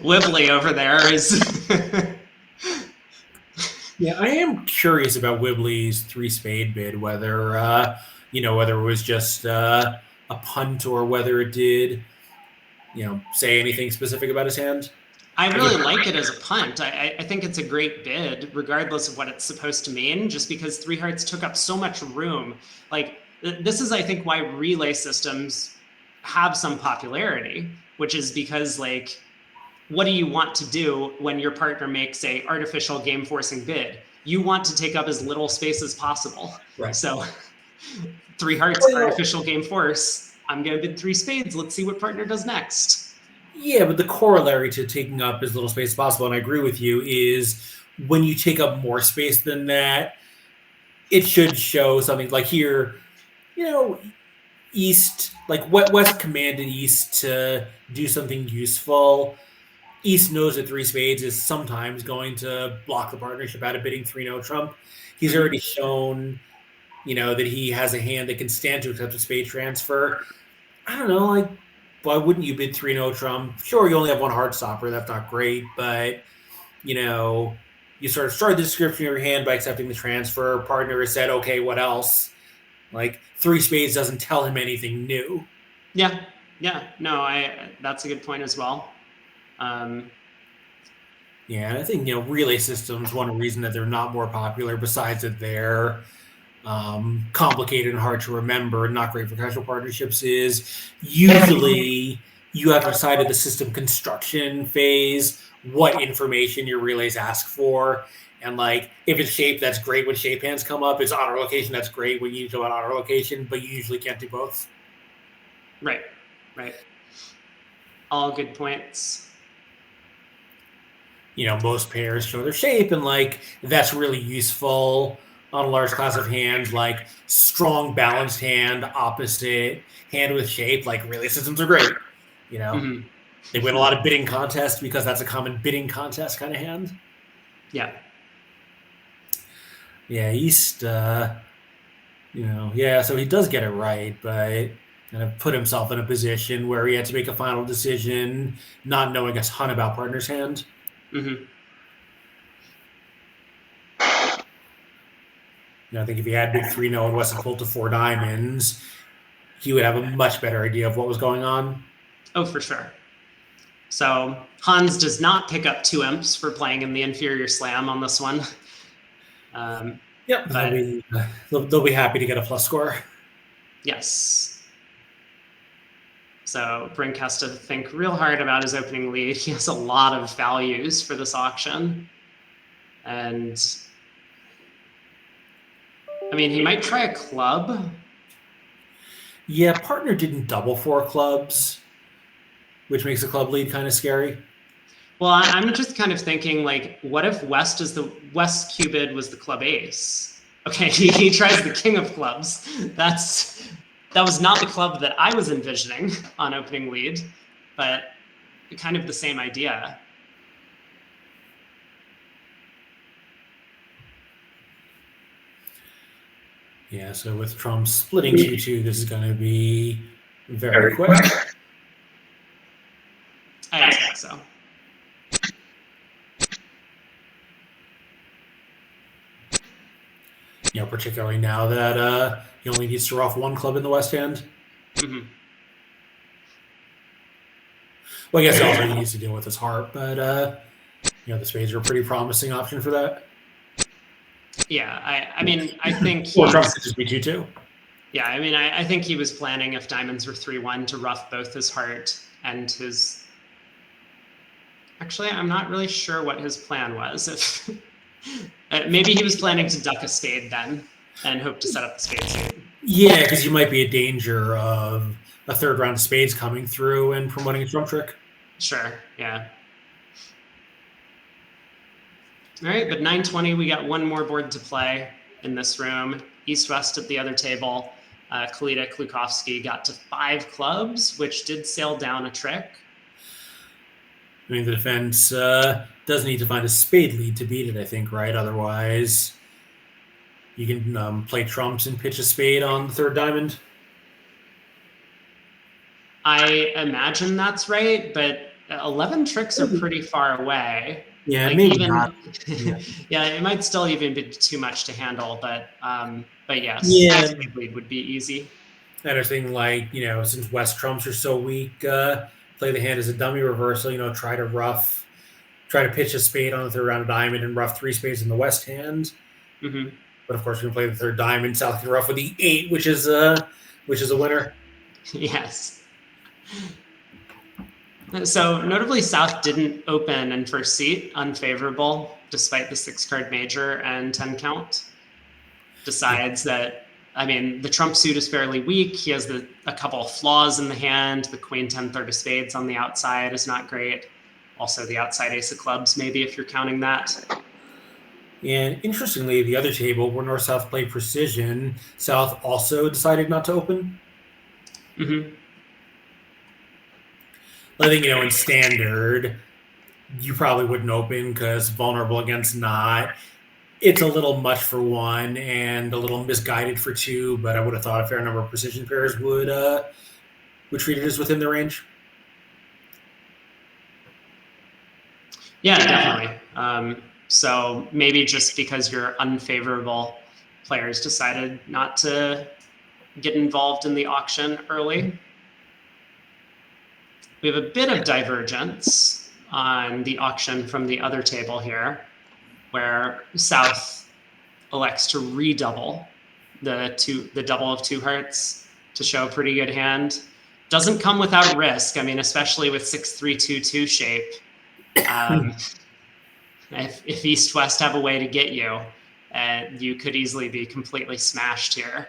B: Wibbly over there is...
A: Yeah, I am curious about Wibbly's 3 spade bid, whether whether it was just a punt or whether it did, say anything specific about his hand.
B: I really like it as a punt. I think it's a great bid, regardless of what it's supposed to mean, just because 3 hearts took up so much room. Like, this is, I think, why relay systems have some popularity, which is because, like, what do you want to do when your partner makes a artificial game forcing bid? You want to take up as little space as possible.
A: Right.
B: So 3 hearts, artificial game force. I'm going to bid 3 spades. Let's see what partner does next.
A: Yeah, but the corollary to taking up as little space as possible, and I agree with you, is when you take up more space than that, it should show something like here, East, like West commanded East to do something useful. East knows that 3 spades is sometimes going to block the partnership out of bidding 3-no trump. He's already shown, that he has a hand that can stand to accept a spade transfer. I don't know, like, why wouldn't you bid 3-no trump? Sure, you only have 1 heart stopper. That's not great, but, you sort of start the description of your hand by accepting the transfer. Partner has said, okay, what else? Like, 3 spades doesn't tell him anything new.
B: Yeah. No, that's a good point as well.
A: Yeah, and I think, relay systems, one reason that they're not more popular, besides that they're complicated and hard to remember and not great for casual partnerships, is usually you have to decide at the system construction phase what information your relays ask for. And like, if it's shape, that's great when shape hands come up. It's auto location, that's great when you know about auto location, but you usually can't do both.
B: Right. All good points.
A: Most pairs show their shape, and like that's really useful on a large class of hands, like strong balanced hand, opposite hand with shape. Like relay systems are great.
B: Mm-hmm.
A: They win a lot of bidding contests because that's a common bidding contest kind of hand.
B: Yeah.
A: Yeah, East. So he does get it right, but kind of put himself in a position where he had to make a final decision, not knowing a ton about partner's hand.
B: Mm-hmm.
A: I think if he had big 3-0 and Weston pulled to 4 diamonds, he would have a much better idea of what was going on.
B: Oh, for sure. So Hans does not pick up 2 imps for playing in the inferior slam on this one.
A: Yep, they'll be happy to get a plus score.
B: Yes. So Brink has to think real hard about his opening lead. He has a lot of values for this auction. And I mean, he might try a club.
A: Yeah, partner didn't double 4 clubs, which makes the club lead kind of scary.
B: Well, I'm just kind of thinking, like, what if West Cupid was the club ace? Okay, he tries the king of clubs. That was not the club that I was envisioning on opening lead, but kind of the same idea.
A: Yeah, so with Trump splitting 2-2, this is going to be very quick.
B: I expect so.
A: Particularly now that he only needs to rough 1 club in the West Hand.
B: Mm-hmm.
A: Well, I guess also he needs to deal with his heart, but the spades are a pretty promising option for that.
B: Yeah, I mean, I think
A: Trump could just be 2-2.
B: Yeah, I mean, I think he was planning, if diamonds were 3-1, to rough both his heart and his. Actually, I'm not really sure what his plan was. If maybe he was planning to duck a spade then and hope to set up the spade suit.
A: Yeah, because you might be a danger of a 3rd round of spades coming through and promoting a trump trick.
B: Sure, yeah. All right, but 9:20, we got 1 more board to play in this room. East-west at the other table. Kalita, Klukowski got to 5 clubs, which did sail down a trick.
A: I mean, the defense does need to find a spade lead to beat it, I think, right? Otherwise, you can play trumps and pitch a spade on the 3rd diamond.
B: I imagine that's right, but 11 tricks are pretty far away.
A: Yeah, like maybe not.
B: Yeah, it might still even be too much to handle, but yes, spade lead would be easy.
A: Another thing, like, since West trumps are so weak, play the hand as a dummy reversal, try to pitch a spade on the 3rd round of diamond and rough 3 spades in the West hand.
B: Mm-hmm.
A: But of course, we can play the 3rd diamond. South can rough with the 8, which is a winner.
B: Yes. So notably, South didn't open in first seat, unfavorable, despite the 6-card major and 10 count. Decides that, I mean, the trump suit is fairly weak. He has a couple of flaws in the hand. The queen 10 3rd of spades on the outside is not great. Also, the outside ace of clubs, maybe, if you're counting that.
A: And interestingly, the other table, where North-South played precision, South also decided not to open.
B: Mm-hmm.
A: I think, in standard, you probably wouldn't open because vulnerable against not. It's a little much for 1 and a little misguided for 2, but I would have thought a fair number of precision pairs would treat it as within the range.
B: Yeah, definitely. So maybe just because your unfavorable players decided not to get involved in the auction early. We have a bit of divergence on the auction from the other table here, where South elects to redouble the double of 2 hearts to show a pretty good hand. doesn't come without risk. I mean, especially with 6-3-2-2 shape. If East-West have a way to get you, you could easily be completely smashed here.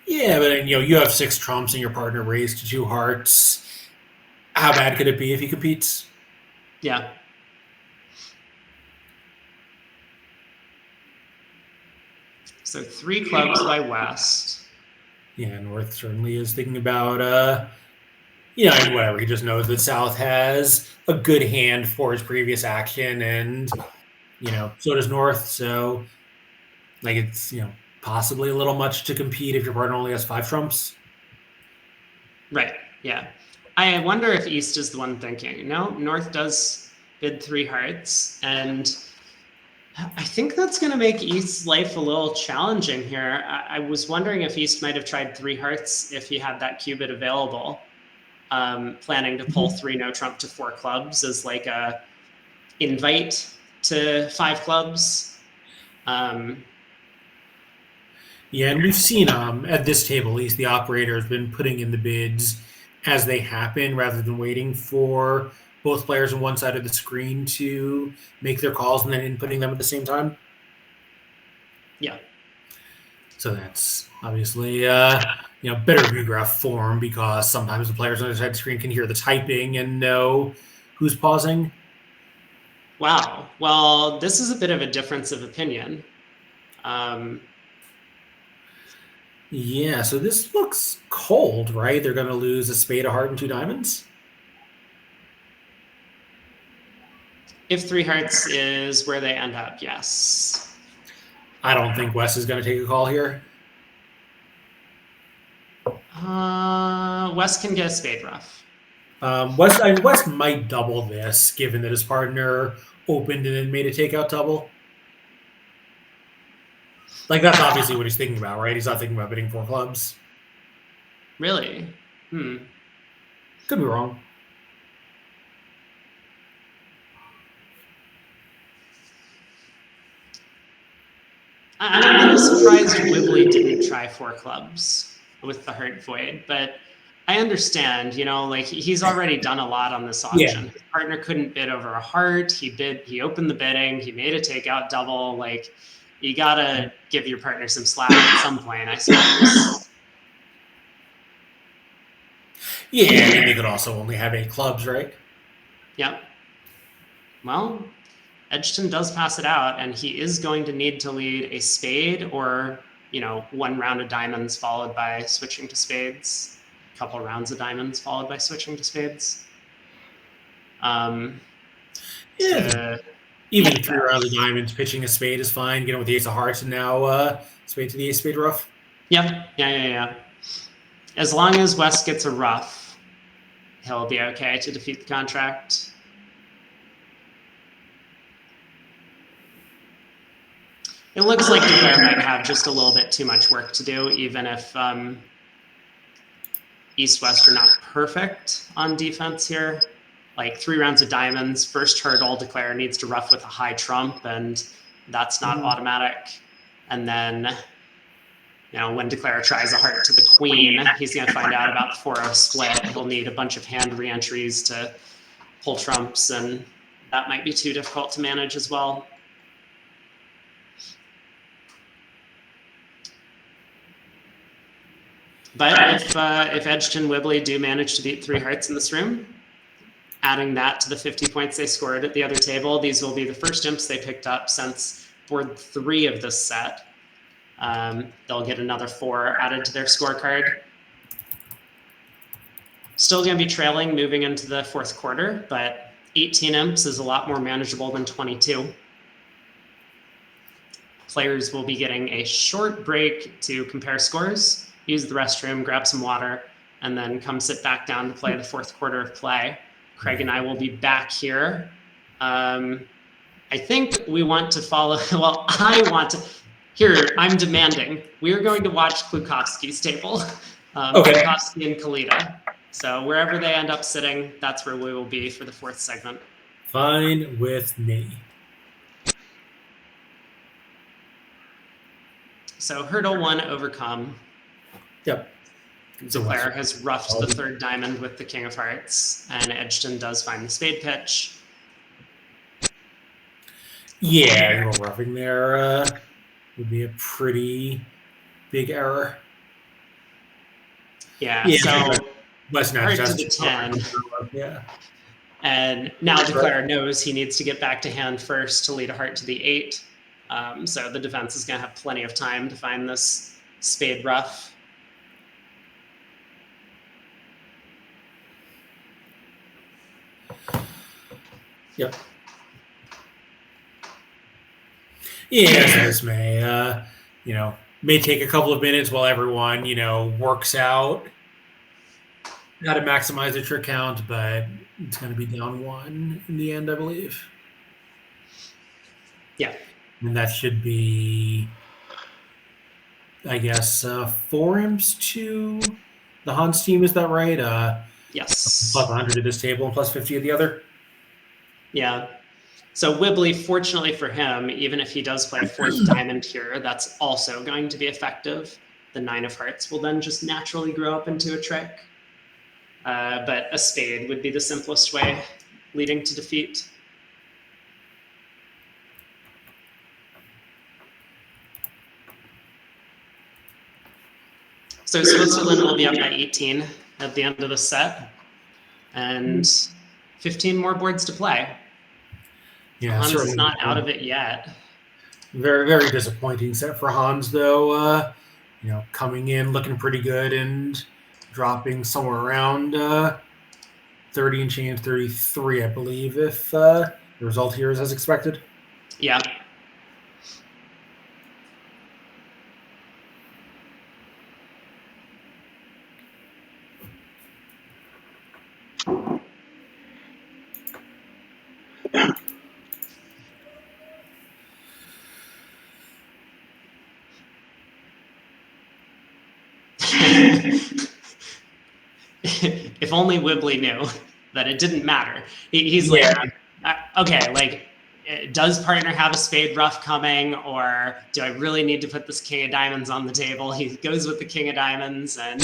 A: Yeah, but you have 6 trumps and your partner raised to 2 hearts. How bad could it be if he competes?
B: Yeah. So 3 clubs by West.
A: Yeah, North certainly is thinking about, whatever. He just knows that South has a good hand for his previous action, and, so does North. So, it's, possibly a little much to compete if your partner only has 5 trumps.
B: Right, yeah. I wonder if East is the one thinking. No, North does bid 3 hearts, and I think that's going to make East's life a little challenging here. I was wondering if East might have tried 3 hearts if he had that cubit available, planning to pull 3 no trump to 4 clubs as like a invite to 5 clubs.
A: Yeah, and we've seen at this table, at least the operator has been putting in the bids as they happen rather than waiting for both players on one side of the screen to make their calls and then inputting them at the same time.
B: Yeah.
A: So that's obviously better view graph form because sometimes the players on the other side of the screen can hear the typing and know who's pausing.
B: Wow. Well, this is a bit of a difference of opinion.
A: Yeah, so this looks cold, right? They're going to lose a spade, a heart, and 2 diamonds.
B: If 3 hearts is where they end up, yes.
A: I don't think Wes is going to take a call here.
B: West can get a spade ruff.
A: West might double this, given that his partner opened and then made a takeout double. That's obviously what he's thinking about, right? He's not thinking about bidding 4 clubs.
B: Really?
A: Could be wrong.
B: I'm a little surprised Wibbly didn't try 4 clubs with the Heart Void, but I understand, he's already done a lot on this auction.
A: Yeah.
B: His partner couldn't bid over a heart. He opened the bidding. He made a takeout double. You gotta give your partner some slack at some point, I suppose.
A: Yeah, I mean, they could also only have 8 clubs, right?
B: Yep. Well, Edgerton does pass it out, and he is going to need to lead a spade or, 1 round of diamonds followed by switching to spades. A couple rounds of diamonds followed by switching to spades.
A: Even 3 rounds of diamonds, pitching a spade is fine. With the ace of hearts and now spade to the ace spade ruff.
B: Yeah. As long as West gets a ruff, he'll be okay to defeat the contract. It looks like Drijver might have just a little bit too much work to do, even if East-West are not perfect on defense here. 3 rounds of diamonds, first hurdle, Drijver needs to ruff with a high trump, and that's not automatic. And then, when Drijver tries a heart to the queen, he's going to find out about the 4-0 split. He'll need a bunch of hand re-entries to pull trumps, and that might be too difficult to manage as well. But if Edgerton Wibbly do manage to beat 3 hearts in this room, adding that to the 50 points they scored at the other table, these will be the first imps they picked up since board 3 of this set. They'll get another 4 added to their scorecard. Still going to be trailing moving into the 4th quarter, but 18 imps is a lot more manageable than 22. Players will be getting a short break to compare scores, use the restroom, grab some water, and then come sit back down to play the 4th quarter of play. Craig and I will be back here. I think we want to follow, well, I want to, here, I'm demanding. We are going to watch Klukowski's table,
A: Okay.
B: Klukowski and Kalita. So wherever they end up sitting, that's where we will be for the 4th segment.
A: Fine with me.
B: So hurdle 1 overcome.
A: Yep.
B: Declare has ruffed the third diamond with the king of hearts, and Edgton does find the spade pitch.
A: Yeah, a little roughing there would be a pretty big error.
B: Yeah, so
A: West
B: heart to the 10.
A: Yeah.
B: And now Declare knows he needs to get back to hand first to lead a heart to the 8. So the defense is going to have plenty of time to find this spade ruff.
A: Yep. Yeah, so this may, may take a couple of minutes while everyone, works out how to maximize their trick count, but it's going to be down 1 in the end, I believe.
B: Yeah.
A: And that should be, I guess, 4 imps to the Hans team. Is that right?
B: Yes.
A: Plus 100 to this table and plus 50 at the other.
B: Yeah. So Wibbly, fortunately for him, even if he does play a 4th diamond here, that's also going to be effective. The 9 of hearts will then just naturally grow up into a trick. But a spade would be the simplest way leading to defeat. So Switzerland will be up by 18 at the end of the set, and 15 more boards to play.
A: Yeah,
B: Hans is not out of it yet.
A: Very, very disappointing set for Hans, though. Coming in looking pretty good and dropping somewhere around 30 and change, 33, I believe, if the result here is as expected.
B: Yeah. If only Wibbly knew that it didn't matter. He's like, okay, like, does partner have a spade ruff coming, or do I really need to put this king of diamonds on the table? He goes with the king of diamonds, and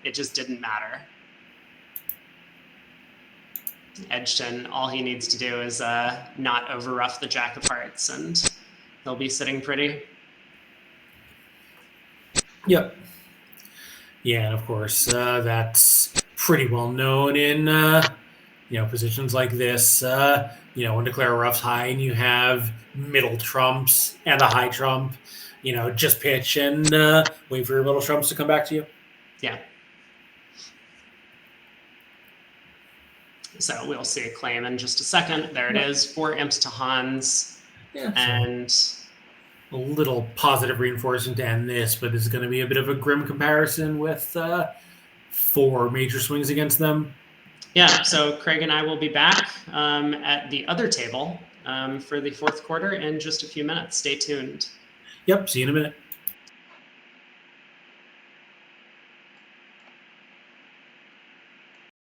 B: it just didn't matter. Edgton, all he needs to do is not over ruff the jack of hearts, and he'll be sitting pretty.
A: Yep. Yeah, and of course, that's pretty well known in positions like this. When Declare Ruff's high and you have middle trumps and a high trump, just pitch and wait for your middle trumps to come back to you.
B: Yeah. So we'll see a claim in just a second. There it is, 4 imps to Hans.
A: Yeah.
B: And
A: a little positive reinforcement to end this, but this is going to be a bit of a grim comparison with 4 major swings against them.
B: Yeah, so Craig and I will be back at the other table for the 4th quarter in just a few minutes. Stay tuned.
A: Yep, see you in a minute.